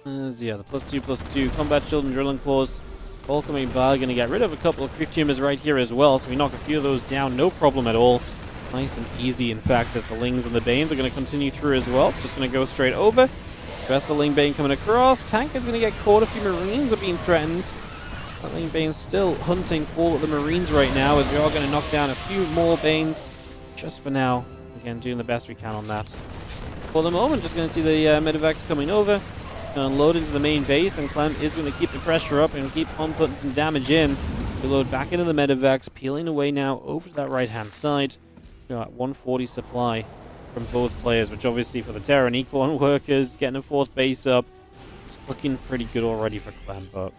Yeah, the +2/+2 combat shield and drilling claws all coming by. Going to get rid of a couple of quick tumors right here as well, so we knock a few of those down, no problem at all. Nice and easy, in fact, as the Lings and the Banes are going to continue through as well. It's just going to go straight over. Rest the Ling Bane coming across. Tank is going to get caught. A few Marines are being threatened. The Ling Bane's still hunting for the Marines right now, as we are going to knock down a few more Banes just for now. Again, doing the best we can on that. For the moment, just going to see the Medivacs coming over. Going to unload into the main base, and Clem is going to keep the pressure up and keep on putting some damage in. Reload back into the Medivacs, peeling away now over to that right-hand side. You know, at 140 supply from both players, which obviously for the Terran equal on workers, getting a fourth base up, it's looking pretty good already for Clem, but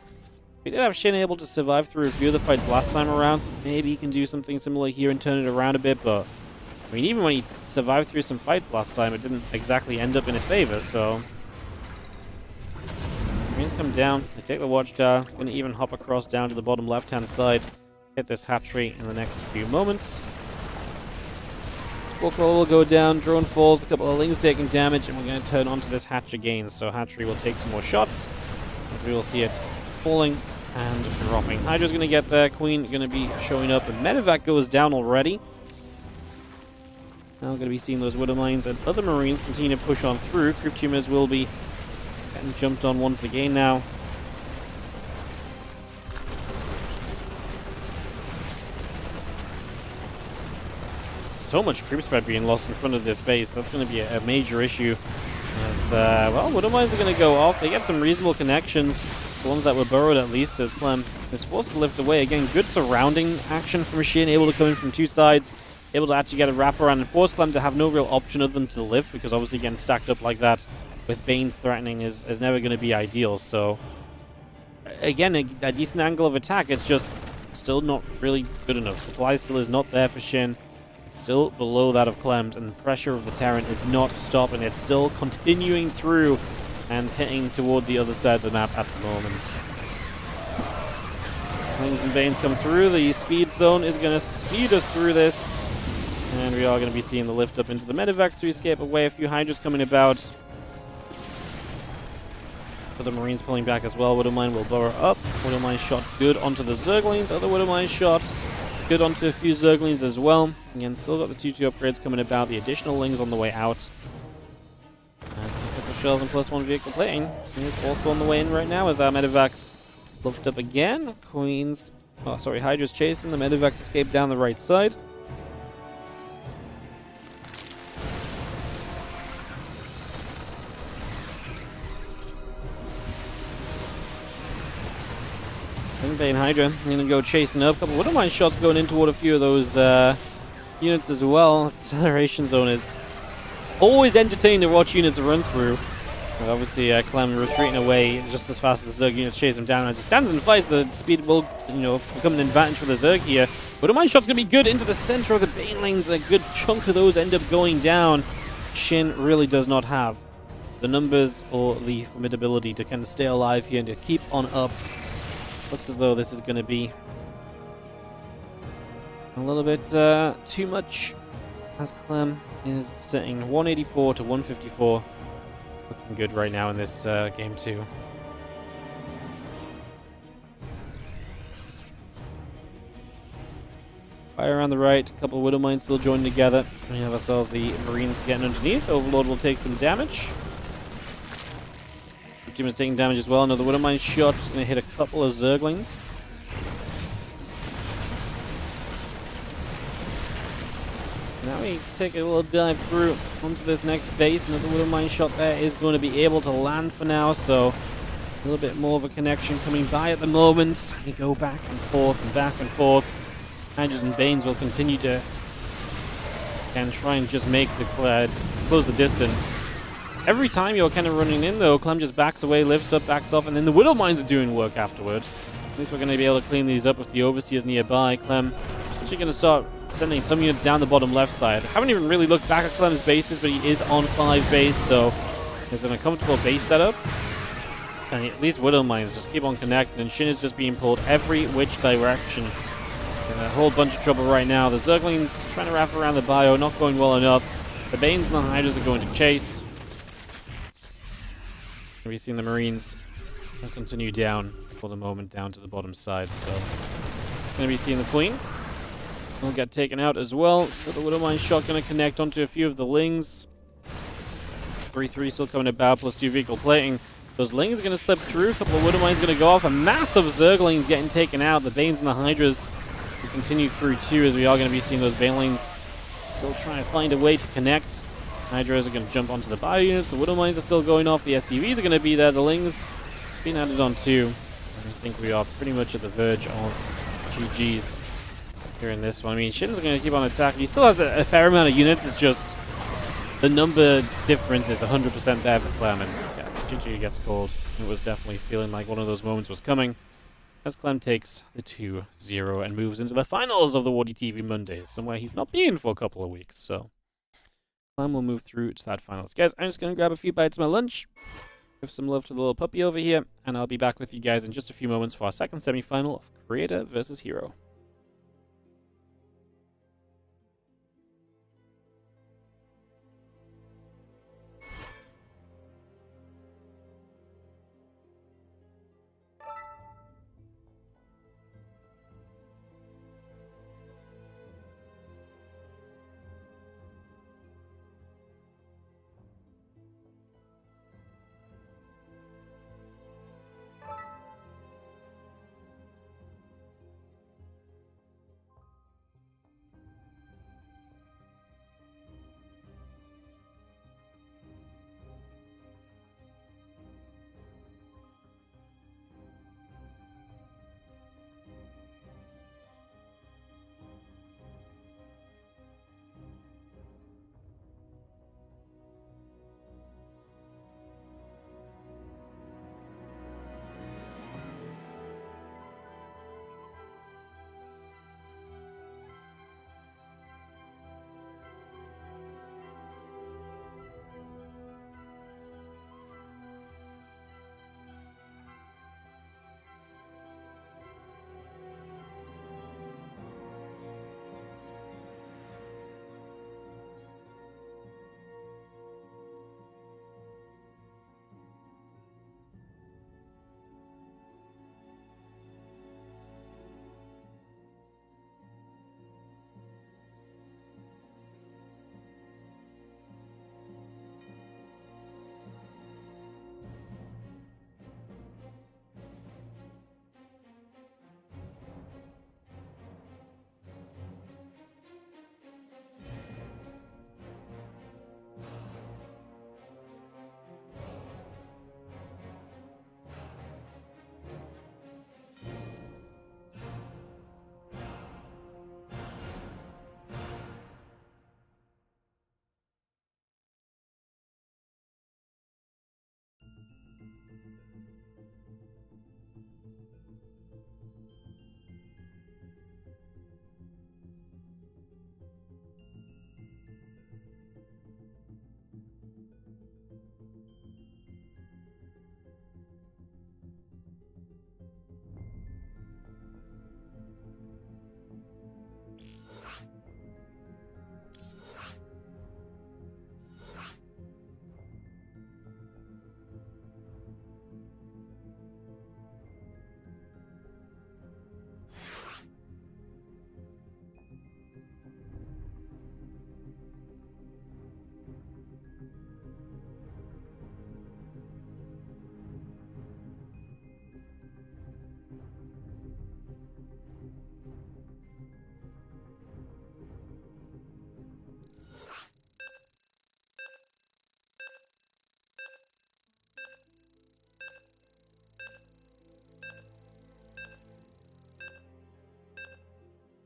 we did have Shin able to survive through a few of the fights last time around, so maybe he can do something similar here and turn it around a bit, but I mean, even when he survived through some fights last time, it didn't exactly end up in his favor, so Marines come down, they take the watchtower, going to even hop across down to the bottom left-hand side, hit this hatchery in the next few moments. Warclaw will go down, drone falls, a couple of Lings taking damage, and we're going to turn onto this hatch again, so hatchery will take some more shots, as we will see it falling and dropping. Hydra's going to get there, Queen going to be showing up, and Medivac goes down already. Now we're going to be seeing those Widow Mines and other Marines continue to push on through. Crypt Tumors will be getting jumped on once again now. So much creep spread being lost in front of this base. That's going to be a major issue. As, well, Widow Mines are going to go off. They get some reasonable connections. The ones that were burrowed, at least, as Clem is forced to lift away. Again, good surrounding action from Shin, able to come in from two sides. Able to actually get a wraparound and force Clem to have no real option other than to lift, because obviously getting stacked up like that with Banes threatening is never going to be ideal. So, again, a decent angle of attack. It's just still not really good enough. Supply still is not there for Shin. It's still below that of Clem's, and the pressure of the Terran is not stopping. It's still continuing through and hitting toward the other side of the map at the moment. Lings and Banes come through. The speed zone is going to speed us through this. And we are going to be seeing the lift up into the Medivacs to escape away. A few Hydras coming about. For the Marines pulling back as well. Widow Mine will blow her up. Widow Mine shot good onto the Zerglings. Other Widow Mine shot good onto a few Zerglings as well. Again, still got the 2-2 upgrades coming about. The additional Lings on the way out. And because of shells and +1 vehicle plating is also on the way in right now as our Medivacs lift up again. Queens, oh sorry, Hydra's chasing. The Medivacs escape down the right side. Bane Hydra, I'm going to go chasing up. A couple of Widow Mine shots going in toward a few of those units as well. Acceleration zone is always entertaining to watch units run through. But obviously, Clem retreating away just as fast as the Zerg units chase him down. As he stands and fights, the speed will, become an advantage for the Zerg here. Widow Mine shot's going to be good into the center of the Banelings. A good chunk of those end up going down. Shin really does not have the numbers or the formidability to kind of stay alive here and to keep on up. Looks as though this is going to be a little bit too much, as Clem is sitting 184 to 154. Looking good right now in this game 2. Fire around the right, a couple of Widow Mines still joining together. We have ourselves the Marines getting underneath. Overlord will take some damage. The team is taking damage as well. Another Widow Mine shot is going to hit a couple of Zerglings. Now we take a little dive through onto this next base. Another Widow Mine shot there is going to be able to land for now, so a little bit more of a connection coming by at the moment. They go back and forth and back and forth. Hydras and Banes will continue to try and just make the close the distance. Every time you're kind of running in, though, Clem just backs away, lifts up, backs off, and then the Widow Mines are doing work afterward. At least we're going to be able to clean these up with the Overseers nearby. Clem actually going to start sending some units down the bottom left side. Haven't even really looked back at Clem's bases, but he is on 5 base, so there's an uncomfortable base setup. And at least Widow Mines just keep on connecting, and Shin is just being pulled every which direction. In a whole bunch of trouble right now. The Zerglings trying to wrap around the bio, not going well enough. The Banes and the Hydras are going to chase. We've seen the Marines continue down for the moment, down to the bottom side, so it's going to be seeing the Queen. Will get taken out as well. So the Widow Mine shot going to connect onto a few of the Lings. 3-3 still coming about, plus 2 vehicle plating. Those Lings are going to slip through. A couple of Widow Mines going to go off. A massive Zerglings getting taken out. The Banes and the Hydras will continue through too, as we are going to be seeing those Banelings still trying to find a way to connect. Hydras are going to jump onto the bio units. The Widow Mines are still going off. The SCVs are going to be there. The Lings being added on too. I think we are pretty much at the verge of GG's here in this one. I mean, Shin's going to keep on attacking. He still has a fair amount of units. It's just the number difference is 100% there for Clem. And yeah, GG gets called. It was definitely feeling like one of those moments was coming, as Clem takes the 2-0 and moves into the finals of the WardiTV Mondays, somewhere he's not been for a couple of weeks. So Clem will move through to that finals. Guys, I'm just going to grab a few bites of my lunch, give some love to the little puppy over here, and I'll be back with you guys in just a few moments for our second semifinal of Creator versus Hero.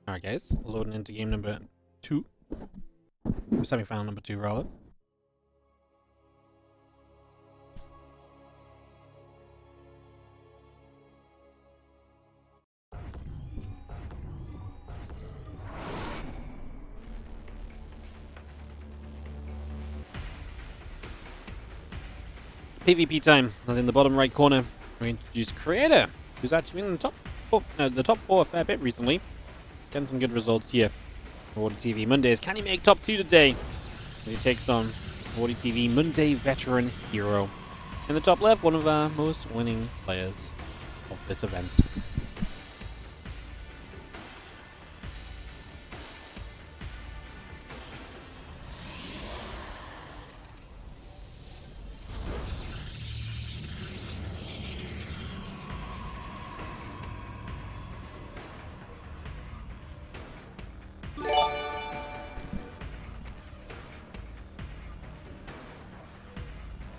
Alright guys, loading into game number 2. Semi-final number 2, rather. PvP time. As in the bottom right corner, we introduce Creator, who's actually been in the top 4 a fair bit recently. Getting some good results here. WardiTV Mondays. Can he make top 2 today? He takes on WardiTV Monday veteran hero. In the top left, one of our most winning players of this event.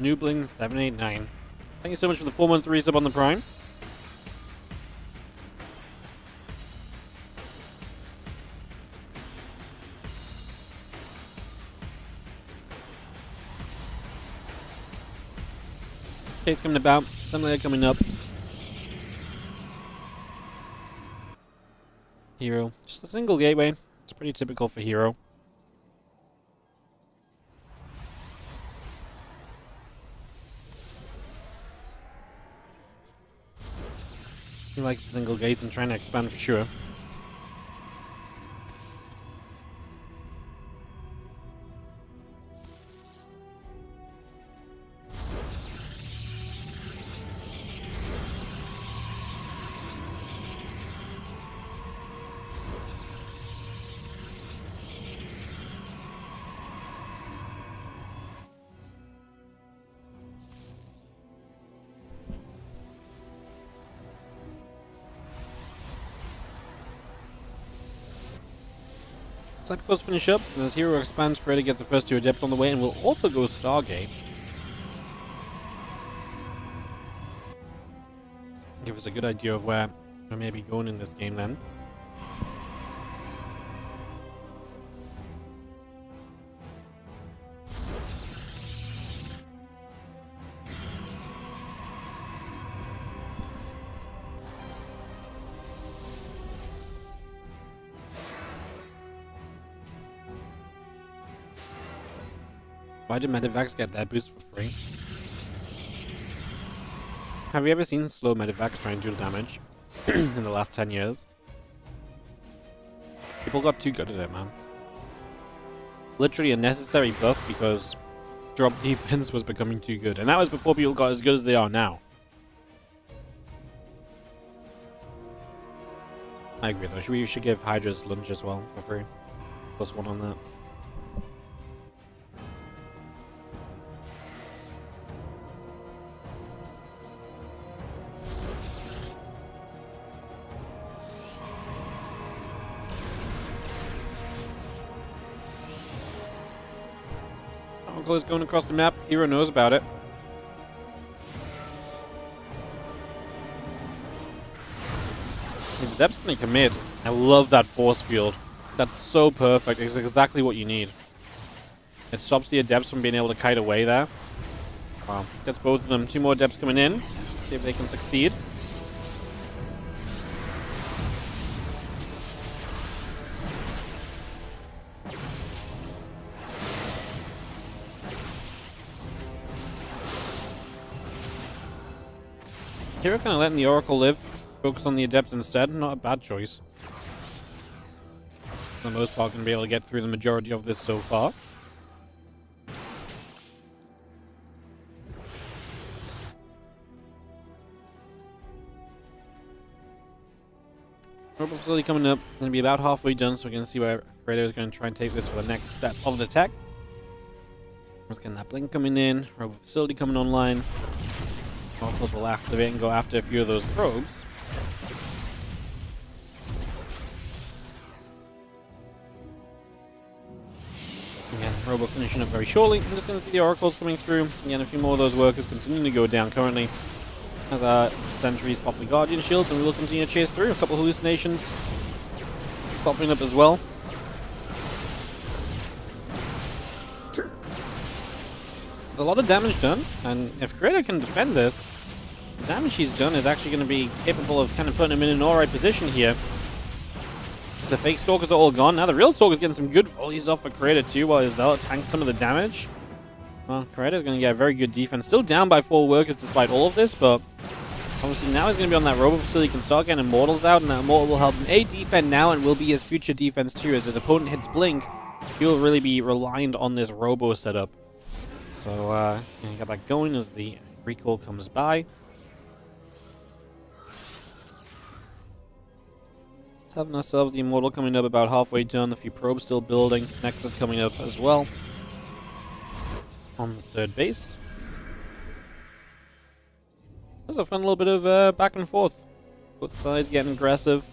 Noobling789. Thank you so much for the 4-month resub on the Prime. Case coming about, assembly coming up. Hero. Just a single gateway. It's pretty typical for Hero. He likes single gates and trying to expand for sure. Cycles finish up, and as Hero expands, Creator gets the first 2 Adepts on the way, and will also go Stargate. Give us a good idea of where we may be going in this game then. Why did Medivacs get that boost for free? Have you ever seen slow Medivacs try and do damage in the last 10 years? People got too good at it, man. Literally a necessary buff because drop defense was becoming too good. And that was before people got as good as they are now. I agree though, we should give Hydra's lunge as well for free. +1 on that. Oracle is going across the map. Hero knows about it. His Adept's gonna commit. I love that force field. That's so perfect. It's exactly what you need. It stops the Adepts from being able to kite away there. Wow. Gets both of them. 2 more Adepts coming in. See if they can succeed. Hero kind of letting the Oracle live. Focus on the Adepts instead. Not a bad choice. For the most part, going to be able to get through the majority of this so far. Robot facility coming up. Going to be about halfway done, so we're going to see where Creator is going to try and take this for the next step of the tech. Just getting that blink coming in. Robot facility coming online. Oracles will activate and go after a few of those probes. Again, Robo finishing up very shortly. I'm just going to see the Oracles coming through. Again, a few more of those workers continuing to go down currently. As our sentries pop the Guardian Shield, and we will continue to chase through. A couple hallucinations. popping up as well. There's a lot of damage done, and if Creator can defend this, the damage he's done is actually going to be capable of kind of putting him in an alright position here. The fake Stalkers are all gone. Now the real Stalker's getting some good volleys off for Creator too, while his Zealot tanked some of the damage. Well, Creator's going to get a very good defense. Still down by 4 workers despite all of this, but obviously now he's going to be on that robo facility. He can start getting Immortals out, and that Immortal will help him defend now and will be his future defense too. As his opponent hits Blink, he'll really be reliant on this robo setup. So, you got that going as the recall comes by. Having ourselves the Immortal coming up about halfway done. A few probes still building. Nexus coming up as well on the third base. There's a fun little bit of back and forth. Both sides getting aggressive.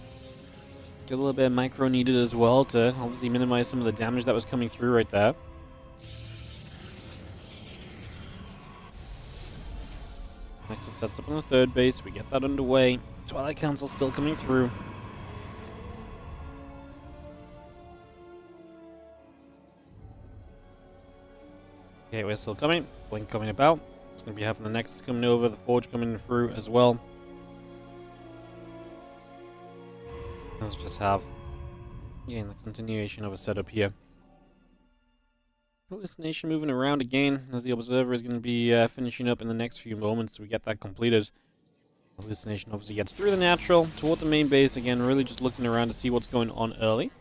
Get a little bit of micro needed as well to obviously minimize some of the damage that was coming through right there. Nexus sets up on the third base. We get that underway. Twilight Council still coming through. Gateway still coming. Blink coming about. It's going to be having the Nexus coming over. The Forge coming through as well. Let's just have the continuation of a setup here. Hallucination moving around again as the Observer is going to be finishing up in the next few moments, so we get that completed. Hallucination obviously gets through the natural toward the main base again, really just looking around to see what's going on early.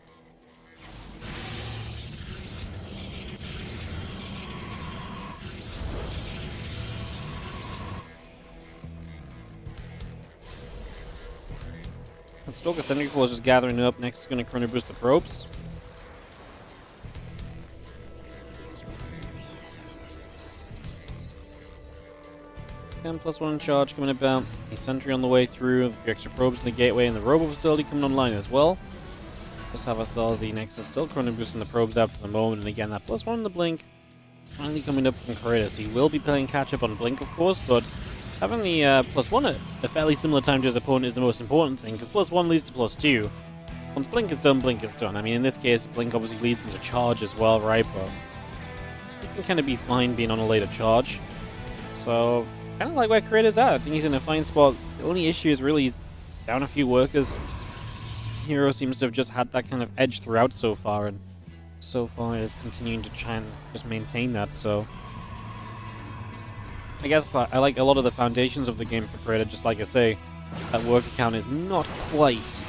And Stalker Sentry Force is gathering up. Next is going to chrono boost the probes. And +1 charge coming about. A sentry on the way through. A few extra probes in the gateway and the robo facility coming online as well. Just have ourselves the Nexus still chrono boosting the probes out for the moment. And again, that +1 in the blink finally coming up from Kratos. He will be playing catch up on blink, of course, but having the +1 at a fairly similar time to his opponent is the most important thing, because +1 leads to +2. Once blink is done, blink is done. I mean, in this case, blink obviously leads into charge as well, right? But you can kind of be fine being on a later charge. So, kind of like where Creator's at. I think he's in a fine spot. The only issue is really he's down a few workers. Hero seems to have just had that kind of edge throughout so far, and so far is continuing to try and just maintain that, so I guess I like a lot of the foundations of the game for Creator. Just like I say, that worker count is not quite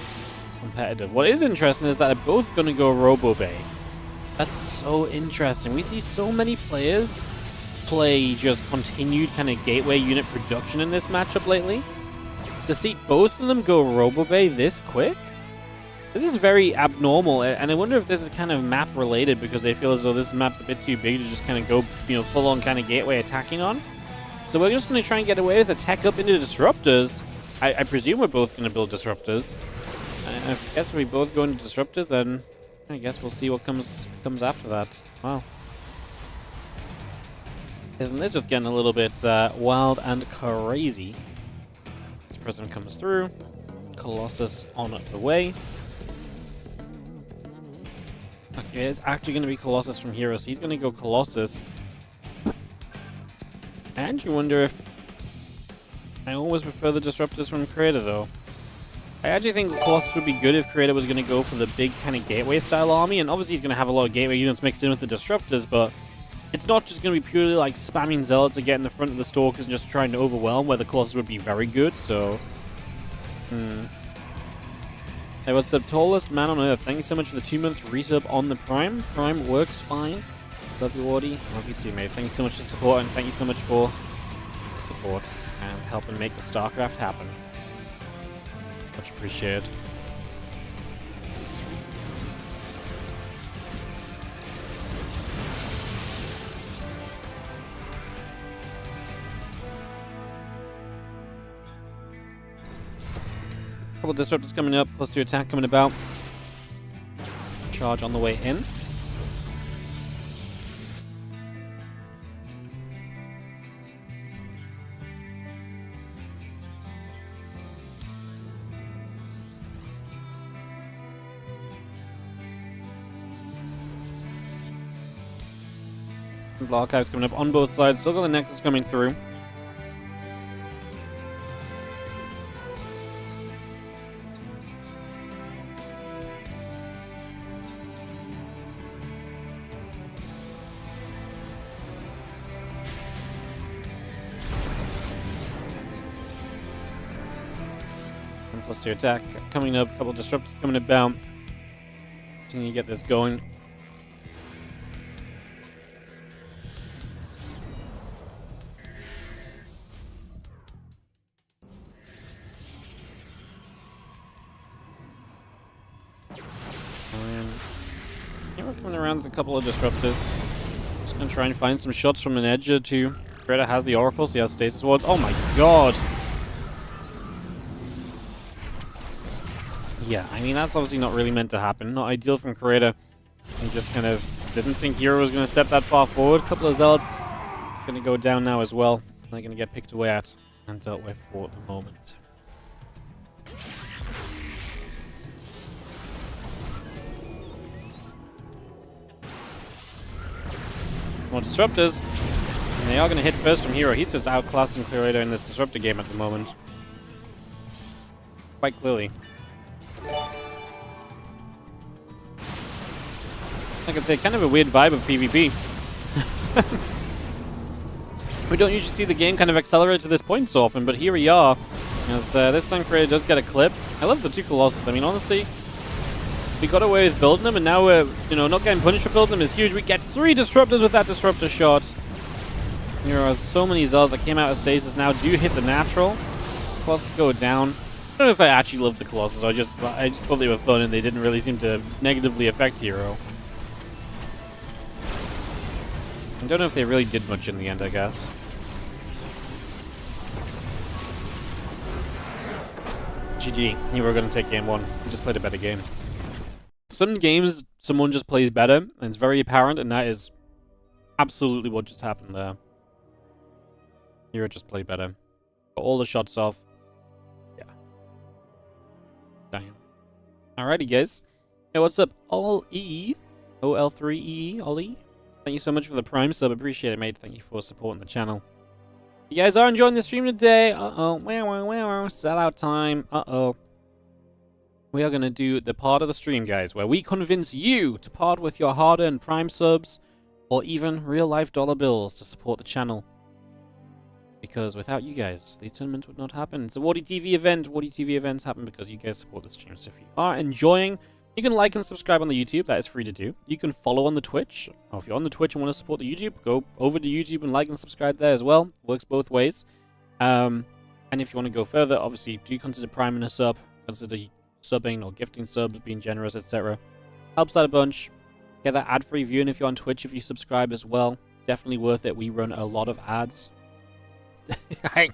competitive. What is interesting is that they're both going to go Robo Bay. That's so interesting. We see so many players play just continued kind of gateway unit production in this matchup lately. To see both of them go Robo Bay this quick, this is very abnormal, and I wonder if this is kind of map related, because they feel as though this map's a bit too big to just kind of go, full on kind of gateway attacking on. So we're just going to try and get away with a tech up into disruptors. I presume we're both going to build disruptors. I guess if we both go into disruptors, then I guess we'll see what comes after that. Wow. Isn't this just getting a little bit wild and crazy? This Prism comes through. Colossus on the way. Okay, it's actually going to be Colossus from Hero, so he's going to go Colossus. And you wonder if I always prefer the disruptors from Creator, though. I actually think Colossus would be good if Creator was going to go for the big kind of gateway style army, and obviously he's going to have a lot of gateway units mixed in with the disruptors, but it's not just going to be purely like spamming Zealots to get in the front of the Stalkers and just trying to overwhelm, where the Colossus would be very good, so Hey, what's up, tallest man on earth? Thank you so much for the 2-month resub on the Prime. Prime works fine. Love you, Wardy. Love you too, mate. Thank you so much for the support, and thank you so much for the support and helping make the StarCraft happen. Much appreciated. Couple disruptors coming up, +2 attack coming about. Charge on the way in. Block archives coming up on both sides. Still got the Nexus coming through. Plus 2 attack coming up. A couple of disruptors coming about. Continue to get this going. We're coming around with a couple of disruptors. Just gonna try and find some shots from an edge or two. Greta has the Oracle, so he has stasis wards. Oh my god! Yeah, I mean, that's obviously not really meant to happen. Not ideal from Creator. He just kind of didn't think Hero was going to step that far forward. A couple of Zealots going to go down now as well. They're going to get picked away at and dealt with for the moment. More Disruptors. And they are going to hit first from Hero. He's just outclassing Creator in this Disruptor game at the moment. Quite clearly. I could say kind of a weird vibe of PvP. We don't usually see the game kind of accelerate to this point so often, but here we are. As this time Creator does get a clip. I love the two Colossus. I mean, honestly, we got away with building them, and now we're, not getting punished for building them is huge. We get 3 Disruptors with that Disruptor shot. There are so many Zealots that came out of stasis now do hit the natural. Colossus go down. I don't know if I actually loved the Colossus. I just thought they were fun, and they didn't really seem to negatively affect Hero. I don't know if they really did much in the end, I guess. GG. You were going to take game 1. You just played a better game. Some games, someone just plays better, and it's very apparent, and that is absolutely what just happened there. Hero just played better. Got all the shots off. Yeah. Damn. Alrighty, guys. Hey, what's up? All E. OL3E. Ollie. Thank you so much for the Prime sub. Appreciate it, mate. Thank you for supporting the channel. You guys are enjoying the stream today. Uh-oh. Wow. Sellout time. Uh-oh. We are going to do the part of the stream, guys, where we convince you to part with your hard-earned Prime subs or even real-life dollar bills to support the channel. Because without you guys, these tournaments would not happen. It's a WardiTV event. WardiTV events happen because you guys support the stream. So if you are enjoying, you can like and subscribe on the YouTube. That is free to do. You can follow on the Twitch. Or if you're on the Twitch and want to support the YouTube, go over to YouTube and like and subscribe there as well. Works both ways. And if you want to go further, obviously, do consider priming a sub. Consider subbing or gifting subs, being generous, etc. Helps out a bunch. Get that ad-free viewing if you're on Twitch if you subscribe as well. Definitely worth it. We run a lot of ads. I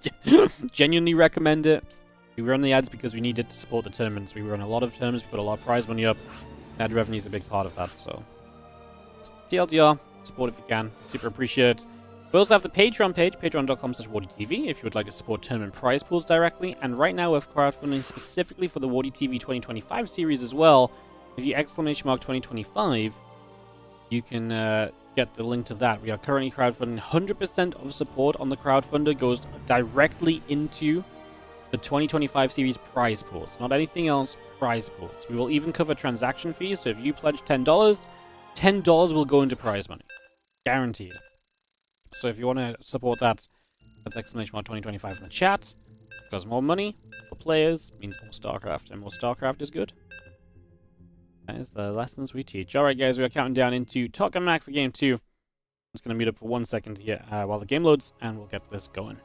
genuinely recommend it. We run the ads because we need it to support the tournaments. We run a lot of tournaments, put a lot of prize money up. Ad revenue is a big part of that, so TLDR, support if you can. Super appreciate it. We also have the Patreon page, patreon.com/WardiTV, if you would like to support tournament prize pools directly. And right now we're crowdfunding specifically for the WardiTV 2025 series as well. If you ! 2025, you can get the link to that. We are currently crowdfunding. 100% of support on the crowdfunder goes directly into the 2025 series prize pools. Not anything else, prize pools. We will even cover transaction fees, so if you pledge $10, $10 will go into prize money. Guaranteed. So if you want to support that, that's ! 2025 in the chat. Because more money for players means more StarCraft, and more StarCraft is good. That is the lessons we teach. Alright guys, we are counting down into Talk and Mac for game 2. I'm just going to mute up for 1 second here while the game loads, and we'll get this going.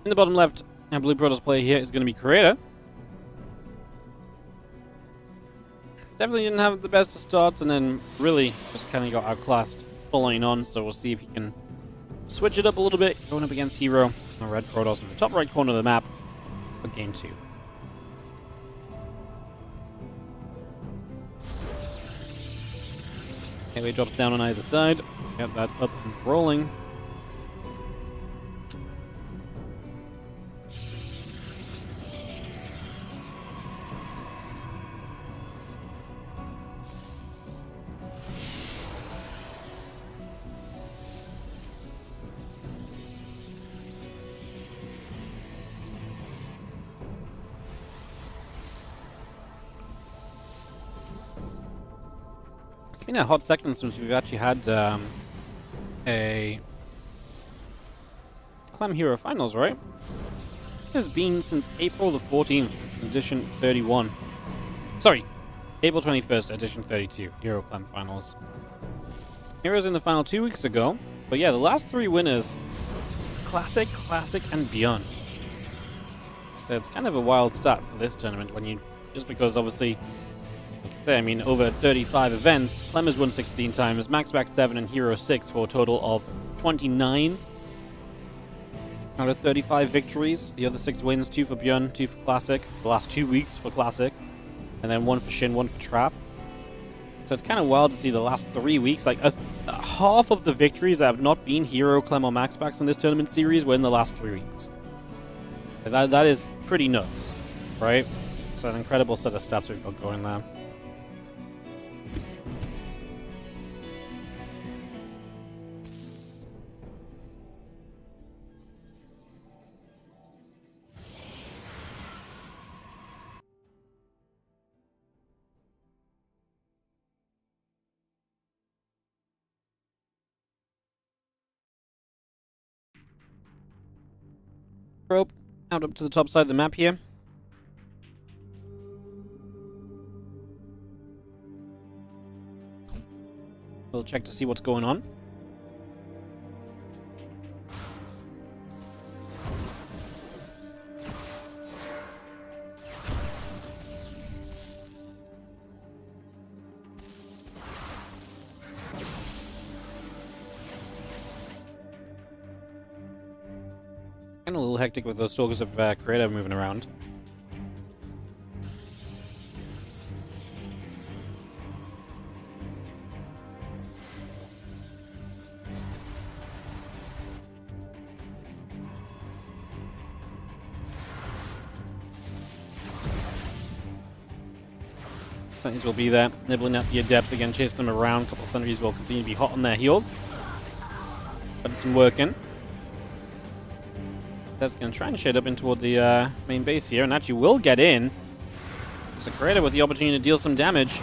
In the bottom left, our Blue Protoss player here is going to be Creator. Definitely didn't have the best of starts, and then really just kind of got outclassed following on. So we'll see if he can switch it up a little bit, going up against Hero. A red Protoss in the top right corner of the map for game 2. Gateway drops down on either side. Get that up and rolling. It's been a hot second since we've actually had a Clem Hero Finals, right? It has been since April the 14th, edition 31. Sorry, April 21st, edition 32, Hero Clem Finals. Heroes in the final 2 weeks ago, but yeah, the last 3 winners, Classic, Classic, and beyond. So it's kind of a wild start for this tournament when you, just because obviously, like I say, I mean, over 35 events, Clem has won 16 times, MaxBack 7, and Hero 6 for a total of 29 out of 35 victories. The other 6 wins, 2 for Bjorn, 2 for Classic, the last 2 weeks for Classic, and then 1 for Shin, 1 for Trap. So it's kind of wild to see the last 3 weeks, like half of the victories that have not been Hero, Clem, or MaxBacks in this tournament series were in the last 3 weeks. That is pretty nuts, right? It's an incredible set of stats we've got going there. Rope out up to the top side of the map here. We'll check to see what's going on. A little hectic with those Stalkers of Creator moving around. Sentries will be there, nibbling at the Adepts again, chasing them around. A couple of sentries will continue to be hot on their heels. But it's working. That's going to try and shade up in toward the main base here, and actually will get in. So Creator with the opportunity to deal some damage.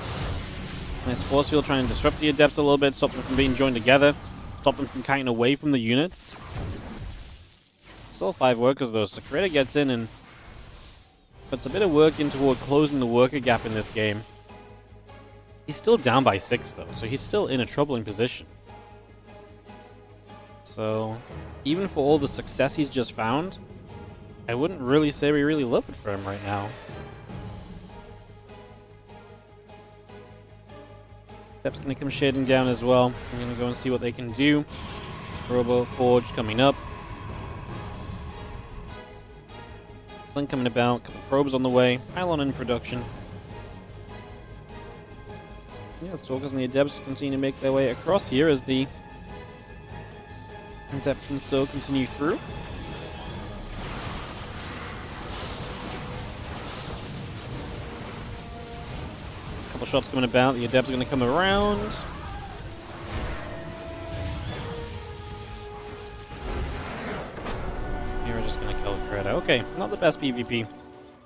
Nice force field trying to disrupt the Adepts a little bit, stop them from being joined together, stop them from kiting away from the units. Still 5 workers though, so Creator gets in and puts a bit of work in toward closing the worker gap in this game. He's still down by 6 though, so he's still in a troubling position. So, even for all the success he's just found, I wouldn't really say we really love it for him right now. Step's going to come shading down as well. I'm going to go and see what they can do. Robo Forge coming up. Blink coming about, couple probes on the way, pylon in production. Yeah, Stalkers and the Adepts continue to make their way across here as the Adepts and so continue through. Couple shots coming about, the Adepts are going to come around. Here we're just going to kill the Creator. Okay, not the best PvP.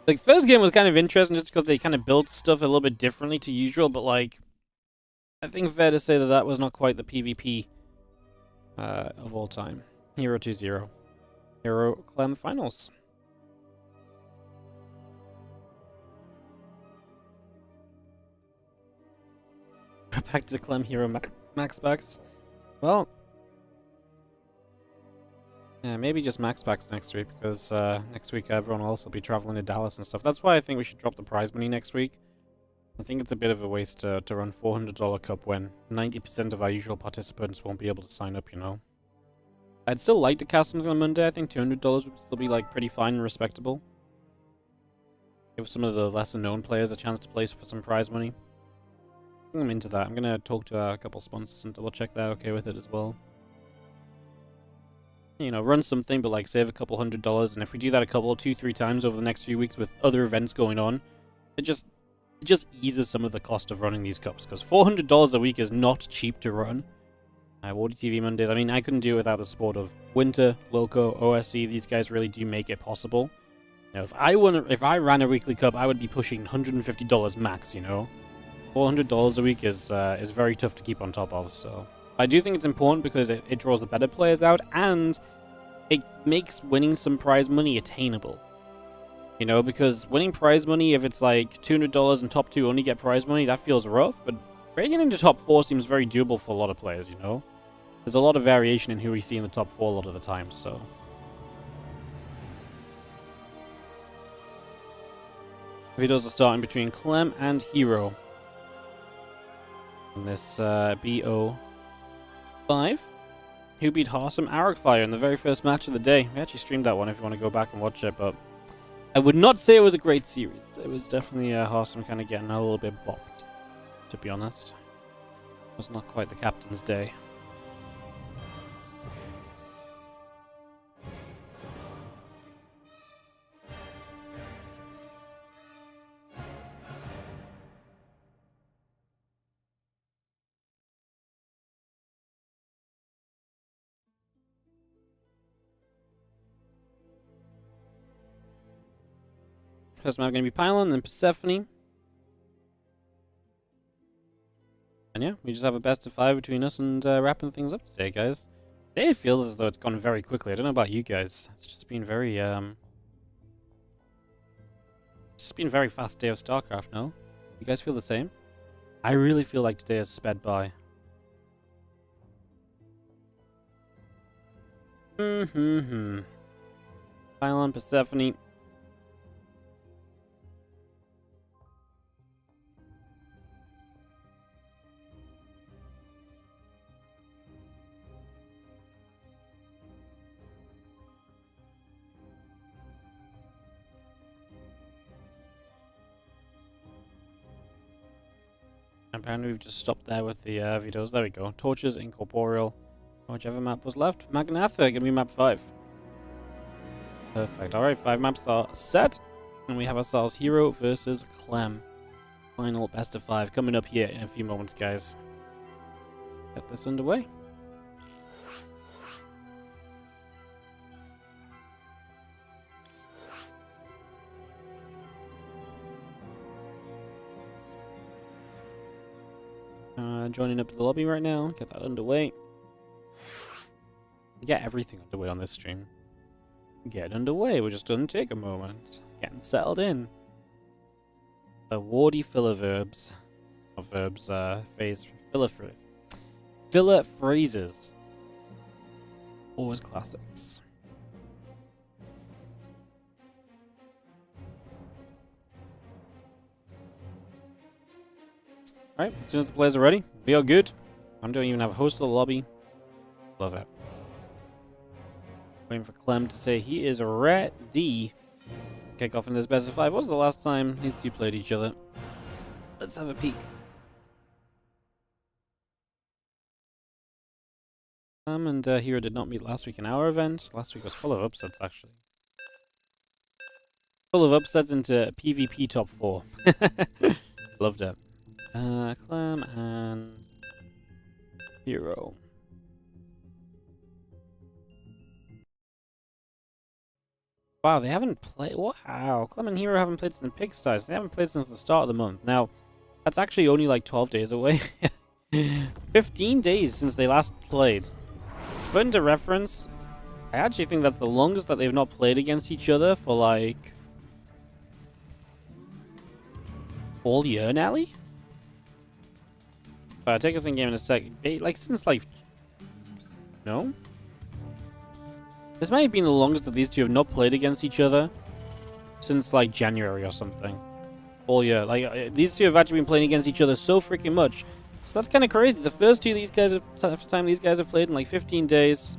Like, first game was kind of interesting just because they kind of built stuff a little bit differently to usual, but like, I think fair to say that that was not quite the PvP of all time. Hero 2-0. Hero Clem Finals. Back to Clem Hero Max Packs. Well, yeah, maybe just Max Packs next week, because next week everyone will also be traveling to Dallas and stuff. That's why I think we should drop the prize money next week. I think it's a bit of a waste to run $400 cup when 90% of our usual participants won't be able to sign up, you know? I'd still like to cast something on Monday. I think $200 would still be, like, pretty fine and respectable. Give some of the lesser-known players a chance to place for some prize money. I think I'm into that. I'm going to talk to a couple sponsors and double-check they're okay with it as well. You know, run something, but, like, save a couple $100, and if we do that a couple, 2-3 times over the next few weeks with other events going on, it just eases some of the cost of running these cups, because $400 a week is not cheap to run. WardiTV Mondays, I mean, I couldn't do it without the support of Winter, Loco, OSC. These guys really do make it possible. You know, if I ran a weekly cup, I would be pushing $150 max, you know? $400 a week is very tough to keep on top of, so... I do think it's important because it draws the better players out, and it makes winning some prize money attainable. You know, because winning prize money, if it's like $200 and top 2 only get prize money, that feels rough, but breaking into top 4 seems very doable for a lot of players, you know? There's a lot of variation in who we see in the top 4 a lot of the time, so... Videos are starting between Clem and Hero. And this BO5, who beat Harsum Aragfire in the very first match of the day. We actually streamed that one if you want to go back and watch it, but I would not say it was a great series. It was definitely Harsum kind of getting a little bit bopped, to be honest. It was not quite the captain's day. First map going to be Pylon, then Persephone. And yeah, we just have a best of 5 between us and wrapping things up today, guys. Today it feels as though it's gone very quickly. I don't know about you guys. It's just been very, It's just been a very fast day of StarCraft, no? You guys feel the same? I really feel like today has sped by. Pylon, Persephone. Apparently we've just stopped there with the videos. There we go. Torches, Incorporeal. Whichever map was left. Magnatha, give me map 5. Perfect. Alright, 5 maps are set. And we have ourselves Hero versus Clem. Final best of 5 coming up here in a few moments, guys. Get this underway. Joining up to the lobby right now. Get that underway. Get everything underway on this stream. Get underway. We're just going to take a moment. Getting settled in. The wardy filler verbs. Or verbs, phase. Filler phrases. Always classics. Alright, as soon as the players are ready, we are good. I don't even have a host of the lobby. Love it. Waiting for Clem to say he is ready. Kick off in this best of 5. What was the last time these two played each other? Let's have a peek. Clem and Hero did not meet last week in our event. Last week was full of upsets, actually. Full of upsets into PvP top 4. Loved it. Clem and Hero. Wow, they haven't played. Wow, Clem and Hero haven't played since the Pigsties. They haven't played since the start of the month. Now, that's actually only like 12 days away. 15 days since they last played. Put into reference, I actually think that's the longest that they've not played against each other for like all year, Nelly. Take us in game in a sec. Like, since, like... No? This might have been the longest that these two have not played against each other since, like, January or something. all year. Like, these two have actually been playing against each other so freaking much. So that's kind of crazy. The first two these guys have played in like 15 days.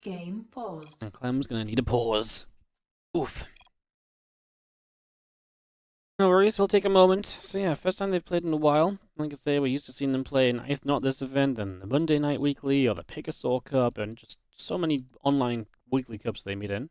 Game paused. And Clem's gonna need a pause. Oof. No worries, we'll take a moment. So yeah, first time they've played in a while. Like I say, we're used to seeing them play in, if not this event, then the Monday Night Weekly or the Picasso Cup, and just so many online weekly cups they meet in.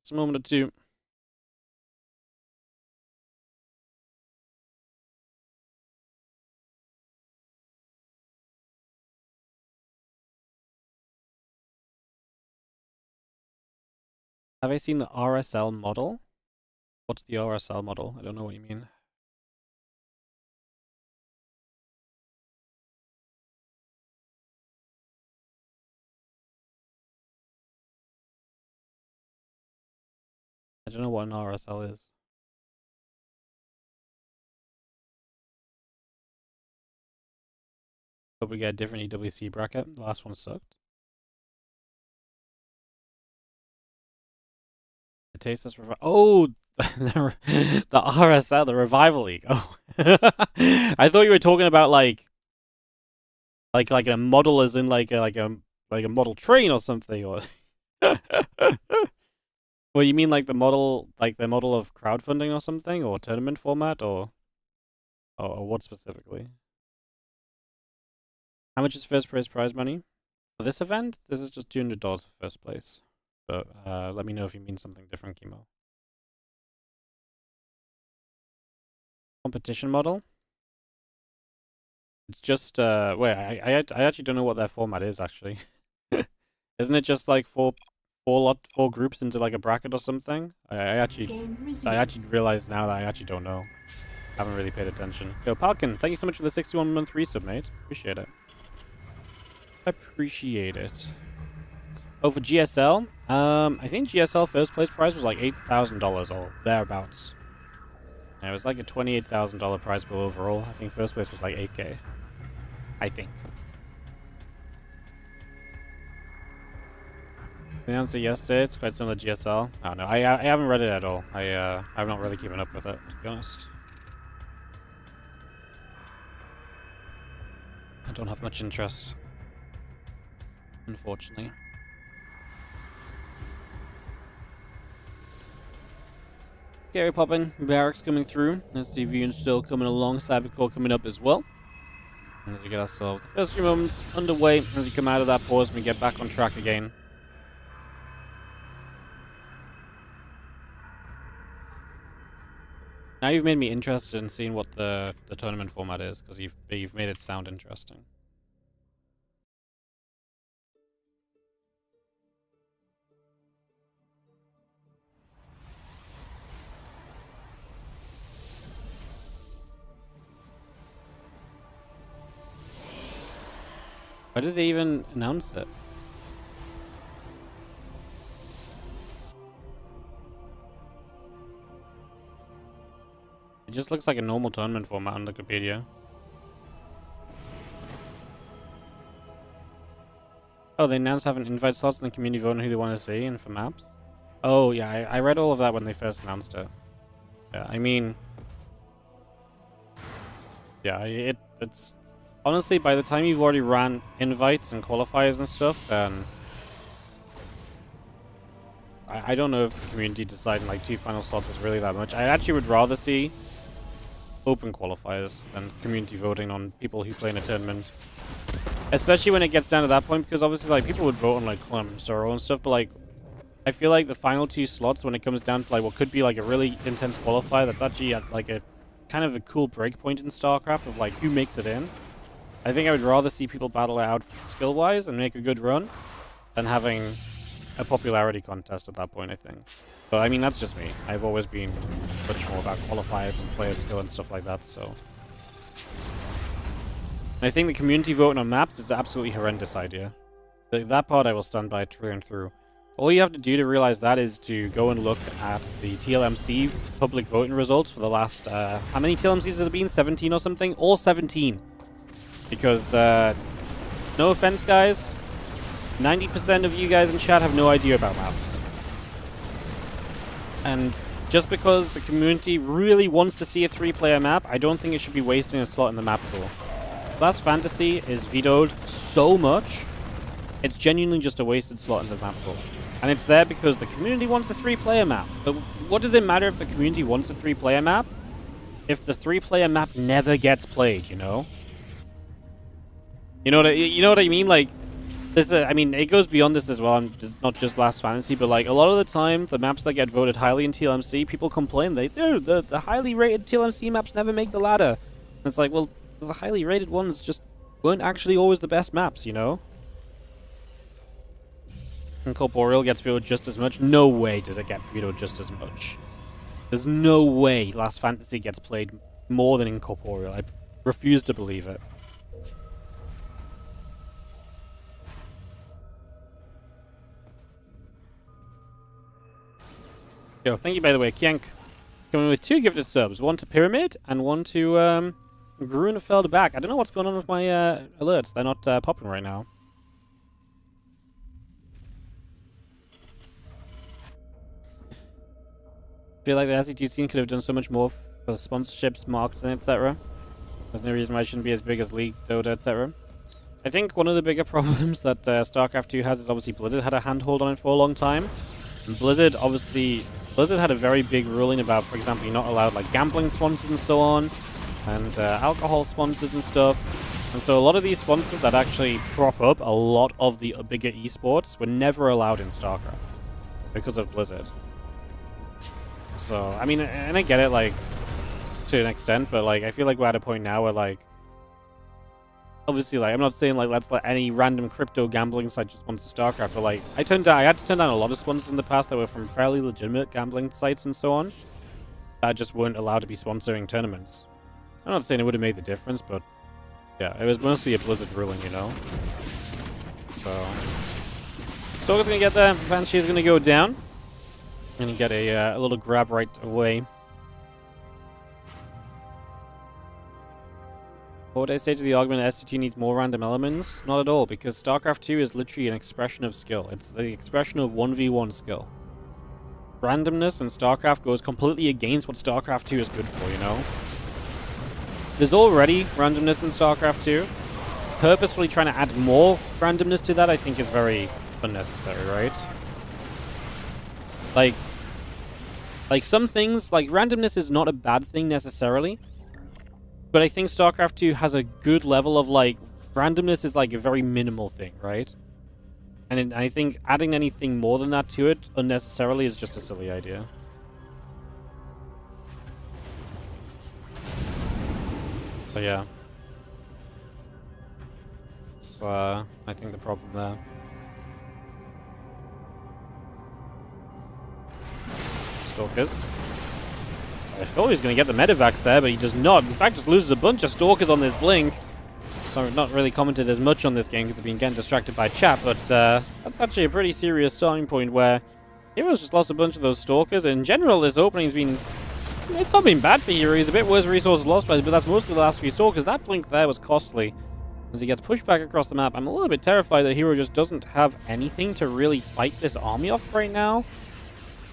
Just a moment or two. Have I seen the RSL model? What's the RSL model? I don't know what you mean. I don't know what an RSL is. Hope we get a different EWC bracket. The last one sucked. The Tasteless Revival. Oh, the RSL, the Revival League. Oh, I thought you were talking about like a model, as in like a model train or something, or. Well, you mean like the model of crowdfunding or something, or tournament format, or what specifically? How much is first prize money for this event? This is just $200 for first place. But let me know if you mean something different, Kimo. Competition model. It's just wait, I actually don't know what their format is actually. Isn't it just like four groups into like a bracket or something? I actually realize now that I actually don't know. I haven't really paid attention. Yo, Palkin, thank you so much for the 61-month resub, mate. Appreciate it. Appreciate it. Oh, for GSL? I think GSL first place prize was like $8,000 or thereabouts. And it was like a $28,000 prize pool overall. I think first place was like 8K. I think. They announced it yesterday. It's quite similar to GSL. I don't know. I haven't read it at all. I'm not really keeping up with it, to be honest. I don't have much interest, unfortunately. Gary popping, Barracks coming through. STV and still coming along. Cybercore coming up as well. As we get ourselves the first few moments underway as we come out of that pause and we get back on track again. Now you've made me interested in seeing what the tournament format is, because you've made it sound interesting. Why did they even announce it? It just looks like a normal tournament format on Wikipedia. Oh, they announced having invite slots in the community vote on who they want to see and for maps? Oh, yeah, I read all of that when they first announced it. Yeah, I mean... Yeah, it's... Honestly, by the time you've already ran invites and qualifiers and stuff, then... I don't know if the community deciding like 2 final slots is really that much. I actually would rather see open qualifiers than community voting on people who play in a tournament. Especially when it gets down to that point, because obviously like people would vote on like Clem and Sorrow and stuff, but like I feel like the final 2 slots, when it comes down to like what could be like a really intense qualifier that's actually at like a kind of a cool break point in StarCraft of like who makes it in. I think I would rather see people battle it out skill-wise and make a good run than having a popularity contest at that point, I think. But I mean, that's just me. I've always been much more about qualifiers and player skill and stuff like that, so... I think the community voting on maps is an absolutely horrendous idea. That part I will stand by through and through. All you have to do to realize that is to go and look at the TLMC public voting results for the last, how many TLMCs have there been? 17 or something? All 17. Because, no offense, guys, 90% of you guys in chat have no idea about maps. And just because the community really wants to see a 3-player map, I don't think it should be wasting a slot in the map pool. Class Fantasy is vetoed so much, it's genuinely just a wasted slot in the map pool. And it's there because the community wants a 3-player map. But what does it matter if the community wants a 3-player map if the 3-player map never gets played, you know? You know what I mean? Like, this, I mean, it goes beyond this as well, and it's not just Last Fantasy, but like, a lot of the time, the maps that get voted highly in TLMC, people complain, the highly rated TLMC maps never make the ladder. And it's like, well, the highly rated ones just weren't actually always the best maps, you know? Incorporeal gets vetoed just as much. No way does it get vetoed just as much. There's no way Last Fantasy gets played more than Incorporeal. I refuse to believe it. Yo, thank you, by the way, Kiank. Coming with 2 gifted subs. One to Pyramid and one to Grunefeld back. I don't know what's going on with my alerts. They're not popping right now. I feel like the SC2 scene could have done so much more for sponsorships, marketing, etc. There's no reason why it shouldn't be as big as League, Dota, etc. I think one of the bigger problems that StarCraft 2 has is obviously Blizzard had a handhold on it for a long time. And Blizzard had a very big ruling about, for example, you're not allowed like gambling sponsors and so on, and alcohol sponsors and stuff. And so a lot of these sponsors that actually prop up a lot of the bigger esports were never allowed in StarCraft because of Blizzard. So, I mean, and I get it, like, to an extent, but, like, I feel like we're at a point now where, like, obviously, like, I'm not saying, like, let's let any random crypto gambling site just sponsor StarCraft, but, like, I had to turn down a lot of sponsors in the past that were from fairly legitimate gambling sites and so on, that just weren't allowed to be sponsoring tournaments. I'm not saying it would have made the difference, but, yeah, it was mostly a Blizzard ruling, you know? So, Stalker's gonna get there, Banshee's gonna go down. And you get a little grab right away. What would I say to the argument that SCT needs more random elements? Not at all, because StarCraft 2 is literally an expression of skill. It's the expression of 1v1 skill. Randomness in StarCraft goes completely against what StarCraft 2 is good for, you know? There's already randomness in StarCraft 2. Purposefully trying to add more randomness to that, I think, is very unnecessary, right? Like some things, like randomness is not a bad thing necessarily, but I think StarCraft 2 has a good level of like, randomness is like a very minimal thing, right? And I think adding anything more than that to it unnecessarily is just a silly idea. So yeah. That's, I think the problem there. Stalkers. I thought he was going to get the medevacs there, but he does not. In fact, just loses a bunch of Stalkers on this blink. So not really commented as much on this game because I've been getting distracted by chat, but that's actually a pretty serious starting point where Heroes just lost a bunch of those Stalkers. In general, this opening's been... It's not been bad for Hero. He's a bit worse resources lost by, but that's mostly the last few Stalkers. That blink there was costly as he gets pushed back across the map. I'm a little bit terrified that Hero just doesn't have anything to really fight this army off right now.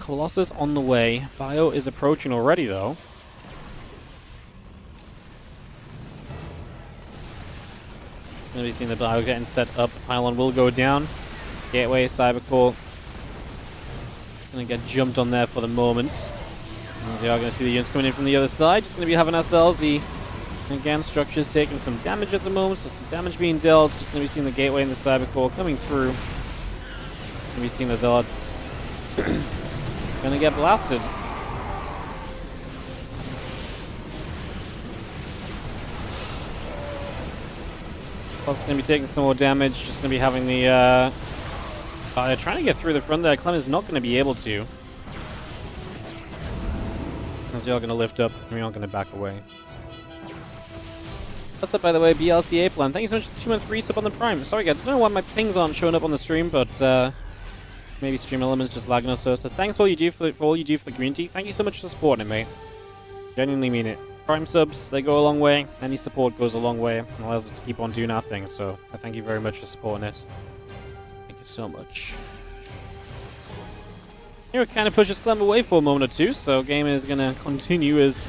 Colossus on the way. Bio is approaching already, though. It's going to be seeing the Bio getting set up. Pylon will go down. Gateway, Cybercore. Going to get jumped on there for the moment. As we are going to see the units coming in from the other side. Just going to be having ourselves the... Again, structures taking some damage at the moment, so some damage being dealt. Just going to be seeing the Gateway and the Cybercore coming through. Going to be seeing the Zealots. Gonna get blasted. Plus gonna be taking some more damage. Just gonna be having the trying to get through the front there. Clem is not gonna be able to. As you're gonna lift up and you're not gonna back away. What's up, by the way, BLCA Plan? Thank you so much for the 2 month resub on the Prime. Sorry, guys, I don't know why my pings aren't showing up on the stream, but maybe Stream Elements just lagging or so. It says, thanks for all you do for the community. Thank you so much for supporting it, mate. Genuinely mean it. Prime subs, they go a long way. Any support goes a long way and allows us to keep on doing our thing. So I thank you very much for supporting it. Thank you so much. Here it kind of pushes Clem away for a moment or two, so game is going to continue as...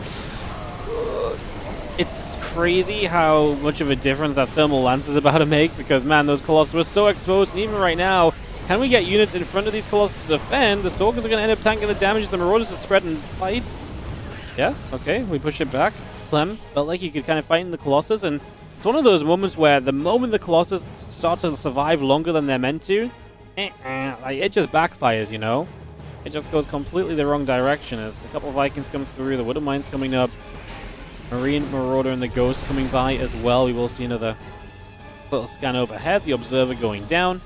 It's crazy how much of a difference that thermal lance is about to make, because, man, those Colossus were so exposed, and even right now, can we get units in front of these Colossus to defend? The Stalkers are going to end up tanking the damage, the Marauders to spread and fight. Yeah, okay, we push it back. Clem felt like he could kind of fight in the Colossus, and it's one of those moments where the moment the Colossus start to survive longer than they're meant to, like, it just backfires, you know? It just goes completely the wrong direction as a couple of Vikings come through, the Widow Mines coming up, Marine, Marauder, and the Ghost coming by as well. We will see another little scan overhead, the Observer going down.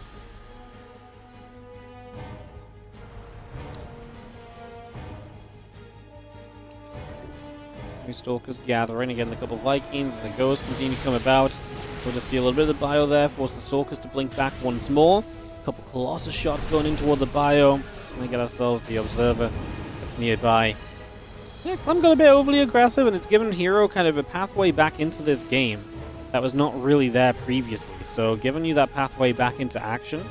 New Stalkers gathering. Again, the couple of Vikings and the Ghost continue to come about. We'll just see a little bit of the bio there, force the Stalkers to blink back once more. A couple of Colossus shots going in toward the bio. Just going to get ourselves the Observer that's nearby. Yeah, Clem got a bit overly aggressive, and it's given Hero kind of a pathway back into this game that was not really there previously. So, giving you that pathway back into action.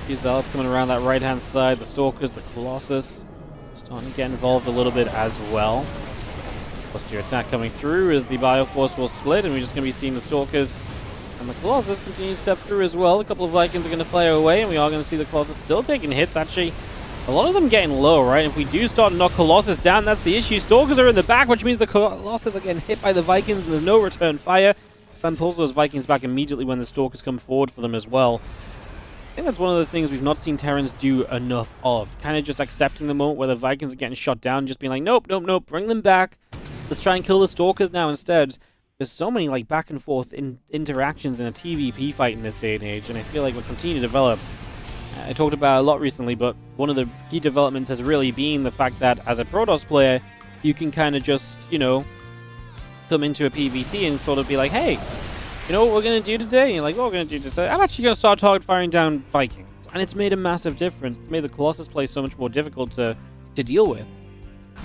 These Zealots coming around that right-hand side, the Stalkers, the Colossus, starting to get involved a little bit as well. Plus your attack coming through as the Bioforce will split, and we're just going to be seeing the Stalkers and the Colossus continue to step through as well. A couple of Vikings are going to fire away, and we are going to see the Colossus still taking hits. Actually, a lot of them getting low, right? If we do start to knock Colossus down, that's the issue. Stalkers are in the back, which means the Colossus are getting hit by the Vikings, and there's no return fire. Clem pulls those Vikings back immediately when the Stalkers come forward for them as well. I think that's one of the things we've not seen Terrans do enough of. Kind of just accepting the moment where the Vikings are getting shot down and just being like, nope, nope, nope, bring them back. Let's try and kill the Stalkers now instead. There's so many like back and forth interactions in a TVP fight in this day and age, and I feel like we'll continue to develop. I talked about it a lot recently, but one of the key developments has really been the fact that as a Protoss player, you can kind of just, you know, come into a PvT and sort of be like, hey, you know what we're going to do today? And you're like, what we're going to do today? I'm actually going to start target firing down Vikings. And it's made a massive difference. It's made the Colossus play so much more difficult to deal with.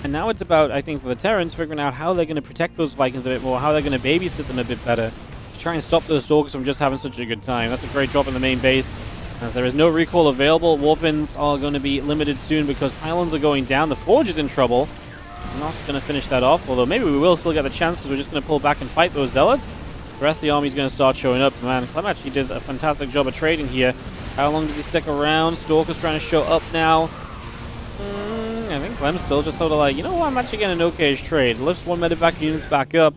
And now it's about, I think, for the Terrans, figuring out how they're going to protect those Vikings a bit more, how they're going to babysit them a bit better, to try and stop those Stalkers from just having such a good time. That's a great drop in the main base. As there is no recall available, Warpins are going to be limited soon because pylons are going down. The Forge is in trouble. I'm not going to finish that off, although maybe we will still get the chance because we're just going to pull back and fight those Zealots. The rest of the army is going to start showing up. Man, Clem actually did a fantastic job of trading here. How long does he stick around? Stalker's trying to show up now. I think Clem's still just sort of like, you know what, I'm actually getting an okay-ish trade. Lifts one medevac units back up.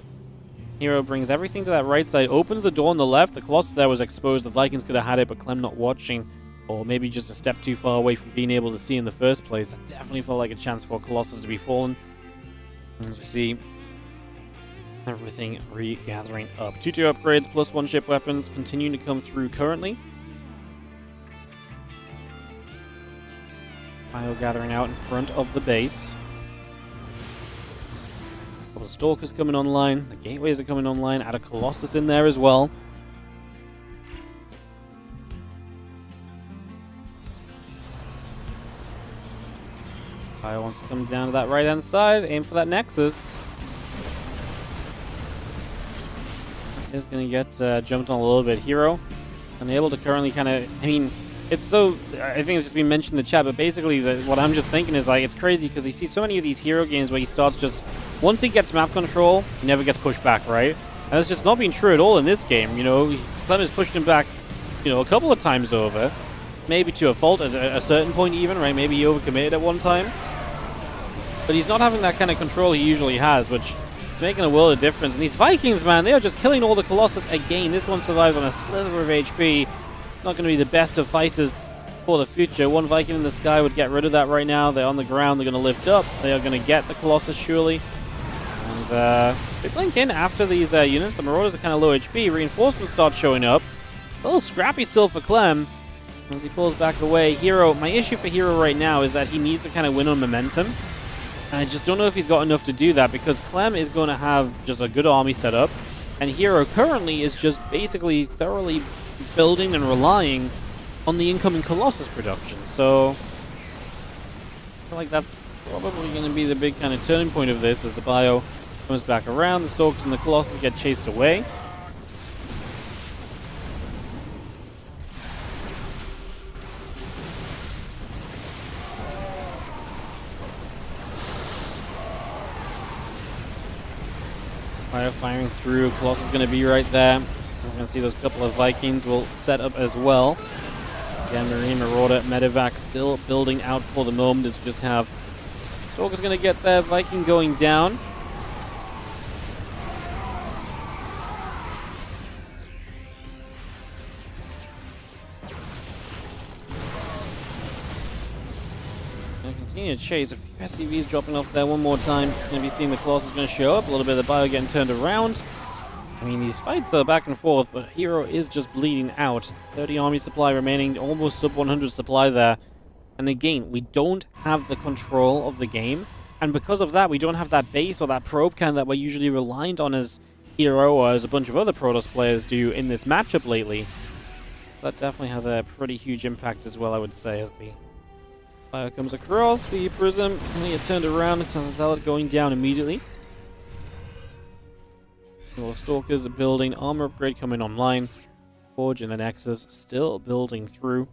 Hero brings everything to that right side, opens the door on the left. The Colossus there was exposed. The Vikings could have had it, but Clem not watching, or maybe just a step too far away from being able to see in the first place. That definitely felt like a chance for Colossus to be fallen. As we see everything regathering up. 2-2 upgrades plus one ship weapons continuing to come through currently. Bio gathering out in front of the base. A couple of Stalkers coming online. The gateways are coming online. Add a Colossus in there as well. Bio wants to come down to that right-hand side. Aim for that Nexus. Is going to get jumped on a little bit. Hero unable to currently kind of, I mean, it's so, I think it's just been mentioned in the chat, but basically what I'm just thinking is like, it's crazy because you see so many of these Hero games where he starts just, once he gets map control, he never gets pushed back, right? And that's just not been true at all in this game, you know. Clem has pushed him back, you know, a couple of times over, maybe to a fault at a certain point even, right? Maybe he overcommitted at one time. But he's not having that kind of control he usually has, which is making a world of difference. And these Vikings, man, they are just killing all the Colossus again. This one survives on a slither of HP. It's not going to be the best of fighters for the future. One Viking in the sky would get rid of that right now. They're on the ground. They're going to lift up. They are going to get the Colossus, surely. And they blink in after these units. The Marauders are kind of low HP. Reinforcements start showing up. A little scrappy still for Clem as he pulls back away. Hero, my issue for Hero right now is that he needs to kind of win on momentum. And I just don't know if he's got enough to do that, because Clem is going to have just a good army set up, and Hero currently is just basically thoroughly building and relying on the incoming Colossus production. So I feel like that's probably going to be the big kind of turning point of this, as the bio comes back around, the Stalkers and the Colossus get chased away. Fire firing through, Colossus is going to be right there. He's going to see those couple of Vikings will set up as well. Again, Marine Marauder, Medevac still building out for the moment, as we just have Stalker's going to get there, Viking going down. Continue to chase. A few SCVs dropping off there one more time. It's going to be seeing the Colossus going to show up. A little bit of the bio getting turned around. I mean, these fights are back and forth, but Hero is just bleeding out. 30 army supply remaining, almost sub 100 supply there. And again, we don't have the control of the game. And because of that, we don't have that base or that probe can that we're usually reliant on as Hero or as a bunch of other Protoss players do in this matchup lately. So that definitely has a pretty huge impact as well, I would say, as the fire comes across. The Prism can get turned around, the Zealot going down immediately. The Stalkers are building, armor upgrade coming online. Forge and the Nexus still building through.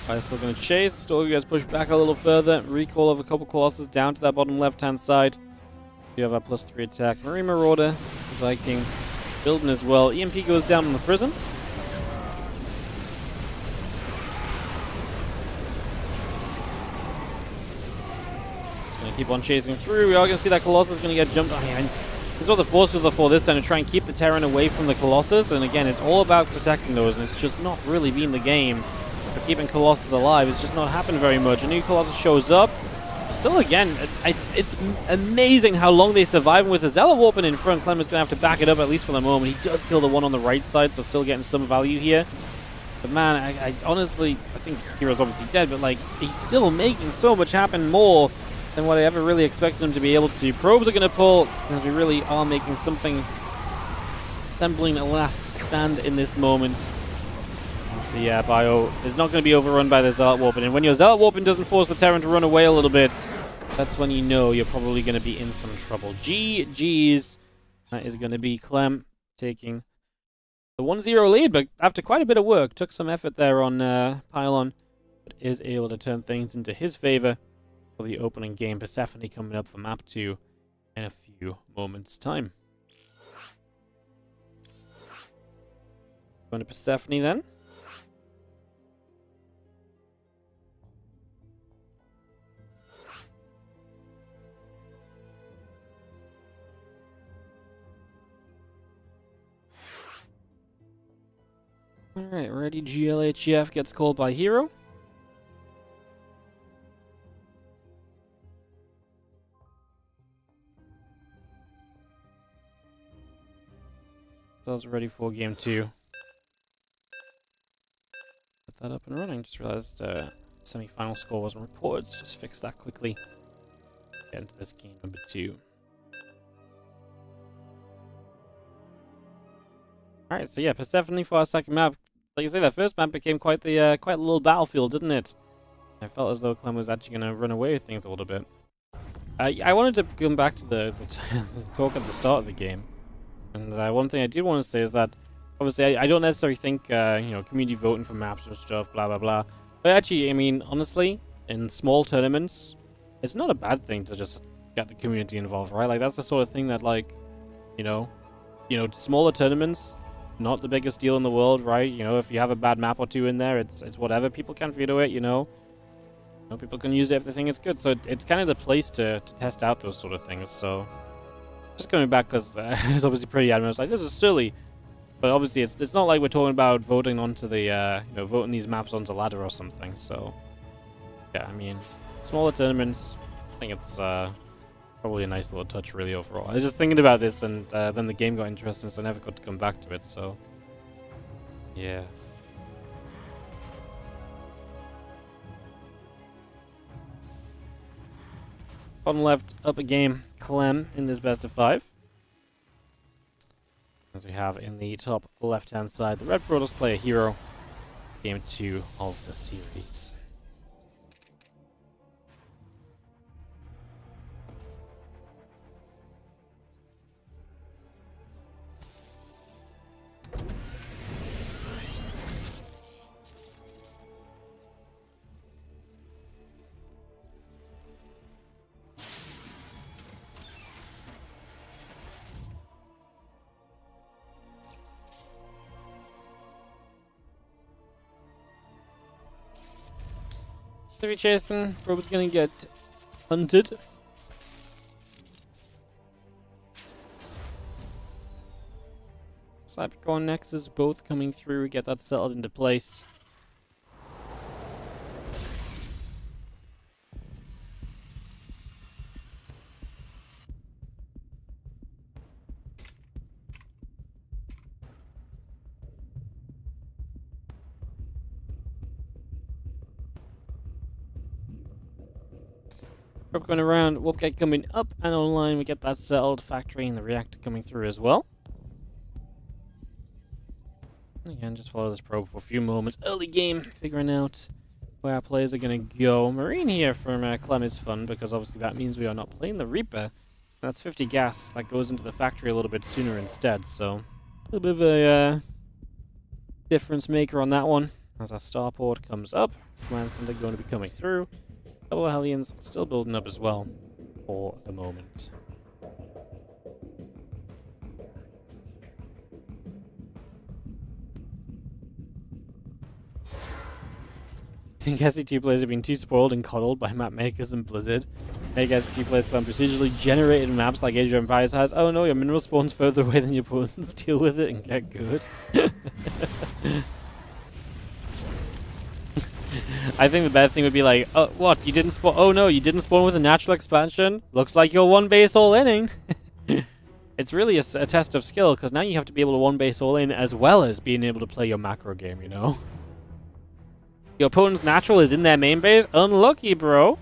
Fire's still going to chase. Stalker gets pushed back a little further. Recall of a couple Colossus down to that bottom left-hand side. You have our +3 attack. Marine Marauder, Viking building as well. EMP goes down on the Prism. Keep on chasing through. We are going to see that Colossus going to get jumped. I mean, this is what the Forces are for this time, to try and keep the Terran away from the Colossus. And again, it's all about protecting those, and it's just not really been the game for keeping Colossus alive. It's just not happened very much. A new Colossus shows up. Still, again, it's amazing how long they survive. And with the Zealot warping in front, Clem is going to have to back it up, at least for the moment. He does kill the one on the right side, so still getting some value here. But man, I honestly, I think Hero's obviously dead, but like, he's still making so much happen more than what I ever really expected him to be able to do. Probes are going to pull, as we really are making something resembling a last stand in this moment. As the bio is not going to be overrun by the Zealot warping. And when your Zealot warping doesn't force the Terran to run away a little bit, that's when you know you're probably going to be in some trouble. GG's. That is going to be Clem taking the 1-0 lead, but after quite a bit of work, took some effort there on Pylon, but is able to turn things into his favor for the opening game. Persephone coming up for map 2 in a few moments' time. Going to Persephone then. Alright, ready. GLHF gets called by Hero. That's ready for game 2. Get that up and running. Just realized semi-final score wasn't reported, so just fix that quickly. Get into this game number 2. Alright, so yeah, Persephone for our second map. Like I say, that first map became quite the quite a little battlefield, didn't it? I felt as though Clem was actually going to run away with things a little bit. I wanted to come back to the talk at the start of the game. And one thing I did want to say is that, obviously, I don't necessarily think, you know, community voting for maps and stuff, blah, blah, blah. But actually, I mean, honestly, in small tournaments, it's not a bad thing to just get the community involved, right? Like, that's the sort of thing that, like, you know, smaller tournaments, not the biggest deal in the world, right? You know, if you have a bad map or two in there, it's whatever. People can veto it, you know. People can use it if they think it's good. So it's kind of the place to test out those sort of things, so... Just coming back, because it's obviously pretty adamant. It's like, this is silly. But obviously, it's not like we're talking about voting onto the, you know, voting these maps onto ladder or something. So, yeah, I mean, smaller tournaments, I think it's Probably a nice little touch, really, overall. I was just thinking about this, and then the game got interesting, so I never got to come back to it, so... yeah. Bottom left, up a game, Clem in this best of 5. As we have in the top left-hand side, the Red Protoss play a hero. Game 2 of the series. Three chasing, probably gonna get hunted. Cybercore and Nexus both coming through, get that settled into place. Probe going around, Warpgate coming up and online, we get that settled, factory and the reactor coming through as well. Again, just follow this probe for a few moments. Early game, figuring out where our players are going to go. Marine here from Clem is fun, because obviously that means we are not playing the Reaper. That's 50 gas, that goes into the factory a little bit sooner instead, so... a little bit of a difference maker on that one. As our starport comes up, Command Center going to be coming through. Double Hellions still building up as well, for the moment. I think SC2 players have been too spoiled and coddled by map makers and Blizzard. Make SC2 players play on procedurally generated maps like Age of Empires has. Oh no, your mineral spawns further away than your opponents. Deal with it and get good. I think the bad thing would be like, oh, what? You didn't spawn? Oh no, you didn't spawn with a natural expansion? Looks like you're one base all inning. It's really a test of skill, because now you have to be able to one base all in as well as being able to play your macro game, you know? Your opponent's natural is in their main base? Unlucky, bro.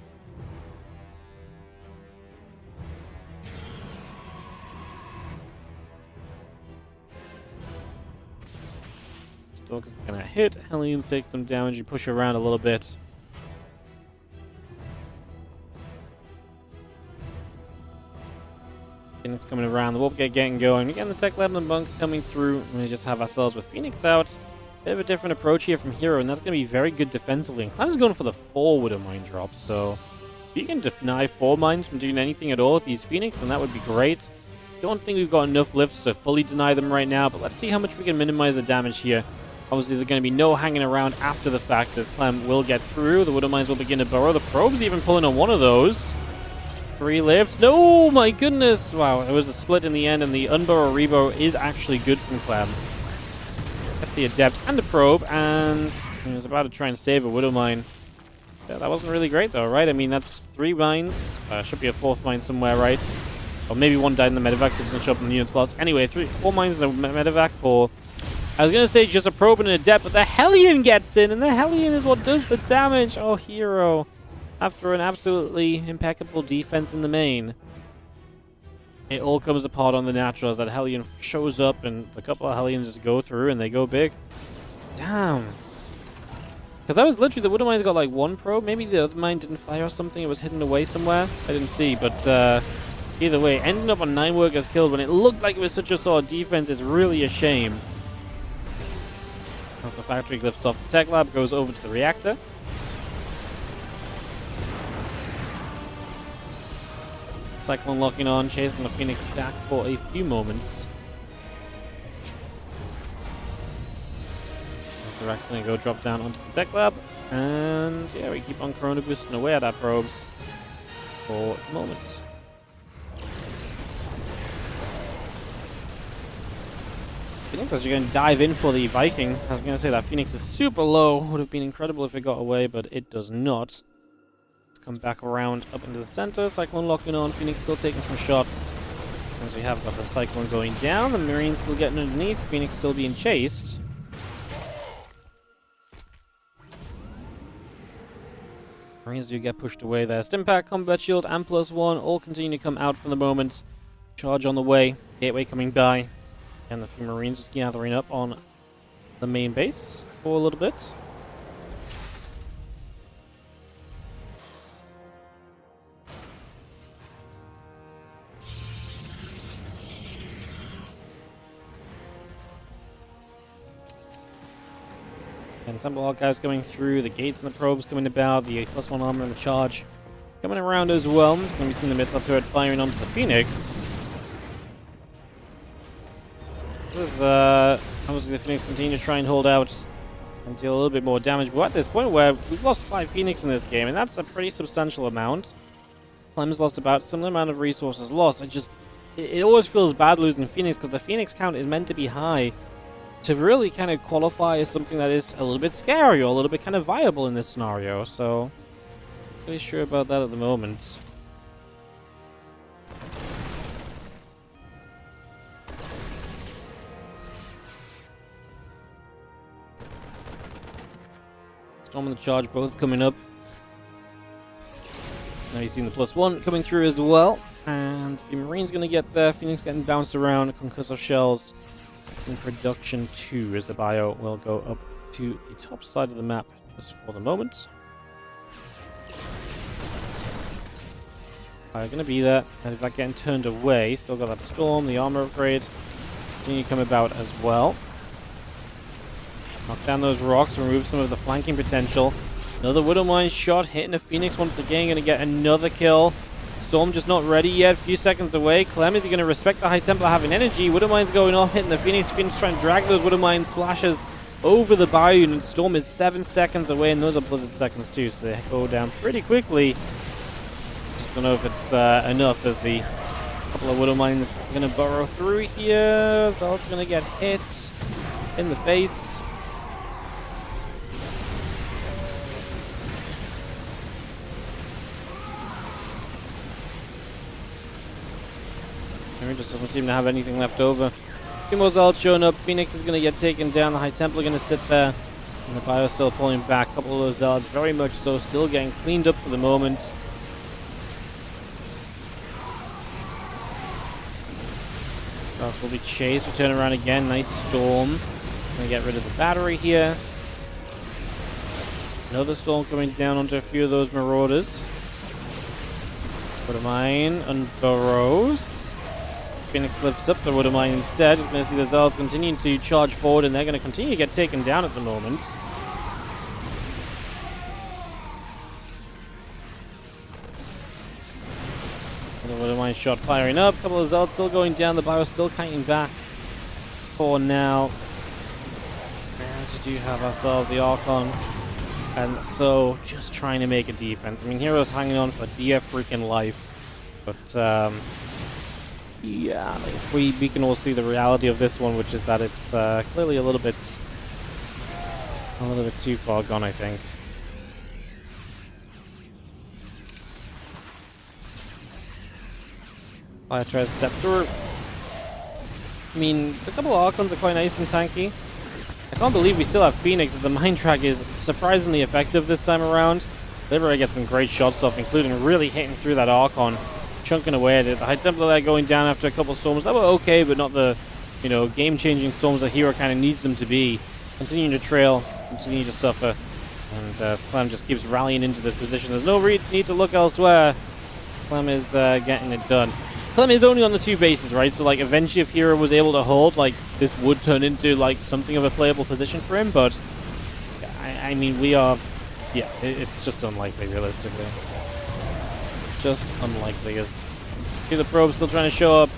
Stalker's gonna hit. Hellions take some damage. You push around a little bit. Phoenix coming around. The Warp Gate getting going. Again, the Tech Lab and Bunker coming through. And we just have ourselves with Phoenix out. Bit of a different approach here from Hero, and that's going to be very good defensively. And Clem's going for the forward of mine drops, so if you can deny 4 mines from doing anything at all with these Phoenix, then that would be great. Don't think we've got enough lifts to fully deny them right now, but let's see how much we can minimize the damage here. Obviously, there's going to be no hanging around after the fact, as Clem will get through. The Widow Mines will begin to burrow. The Probe's even pulling on one of those. 3 lifts. No, my goodness. Wow, it was a split in the end, and the Unburrow Rebo is actually good from Clem. That's the Adept and the Probe, and he was about to try and save a Widow Mine. Yeah, that wasn't really great, though, right? I mean, that's 3 mines. Should be a 4th mine somewhere, right? Or maybe one died in the medevac, so it doesn't show up in the unit slots. Anyway, 4 mines in a medevac for... I was going to say just a Probe and an Adept, but the Hellion gets in, and the Hellion is what does the damage. Oh, Hero. After an absolutely impeccable defense in the main. It all comes apart on the natural as that Hellion shows up, and a couple of Hellions just go through and they go big. Damn. Because that was literally, the Widow Mine's got like 1 probe. Maybe the other mine didn't fire or something. It was hidden away somewhere. I didn't see, but either way, ending up on 9 workers killed when it looked like it was such a solid defense is really a shame. As the factory lifts off the Tech Lab, goes over to the reactor. Cyclone locking on, chasing the Phoenix back for a few moments. Direct's gonna go drop down onto the Tech Lab. And yeah, we keep on Corona boosting away at our probes for the moment. Phoenix actually going to dive in for the Viking. I was going to say that Phoenix is super low. Would have been incredible if it got away, but it does not. It's Come back around up into the center. Cyclone locking on. Phoenix still taking some shots. As we have got the Cyclone going down. The Marines still getting underneath. Phoenix still being chased. Marines do get pushed away there. Stimpack, Combat Shield, and +1 all continue to come out for the moment. Charge on the way. Gateway coming by. And the few Marines just gathering up on the main base for a little bit. And Temple Archives going through, the gates and the probes coming about, the +1 armor and the charge coming around as well. It's going to be seeing the missile turret firing onto the Phoenix. This is obviously the Phoenix continue to try and hold out and deal a little bit more damage. But we're at this point where we've lost 5 Phoenix in this game, and that's a pretty substantial amount. Clem's lost about a similar amount of resources lost. It always feels bad losing Phoenix because the Phoenix count is meant to be high to really kind of qualify as something that is a little bit scary or a little bit kind of viable in this scenario. So, not really sure about that at the moment. Storm and the charge both coming up. So now you've seen the +1 coming through as well. And the Marine's going to get there. Phoenix getting bounced around. Concussive shells in production 2 as the bio will go up to the top side of the map just for the moment. Are going to be there. And that getting turned away. Still got that storm, the armor upgrade. Continue to come about as well. Knock down those rocks, remove some of the flanking potential. Another Widowmine shot hitting the Phoenix once again. Going to get another kill. Storm just not ready yet. A few seconds away. Clem, is he going to respect the High Templar having energy? Widowmine's going off, hitting the Phoenix. Phoenix trying to drag those Widowmine splashes over the bayou. And Storm is 7 seconds away, and those are Blizzard seconds too, so they go down pretty quickly. Just don't know if it's enough as the couple of Widowmines are going to burrow through here. Zalt's going to get hit in the face. He just doesn't seem to have anything left over. Two more Zalts showing up. Phoenix is going to get taken down. The High Templar going to sit there. And the bio still pulling back. A couple of those Zalts, very much so, still getting cleaned up for the moment. Zalts will be chased. We turn around again. Nice storm. Going to get rid of the battery here. Another storm coming down onto a few of those Marauders. Put a mine and burrows. Phoenix lifts up the Widowmine instead. Just going to see the Zalds continuing to charge forward, and they're going to continue to get taken down at the moment. The Widowmine shot firing up. A couple of Zalds still going down. The bio still kiting back for now. As we do have ourselves the Archon. And so, just trying to make a defense. I mean, Hero's hanging on for dear freaking life. But, yeah, like we can all see the reality of this one, which is that it's clearly a little bit too far gone, I think. Fire tries to step through. I mean, a couple of Archons are quite nice and tanky. I can't believe we still have Phoenix, as the mine track is surprisingly effective this time around. Liberate gets some great shots off, including really hitting through that Archon. Chunking away at it. The High Templar there going down after a couple of storms. That were okay, but not the, game-changing storms that Hero kind of needs them to be. Continuing to trail, continue to suffer. And Clem just keeps rallying into this position. There's no need to look elsewhere. Clem is getting it done. Clem is only on the 2 bases, right? So, eventually if Hero was able to hold, this would turn into, something of a playable position for him. But, I mean, we are... Yeah, it's just unlikely, realistically. Just unlikely, as the probes still trying to show up.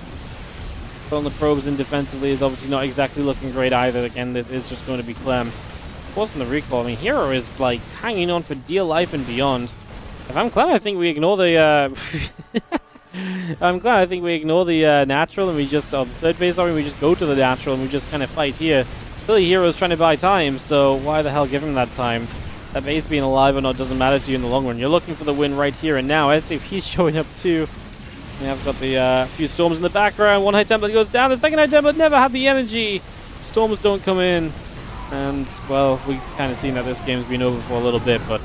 Throwing the probes in defensively is obviously not exactly looking great either. Again, this is just going to be Clem. Of course, from the recall, I mean, Hero is hanging on for dear life and beyond. If I'm Clem, I think we ignore the I'm glad I think we ignore the natural and we just on third base army we just go to the natural and we just kind of fight here. Clearly Hero's trying to buy time, so why the hell give him that time? that base being alive or not doesn't matter to you in the long run. You're looking for the win right here and now. As if he's showing up too. We have got the few storms in the background. One high template goes down. The second high template never had the energy. Storms don't come in. And, well, we've kind of seen that this game's been over for a little bit, but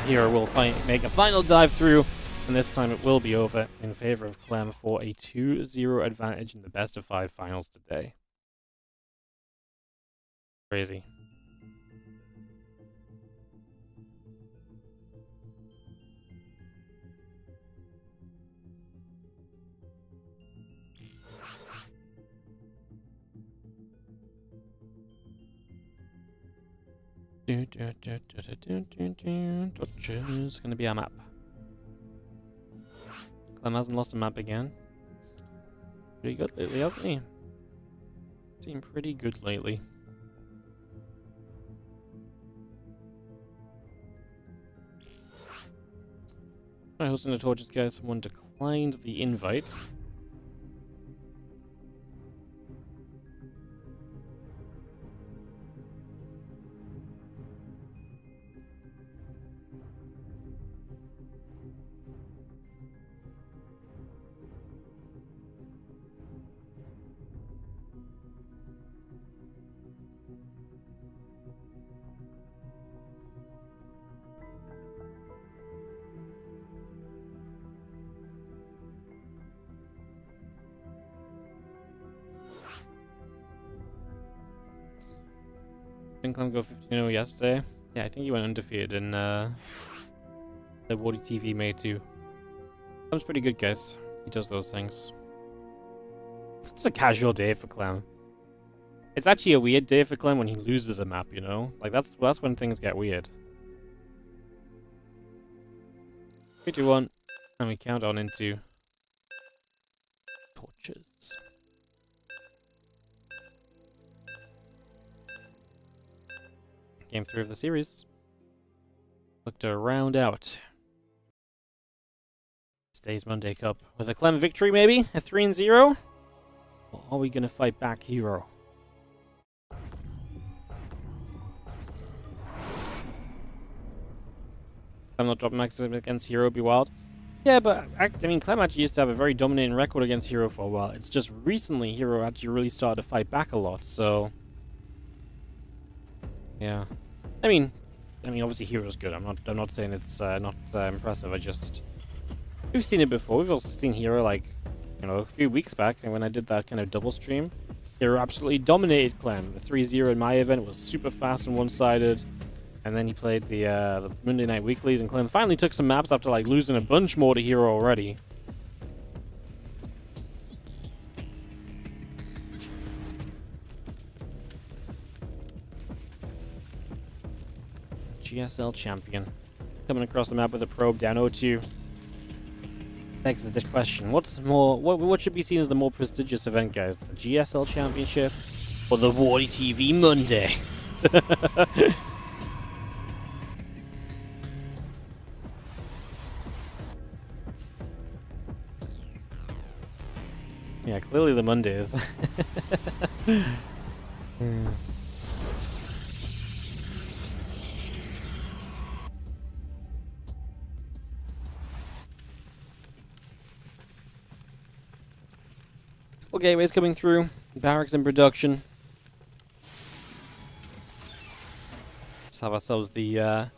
here we'll make a final dive through, and this time it will be over in favor of Clem for a 2-0 advantage in the best of 5 finals today. Crazy. Dodgers gonna be our map. Clem hasn't lost a map again. Pretty good lately, hasn't he? Been pretty good lately. Alright, hosting the torches, guys. Someone declined the invite. Didn't Clem go 15-0 yesterday? Yeah, I think he went undefeated in the WardiTV made too. Clem's pretty good, guys. He does those things. It's a casual day for Clem. It's actually a weird day for Clem when he loses a map, you know? Like, that's when things get weird. 3, 2, 1, and we count on into torches. Game 3 of the series. Look to round out today's Monday Cup with a Clem victory, maybe? A 3-0? Or are we going to fight back Hero? I'm not dropping max against Hero, be wild. Yeah, but I mean, Clem actually used to have a very dominating record against Hero for a while. It's just recently Hero actually really started to fight back a lot, so... Yeah. I mean, obviously Hero's good. I'm not saying it's not impressive. We've seen it before. We've also seen Hero, like, you know, a few weeks back, and when I did that kind of double stream, Hero absolutely dominated Clem. The 3-0 in my event was super fast and one-sided, and then he played the Monday Night Weeklies, and Clem finally took some maps after like losing a bunch more to Hero already. GSL champion. Coming across the map with a probe down 0-2. Begs the question, what should be seen as the more prestigious event, guys? The GSL championship or the WardiTV Mondays? Yeah, clearly the Mondays. Gateways coming through. Barracks in production. Let's have ourselves the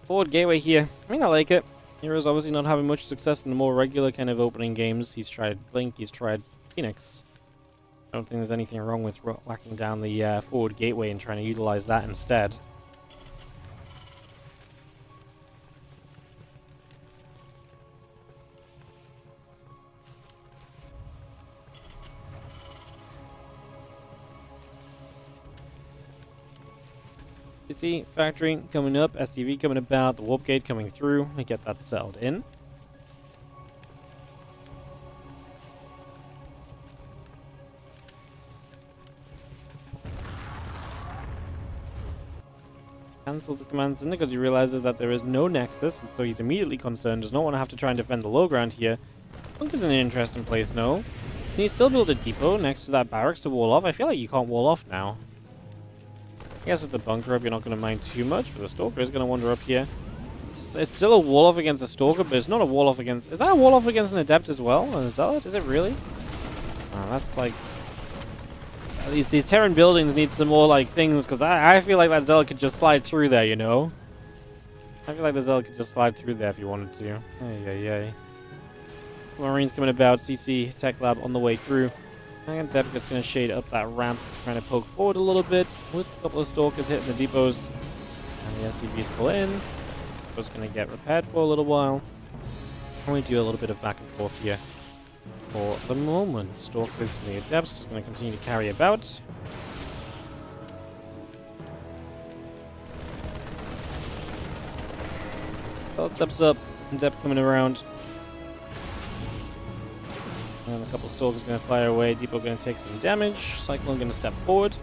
forward gateway here. I mean, I like it. Hero's obviously not having much success in the more regular kind of opening games. He's tried Blink, he's tried Phoenix. I don't think there's anything wrong with whacking down the forward gateway and trying to utilize that instead. You see, factory coming up, STV coming about, the warp gate coming through. We get that settled in. Cancels the command center because he realizes that there is no nexus, and so he's immediately concerned. Does not want to have to try and defend the low ground here. Bunker's an interesting place, no. Can you still build a depot next to that barracks to wall off? I feel like you can't wall off now. I guess with the bunker up, you're not going to mind too much, but the Stalker is going to wander up here. It's still a wall-off against a Stalker, but it's not a wall-off against... Is that a wall-off against an Adept as well? An Zealot? Is it really? Oh, that's like... These Terran buildings need some more, like, things, because I feel like that Zealot could just slide through there, you know? I feel like the Zealot could just slide through there if you wanted to. Ay. Marines coming about, CC Tech Lab on the way through. And Depka's going to shade up that ramp, trying to poke forward a little bit, with a couple of Stalkers hitting the depots. And the SCVs pull in. Depots going to get repaired for a little while. And we do a little bit of back and forth here. For the moment, Stalkers and the Adepts just going to continue to carry about. Well, steps up, Adept coming around. And a couple Stalkers going to fire away. Depot going to take some damage. Cyclone going to step forward.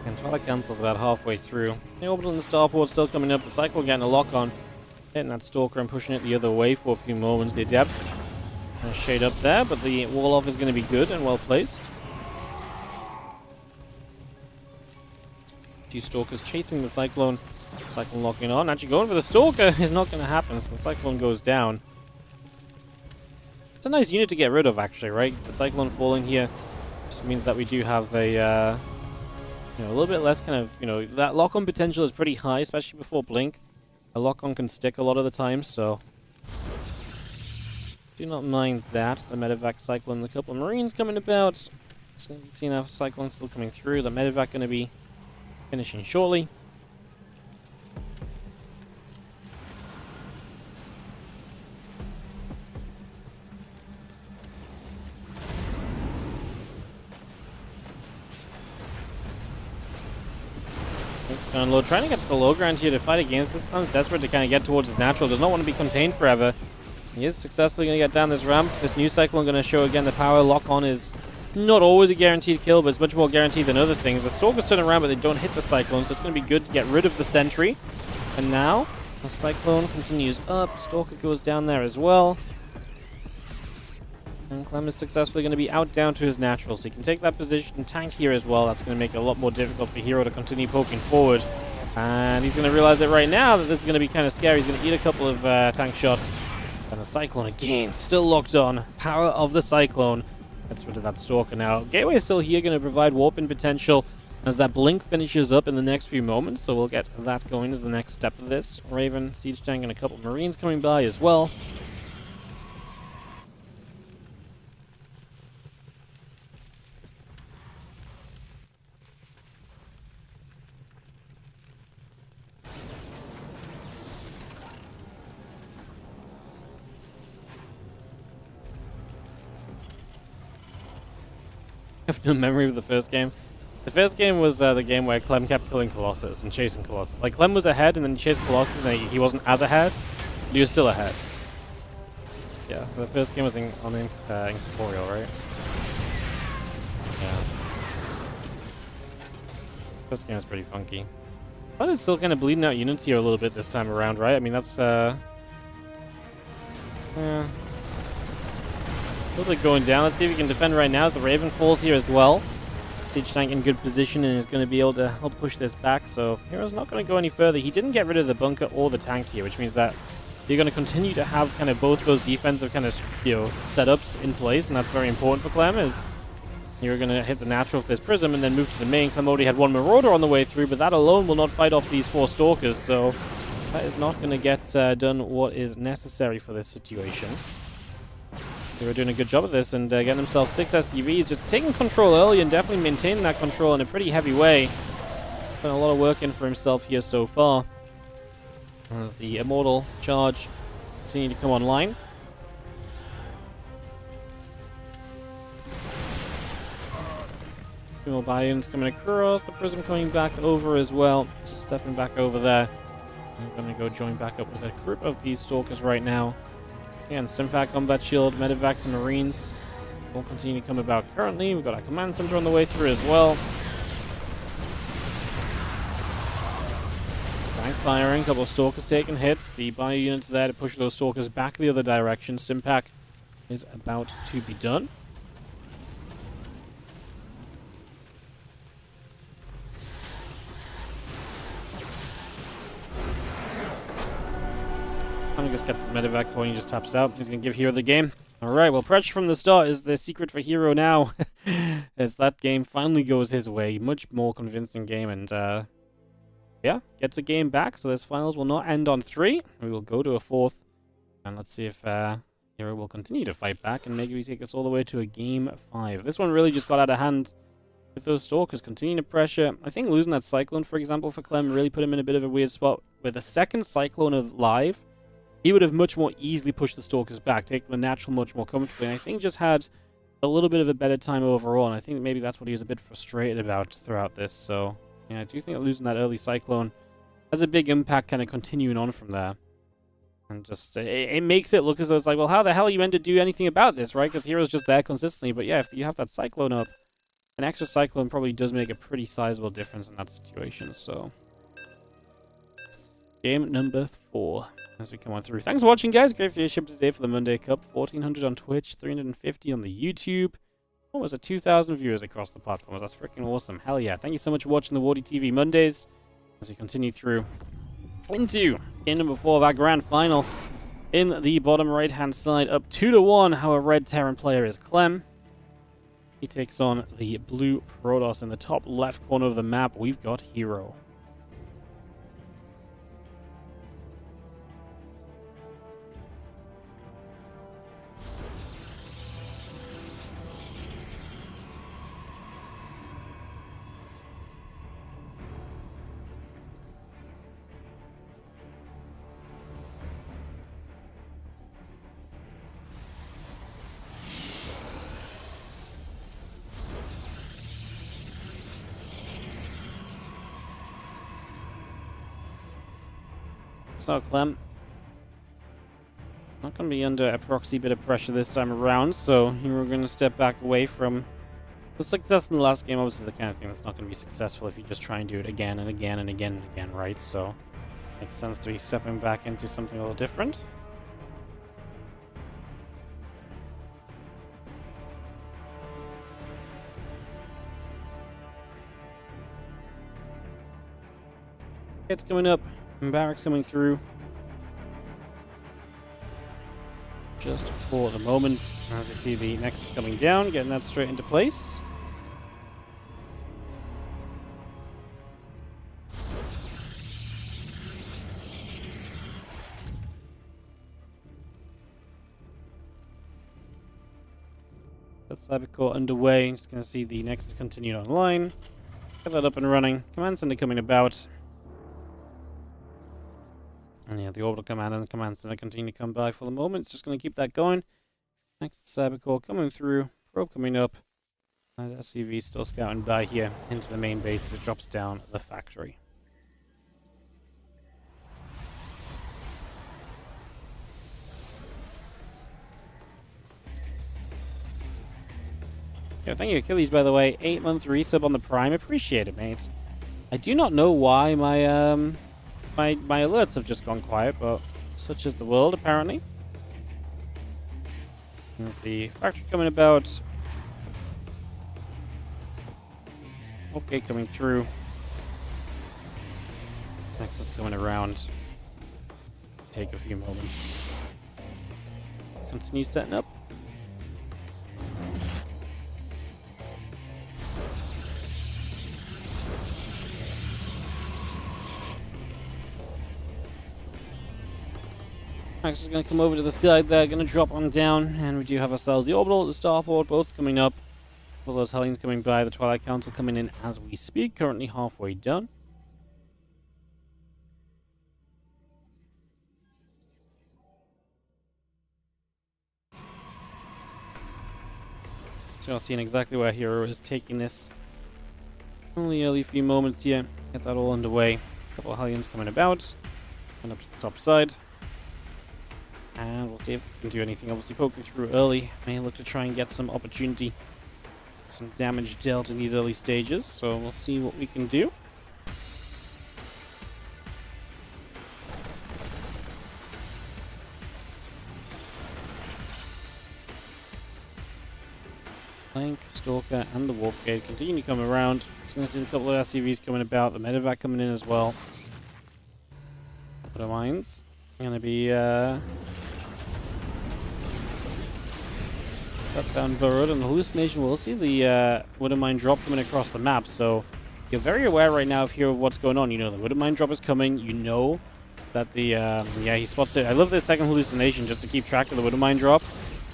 And Twilight Council's about halfway through. The Orbital and the Starport still coming up. The Cyclone getting a lock on. Hitting that Stalker and pushing it the other way for a few moments. The Adept shade up there, but the wall off is going to be good and well placed. Two Stalkers chasing the Cyclone. Cyclone locking on. Actually going for the Stalker is not going to happen, so the Cyclone goes down. It's a nice unit to get rid of, actually, right? The Cyclone falling here just means that we do have a, a little bit less kind of, that lock-on potential is pretty high, especially before Blink. A lock-on can stick a lot of the time, so do not mind that. The Medevac Cyclone, a couple of Marines coming about. Seeing our Cyclone still coming through. The Medevac going to be finishing shortly. Low, trying to get to the low ground here to fight against this. Clem's desperate to kind of get towards his natural. Does not want to be contained forever. He is successfully going to get down this ramp. This new Cyclone going to show again the power. Lock on is not always a guaranteed kill, but it's much more guaranteed than other things. The Stalkers turn around, but they don't hit the Cyclone, so it's going to be good to get rid of the Sentry. And now the Cyclone continues up. Stalker goes down there as well. And Clem is successfully going to be out down to his natural, so he can take that position and tank here as well. That's going to make it a lot more difficult for Hero to continue poking forward. And he's going to realize it right now that this is going to be kind of scary. He's going to eat a couple of tank shots. And the Cyclone again, still locked on. Power of the Cyclone. Gets rid of that Stalker now. Gateway is still here, going to provide warping potential as that Blink finishes up in the next few moments. So we'll get that going as the next step of this. Raven, Siege Tank, and a couple of Marines coming by as well. I have no memory of the first game. The first game was the game where Clem kept killing Colossus and chasing Colossus. Like, Clem was ahead and then he chased Colossus and he wasn't as ahead, but he was still ahead. Yeah, the first game was in Incorporeal, right? Yeah. First game was pretty funky. But it's still kind of bleeding out units here a little bit this time around, right? I mean, that's, yeah. A little bit going down. Let's see if we can defend right now as the Raven falls here as well. Siege Tank in good position and is going to be able to help push this back. So Hero's not going to go any further. He didn't get rid of the bunker or the tank here, which means that you're going to continue to have kind of both those defensive kind of setups in place, and that's very important for Clem. Is you're going to hit the natural with this Prism and then move to the main. Clem already had one Marauder on the way through, but that alone will not fight off these 4 Stalkers. So that is not going to get done what is necessary for this situation. They were doing a good job of this and getting themselves 6 SCVs, just taking control early and definitely maintaining that control in a pretty heavy way. Put a lot of work in for himself here so far. As the Immortal charge continue to come online. Two more Bions coming across, the Prism coming back over as well. Just stepping back over there. I'm going to go join back up with a group of these Stalkers right now. Again, Stimpack, Combat Shield, Medevacs, and Marines. will continue to come about currently. We've got our command center on the way through as well. Tank firing, a couple of stalkers taking hits. The bio units there to push those stalkers back the other direction. Stimpack is about to be done. I'm just gets his medevac coin, he just taps out. He's going to give Hero the game. Alright, well, pressure from the start is the secret for Hero now. As that game finally goes his way. Much more convincing game, and yeah, gets a game back. So this finals will not end on 3. We will go to a 4th. And let's see if Hero will continue to fight back and maybe take us all the way to a game 5. This one really just got out of hand with those stalkers continuing to pressure. I think losing that Cyclone, for example, for Clem really put him in a bit of a weird spot. With a second Cyclone alive, he would have much more easily pushed the stalkers back, taking the natural much more comfortably. And I think just had a little bit of a better time overall. And I think maybe that's what he was a bit frustrated about throughout this. So yeah, I do think that losing that early Cyclone has a big impact kind of continuing on from there. And just, it makes it look as though it's like, well, how the hell are you meant to do anything about this, right? Because Hero's just there consistently. But yeah, if you have that Cyclone up, an extra Cyclone probably does make a pretty sizable difference in that situation. So game number 4 as we come on through. Thanks for watching, guys. Great viewership today for the Monday Cup. 1,400 on Twitch, 350 on the YouTube. Almost 2,000 viewers across the platforms. That's freaking awesome. Hell yeah. Thank you so much for watching the WardiTV Mondays as we continue through into game number 4 of our grand final. In the bottom right-hand side, up 2-1. Our red Terran player is Clem. He takes on the blue Protoss. In the top left corner of the map, we've got Hero. So Clem, not going to be under a proxy bit of pressure this time around, so we're going to step back away from the success in the last game. Obviously the kind of thing that's not going to be successful if you just try and do it again and again and again and again, right? So it makes sense to be stepping back into something a little different. It's coming up. Barracks coming through. Just for the moment, as you see the Nexus coming down, getting that straight into place. That's Cybercore underway. Just going to see the Nexus continue online. Get that up and running. Command center coming about. And yeah, the orbital command and the command center continue to come by for the moment. It's just going to keep that going. Next Cybercore coming through. Probe coming up. And SCV still scouting by here into the main base as it drops down the factory. Yeah, thank you, Achilles, by the way. 8-month resub on the Prime. Appreciate it, mate. I do not know why my my alerts have just gone quiet, but such is the world, apparently. There's the factory coming about. Okay, coming through. Nexus coming around. Take a few moments. Continue setting up. Nexus is going to come over to the side there, going to drop on down, and we do have ourselves the orbital, the starport, both coming up. All those Hellions coming by, the Twilight Council coming in as we speak, currently halfway done. So you're seeing exactly where Hero is taking this. Only early few moments here, get that all underway. A couple of Hellions coming about, and up to the top side. And we'll see if we can do anything. Obviously, poking through early. May look to try and get some opportunity. Some damage dealt in these early stages. So we'll see what we can do. Plank, Stalker, and the Warp Gate continue to come around. It's going to see a couple of SCVs coming about. The Medevac coming in as well. What are mines? Going to be set down burrowed, and the hallucination will see the Wood Mine drop coming across the map. So you're very aware right now of here of what's going on. You know the Wood Mine drop is coming. You know that the yeah, he spots it. I love this second hallucination just to keep track of the Wood Mine drop.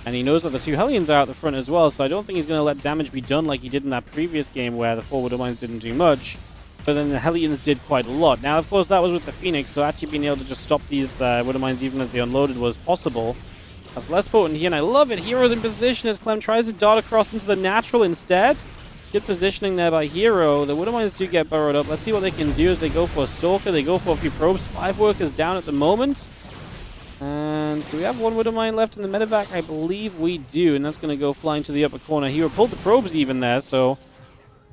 And he knows that the 2 Hellions are out the front as well, so I don't think he's going to let damage be done like he did in that previous game where the 4 Widow Mines didn't do much, but then the Hellions did quite a lot. Now, of course, that was with the Phoenix, so actually being able to just stop these Widow Mines even as they unloaded was possible. That's less potent here, and I love it. Hero's in position as Clem tries to dart across into the natural instead. Good positioning there by Hero. The Widow Mines do get burrowed up. Let's see what they can do as they go for a Stalker. They go for a few probes. 5 workers down at the moment. And do we have 1 Widow Mine left in the medevac? I believe we do, and that's going to go flying to the upper corner. Hero pulled the probes even there, so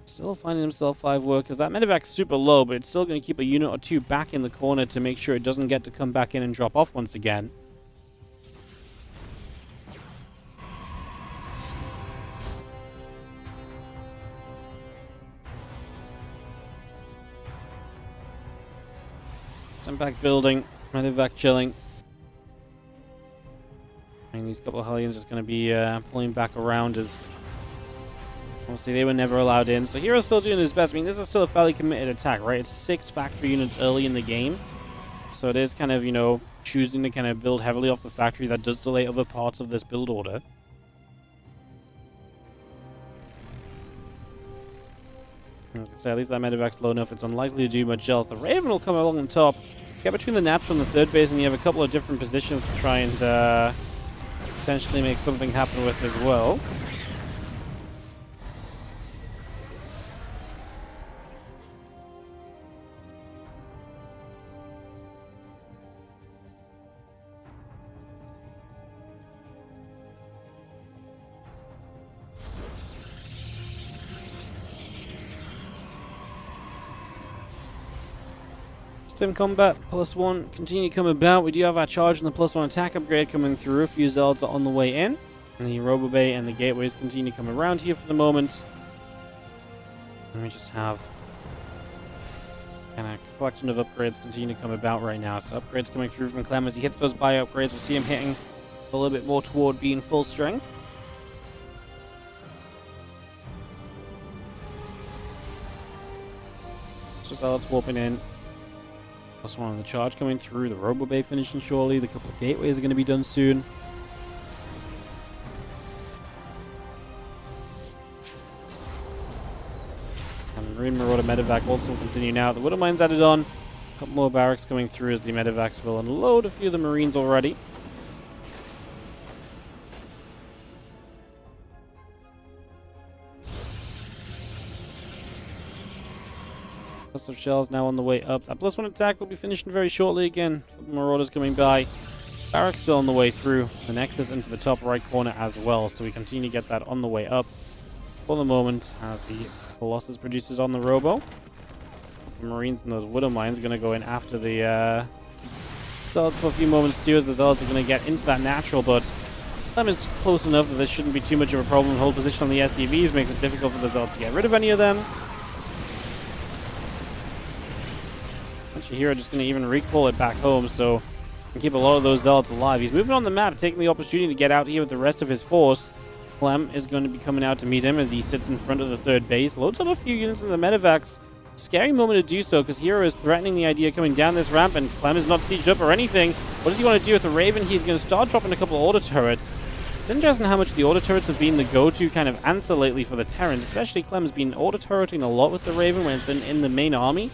still finding himself 5 workers. That medevac's super low, but it's still going to keep a unit or 2 back in the corner to make sure it doesn't get to come back in and drop off once again. Stand back building, medevac chilling. And these couple of Hellions is going to be pulling back around as obviously they were never allowed in. So Hero's still doing his best. I mean, this is still a fairly committed attack, right? It's 6 factory units early in the game. So it is kind of, you know, choosing to kind of build heavily off the factory. That does delay other parts of this build order. Like I say, at least that medevac's low enough. It's unlikely to do much else. The Raven will come along on top. Get between the natural and the third base, and you have a couple of different positions to try and potentially make something happen with as well. Stim combat, +1, continue to come about. We do have our charge and the +1 attack upgrade coming through. A few Zealots are on the way in. And the Robo Bay and the gateways continue to come around here for the moment. And we just have kind of collection of upgrades continue to come about right now. So upgrades coming through from Clem as he hits those bio upgrades. We'll see him hitting a little bit more toward being full strength. So Zealots warping in. +1 on the charge coming through. The Robo Bay finishing shortly. The couple of gateways are going to be done soon. And the Marine Marauder medevac also continue now. The Widow Mine's added on. A couple more barracks coming through as the medevacs will unload a few of the Marines already. Plus of shells now on the way up. That +1 attack will be finishing very shortly again. Marauders coming by. Barracks still on the way through. The Nexus into the top right corner as well. So we continue to get that on the way up. For the moment, as the Colossus produces on the Robo. The Marines and those Widow Mines are going to go in after the Zealots for a few moments too, as the Zealots are going to get into that natural, but Clem is close enough that this shouldn't be too much of a problem. Hold position on the SCVs makes it difficult for the Zealots to get rid of any of them. Hero just going to even recall it back home, so can keep a lot of those Zealots alive. He's moving on the map, taking the opportunity to get out here with the rest of his force. Clem is going to be coming out to meet him as he sits in front of the third base. Loads up a few units in the medevacs. Scary moment to do so, because Hero is threatening the idea coming down this ramp, and Clem is not sieged up or anything. What does he want to do with the Raven? He's going to start dropping a couple of auto turrets. It's interesting how much the auto turrets have been the go-to kind of answer lately for the Terrans, especially Clem's been auto turreting a lot with the Raven when it's in the main army.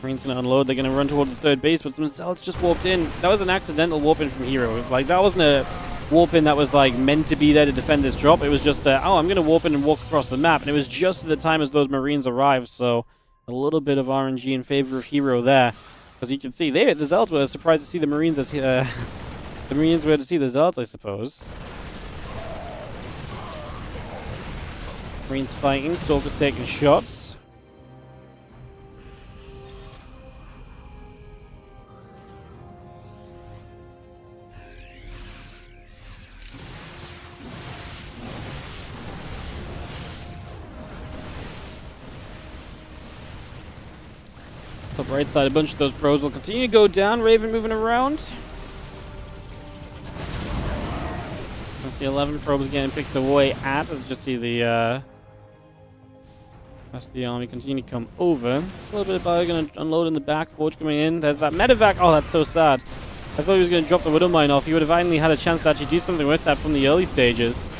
Marine's going to unload. They're going to run toward the third base, but some Zealots just warped in. That was an accidental warp in from Hero. Like, that wasn't a warp in that was, like, meant to be there to defend this drop. It was just, oh, I'm going to warp in and walk across the map. And it was just at the time as those Marines arrived, so a little bit of RNG in favor of Hero there. As you can see there, the Zealots were surprised to see the Marines as the Marines were to see the Zealots, I suppose. Marines fighting, Stalkers taking shots. Top right side, a bunch of those pros will continue to go down. Raven moving around. That's the 11 probes getting picked away at, as you just see the rest of the army continue to come over. A little bit of fire going to unload in the back. Forge coming in. There's that medevac. Oh, that's so sad. I thought he was going to drop the Widow Mine off. He would have finally had a chance to actually do something with that from the early stages.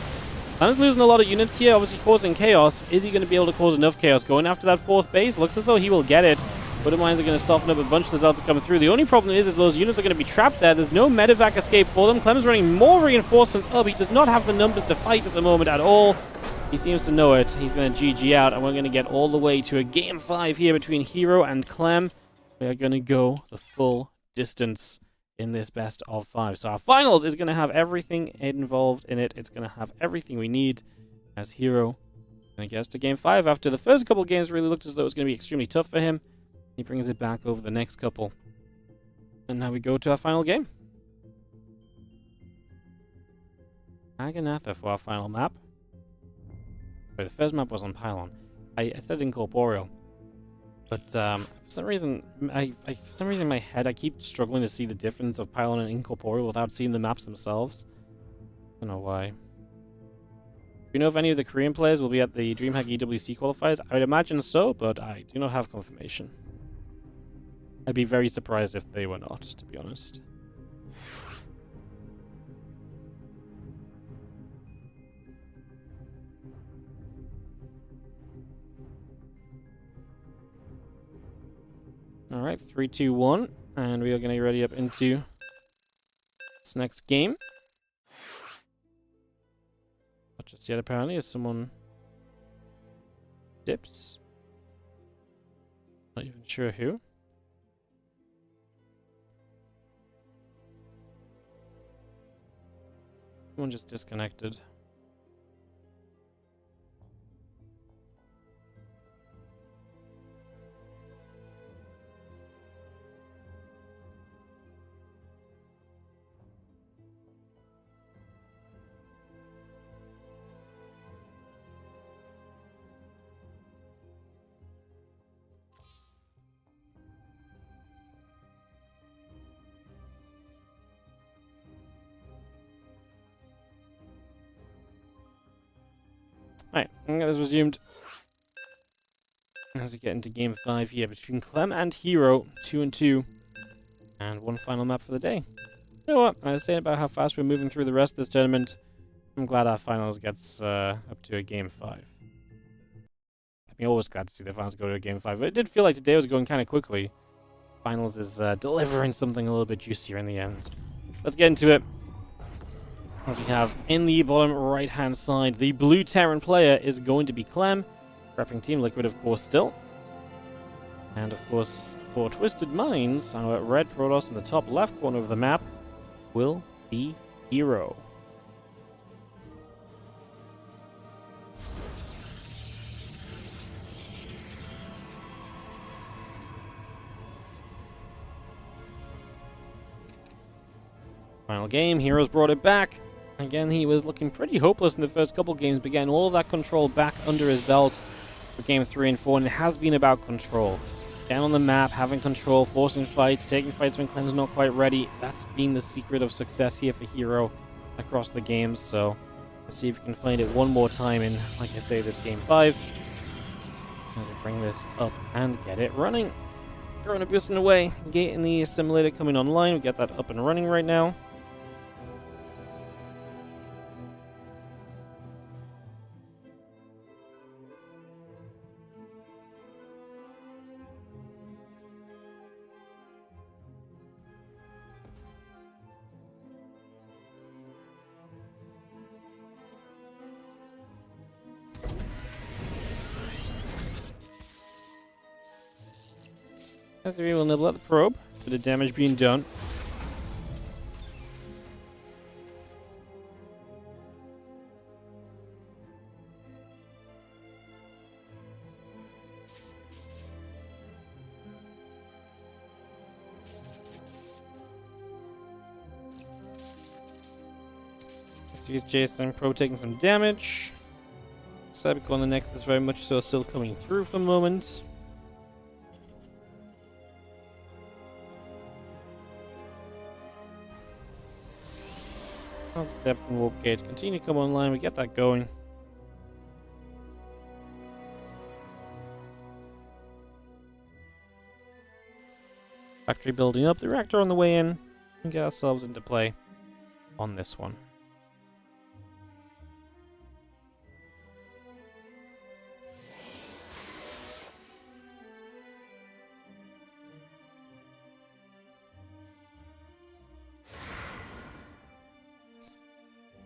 Clem's losing a lot of units here, obviously causing chaos. Is he going to be able to cause enough chaos? Going after that 4th base? Looks as though he will get it. Widow Mines are going to soften up a bunch of the Zealots are coming through. The only problem is those units are going to be trapped there. There's no medevac escape for them. Clem's running more reinforcements up. He does not have the numbers to fight at the moment at all. He seems to know it. He's going to GG out, and we're going to get all the way to a Game 5 here between Hero and Clem. We are going to go the full distance in this best of 5. So our finals is going to have everything involved in it. It's going to have everything we need as Hero. And I guess to Game 5 after the first couple of games really looked as though it was going to be extremely tough for him. He brings it back over the next couple. And now we go to our final game. Aganatha for our final map. Sorry, the first map was on Pylon. I said Incorporeal. But for some reason, in my head, I keep struggling to see the difference of Pylon and Incorporeal without seeing the maps themselves. I don't know why. Do you know if any of the Korean players will be at the DreamHack EWC qualifiers? I would imagine so, but I do not have confirmation. I'd be very surprised if they were not, to be honest. Alright, 3, 2, 1. And we are going to get ready up into this next game. Not just yet, apparently, as someone dips. Not even sure who. Someone just disconnected. Alright, I'm gonna get this resumed as we get into Game 5 here between Clem and Hero, 2-2, and one final map for the day. You know what? I was saying about how fast we're moving through the rest of this tournament. I'm glad our finals gets up to a Game 5. I'm always glad to see the finals go to a Game 5, but it did feel like today was going kind of quickly. Finals is delivering something a little bit juicier in the end. Let's get into it. As we have in the bottom right-hand side, the blue Terran player is going to be Clem, repping Team Liquid, of course, still. And, of course, for Twisted Minds, our red Protoss in the top left corner of the map will be Hero. Final game, Heroes brought it back. Again, he was looking pretty hopeless in the first couple games, but getting all of that control back under his belt for Game 3 and 4, and it has been about control. Down on the map, having control, forcing fights, taking fights when Clem's not quite ready. That's been the secret of success here for Hero across the games, so let's see if we can find it one more time in, like I say, this Game 5. As we bring this up and get it running. Corona boosting away, getting the simulator coming online. We get that up and running right now. SCV will nibble at the probe. Bit of damage being done. He's Jason Pro taking some damage. Cybercore on the next is very much so still coming through for the moment. How's the depth and warp gate? Continue to come online, we get that going. Factory building up, the reactor on the way in, and get ourselves into play on this one.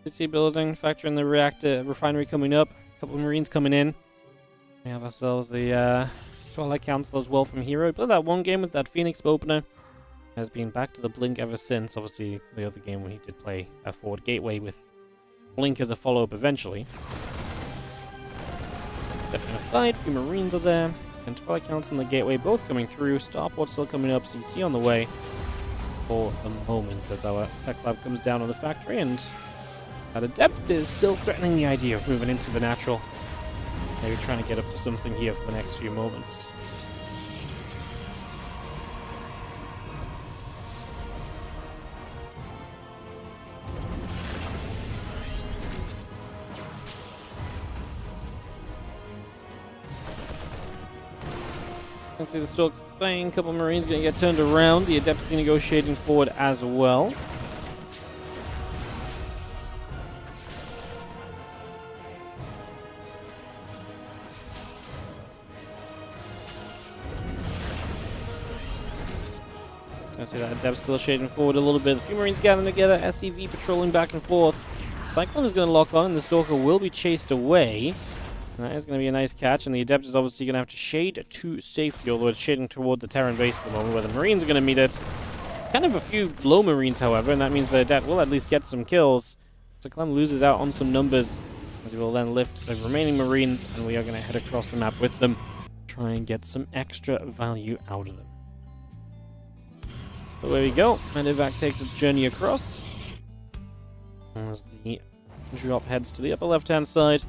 City building, factory in the reactor, refinery coming up, a couple of Marines coming in. We have ourselves the Twilight Council as well from Hero. Played that one game with that Phoenix opener. Has been back to the Blink ever since. Obviously, the other game when he did play a Forward Gateway with Blink as a follow-up eventually. Stepping a fight, a few Marines are there. And Twilight Council and the Gateway both coming through. Starport still coming up, CC on the way for the moment as our tech lab comes down on the factory, and that Adept is still threatening the idea of moving into the natural. Maybe trying to get up to something here for the next few moments. You can see the Stalk playing, a couple of Marines going to get turned around. The Adept's going to go shading forward as well. I see that Adept still shading forward a little bit. A few Marines gathering together, SCV patrolling back and forth. Cyclone is going to lock on, and the Stalker will be chased away. And that is going to be a nice catch, and the Adept is obviously going to have to shade to safety, although it's shading toward the Terran base at the moment, where the Marines are going to meet it. Kind of a few low Marines, however, and that means the Adept will at least get some kills. So Clem loses out on some numbers, as he will then lift the remaining Marines, and we are going to head across the map with them, try and get some extra value out of them. So there we go. Medevac takes its journey across. As the drop heads to the upper left-hand side.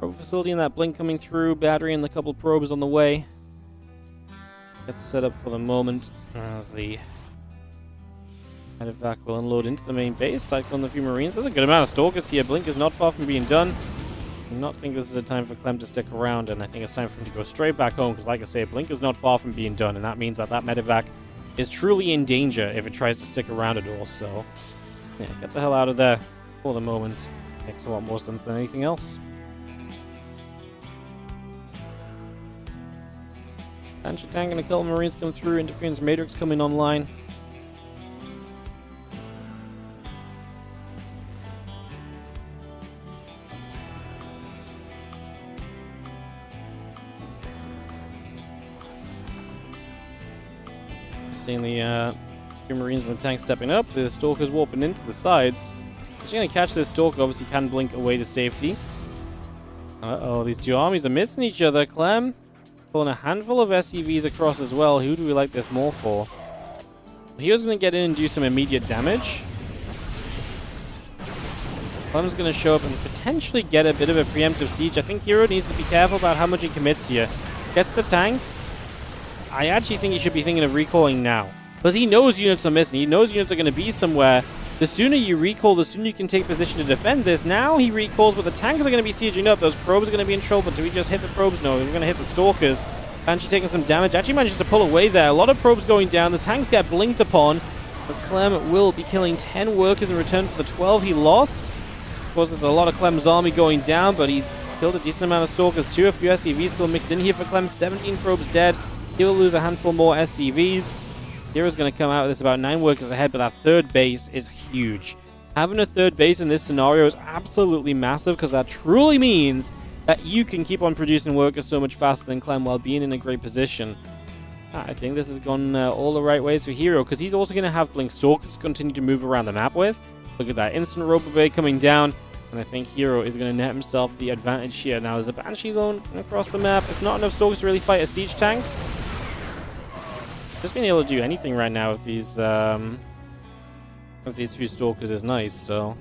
Probe facility and that Blink coming through. Battery and the couple probes on the way. Gets set up for the moment. As the Medevac will unload into the main base. Cyclone a few Marines. There's a good amount of Stalkers here. Blink is not far from being done. I do not think this is a time for Clem to stick around, and I think it's time for him to go straight back home, because like I say, Blink is not far from being done, and that means that Medevac is truly in danger if it tries to stick around at all. So yeah, get the hell out of there for the moment. Makes a lot more sense than anything else. Banshee tank and a couple Marines come through. Interference Matrix coming online. Seeing the few Marines and the tank stepping up. The Stalker's warping into the sides. She's going to catch this Stalker. Obviously can blink away to safety. Uh-oh, these two armies are missing each other. Clem pulling a handful of SCVs across as well. Who do we like this more for? He was going to get in and do some immediate damage. Clem's going to show up and potentially get a bit of a preemptive siege. I think Hero needs to be careful about how much he commits here. Gets the tank. I actually think he should be thinking of recalling now, because he knows units are missing. He knows units are going to be somewhere. The sooner you recall, the sooner you can take position to defend this. Now he recalls, but the tanks are going to be sieging up. Those probes are going to be in trouble. But do we just hit the probes? No, we're going to hit the Stalkers. Banshee taking some damage. Actually manages to pull away there. A lot of probes going down. The tanks get blinked upon, as Clem will be killing 10 workers in return for the 12 he lost. Of course, there's a lot of Clem's army going down, but he's killed a decent amount of Stalkers too. A few SCVs still mixed in here for Clem. 17 probes dead. He will lose a handful more SCVs. Hero's going to come out with this about 9 workers ahead, but that third base is huge. Having a third base in this scenario is absolutely massive, because that truly means that you can keep on producing workers so much faster than Clem while being in a great position. I think this has gone all the right ways for Hero, because he's also going to have Blink Stalkers to continue to move around the map with. Look at that instant Robo Bay coming down, and I think Hero is going to net himself the advantage here. Now, there's a Banshee going across the map. It's not enough Stalkers to really fight a siege tank. Just being able to do anything right now with these few Stalkers is nice, so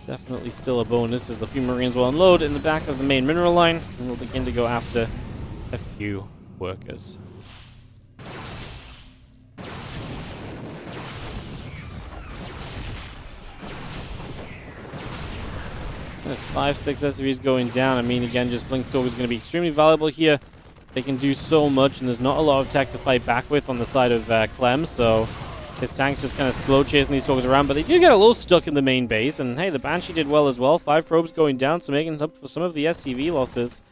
definitely still a bonus as a few Marines will unload in the back of the main mineral line, and we'll begin to go after a few workers. There's 5-6 SCVs going down. I mean, again, just Blink Stalker is going to be extremely valuable here. They can do so much, and there's not a lot of tech to fight back with on the side of Clem, so his tank's just kind of slow chasing these Stalkers around, but they do get a little stuck in the main base, and hey, the Banshee did well as well. 5 probes going down, so making up for some of the SCV losses.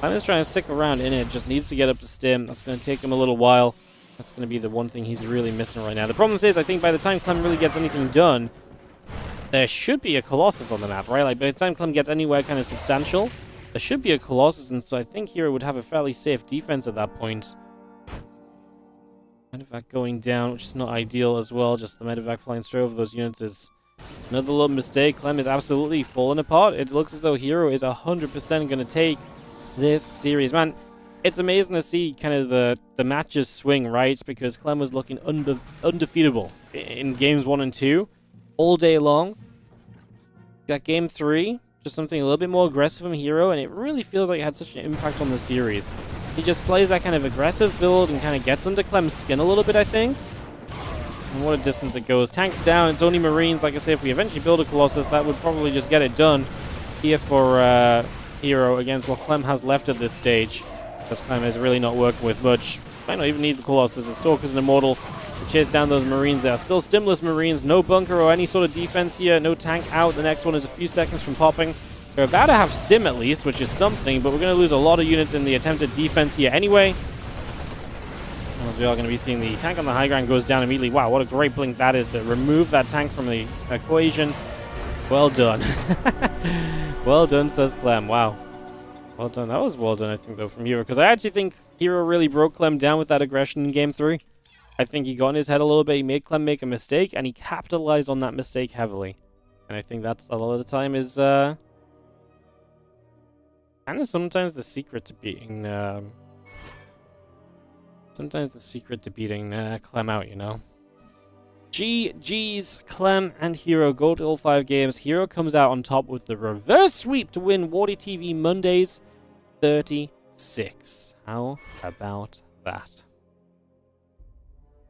Clem is trying to stick around in it, just needs to get up to stim. That's going to take him a little while. That's going to be the one thing he's really missing right now. The problem is, I think by the time Clem really gets anything done, there should be a Colossus on the map, right? Like, by the time Clem gets anywhere kind of substantial, there should be a Colossus, and so I think Hero would have a fairly safe defense at that point. Medevac going down, which is not ideal as well. Just the Medevac flying straight over those units is another little mistake. Clem is absolutely falling apart. It looks as though Hero is 100% going to take this series. Man, it's amazing to see kind of the matches swing, right? Because Clem was looking undefeatable in games 1 and 2 all day long. Got game 3, just something a little bit more aggressive from Hero, and it really feels like it had such an impact on the series. He just plays that kind of aggressive build and kind of gets under Clem's skin a little bit, I think. And what a distance it goes. Tanks down, it's only Marines. Like I say, if we eventually build a Colossus, that would probably just get it done here for Hero against what Clem has left at this stage. Because Clem is really not working with much. Might not even need the Colossus. The Stalker's an Immortal to chase down those Marines. They are still stimless Marines. No bunker or any sort of defense here. No tank out. The next one is a few seconds from popping. They're about to have stim at least, which is something, but we're going to lose a lot of units in the attempted defense here anyway. As we are going to be seeing the tank on the high ground goes down immediately. Wow, what a great blink that is to remove that tank from the equation. Well done. Well done, says Clem. Wow. Well done. That was well done, I think, though, from Hero, because I actually think Hero really broke Clem down with that aggression in Game 3. I think he got in his head a little bit. He made Clem make a mistake, and he capitalized on that mistake heavily. And I think that's a lot of the time is kind of sometimes the secret to beating Clem out, you know. GG's, Clem and Hero go to all 5 games. Hero comes out on top with the reverse sweep to win WardiTV Mondays 36. How about that?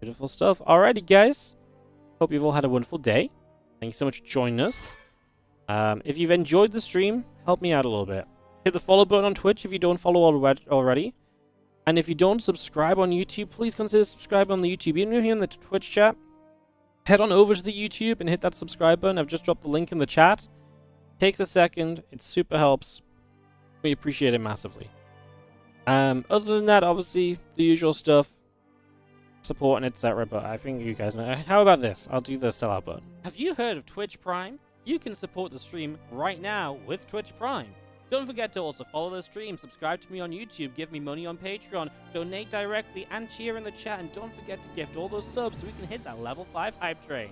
Beautiful stuff. Alrighty, guys. Hope you've all had a wonderful day. Thank you so much for joining us. If you've enjoyed the stream, help me out a little bit. Hit the follow button on Twitch if you don't follow already. And if you don't subscribe on YouTube, please consider subscribing on the YouTube. Even if you're in the Twitch chat, head on over to the YouTube and hit that subscribe button. I've just dropped the link in the chat. Takes a second. It super helps. We appreciate it massively. Other than that, obviously, the usual stuff. Support and etc. But I think you guys know. How about this? I'll do the sellout button. Have you heard of Twitch Prime? You can support the stream right now with Twitch Prime. Don't forget to also follow the stream, subscribe to me on YouTube, give me money on Patreon, donate directly, and cheer in the chat. And don't forget to gift all those subs so we can hit that level 5 hype train.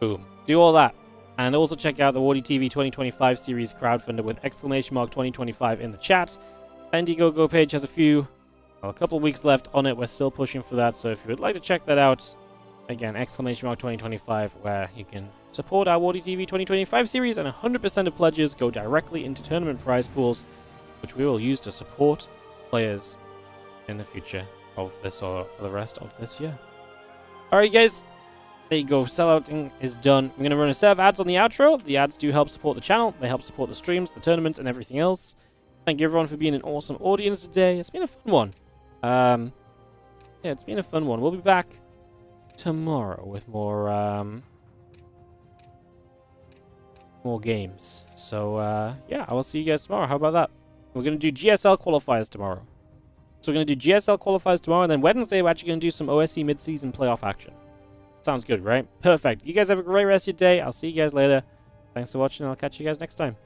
Boom. Do all that. And also check out the WardiTV 2025 series crowdfunder with !2025 in the chat. Indiegogo page has a couple of weeks left on it. We're still pushing for that. So if you would like to check that out, again, !2025, where you can support our WardiTV 2025 series, and 100% of pledges go directly into tournament prize pools, which we will use to support players in the future of this or for the rest of this year. Alright, guys. There you go. Sellouting is done. I'm going to run a set of ads on the outro. The ads do help support the channel. They help support the streams, the tournaments, and everything else. Thank you, everyone, for being an awesome audience today. It's been a fun one. Yeah, it's been a fun one. We'll be back tomorrow with more games. So, yeah, I will see you guys tomorrow. How about that? We're going to do GSL qualifiers tomorrow. So we're going to do GSL qualifiers tomorrow, and then Wednesday we're actually going to do some OSE mid-season playoff action. Sounds good, right? Perfect. You guys have a great rest of your day. I'll see you guys later. Thanks for watching, and I'll catch you guys next time.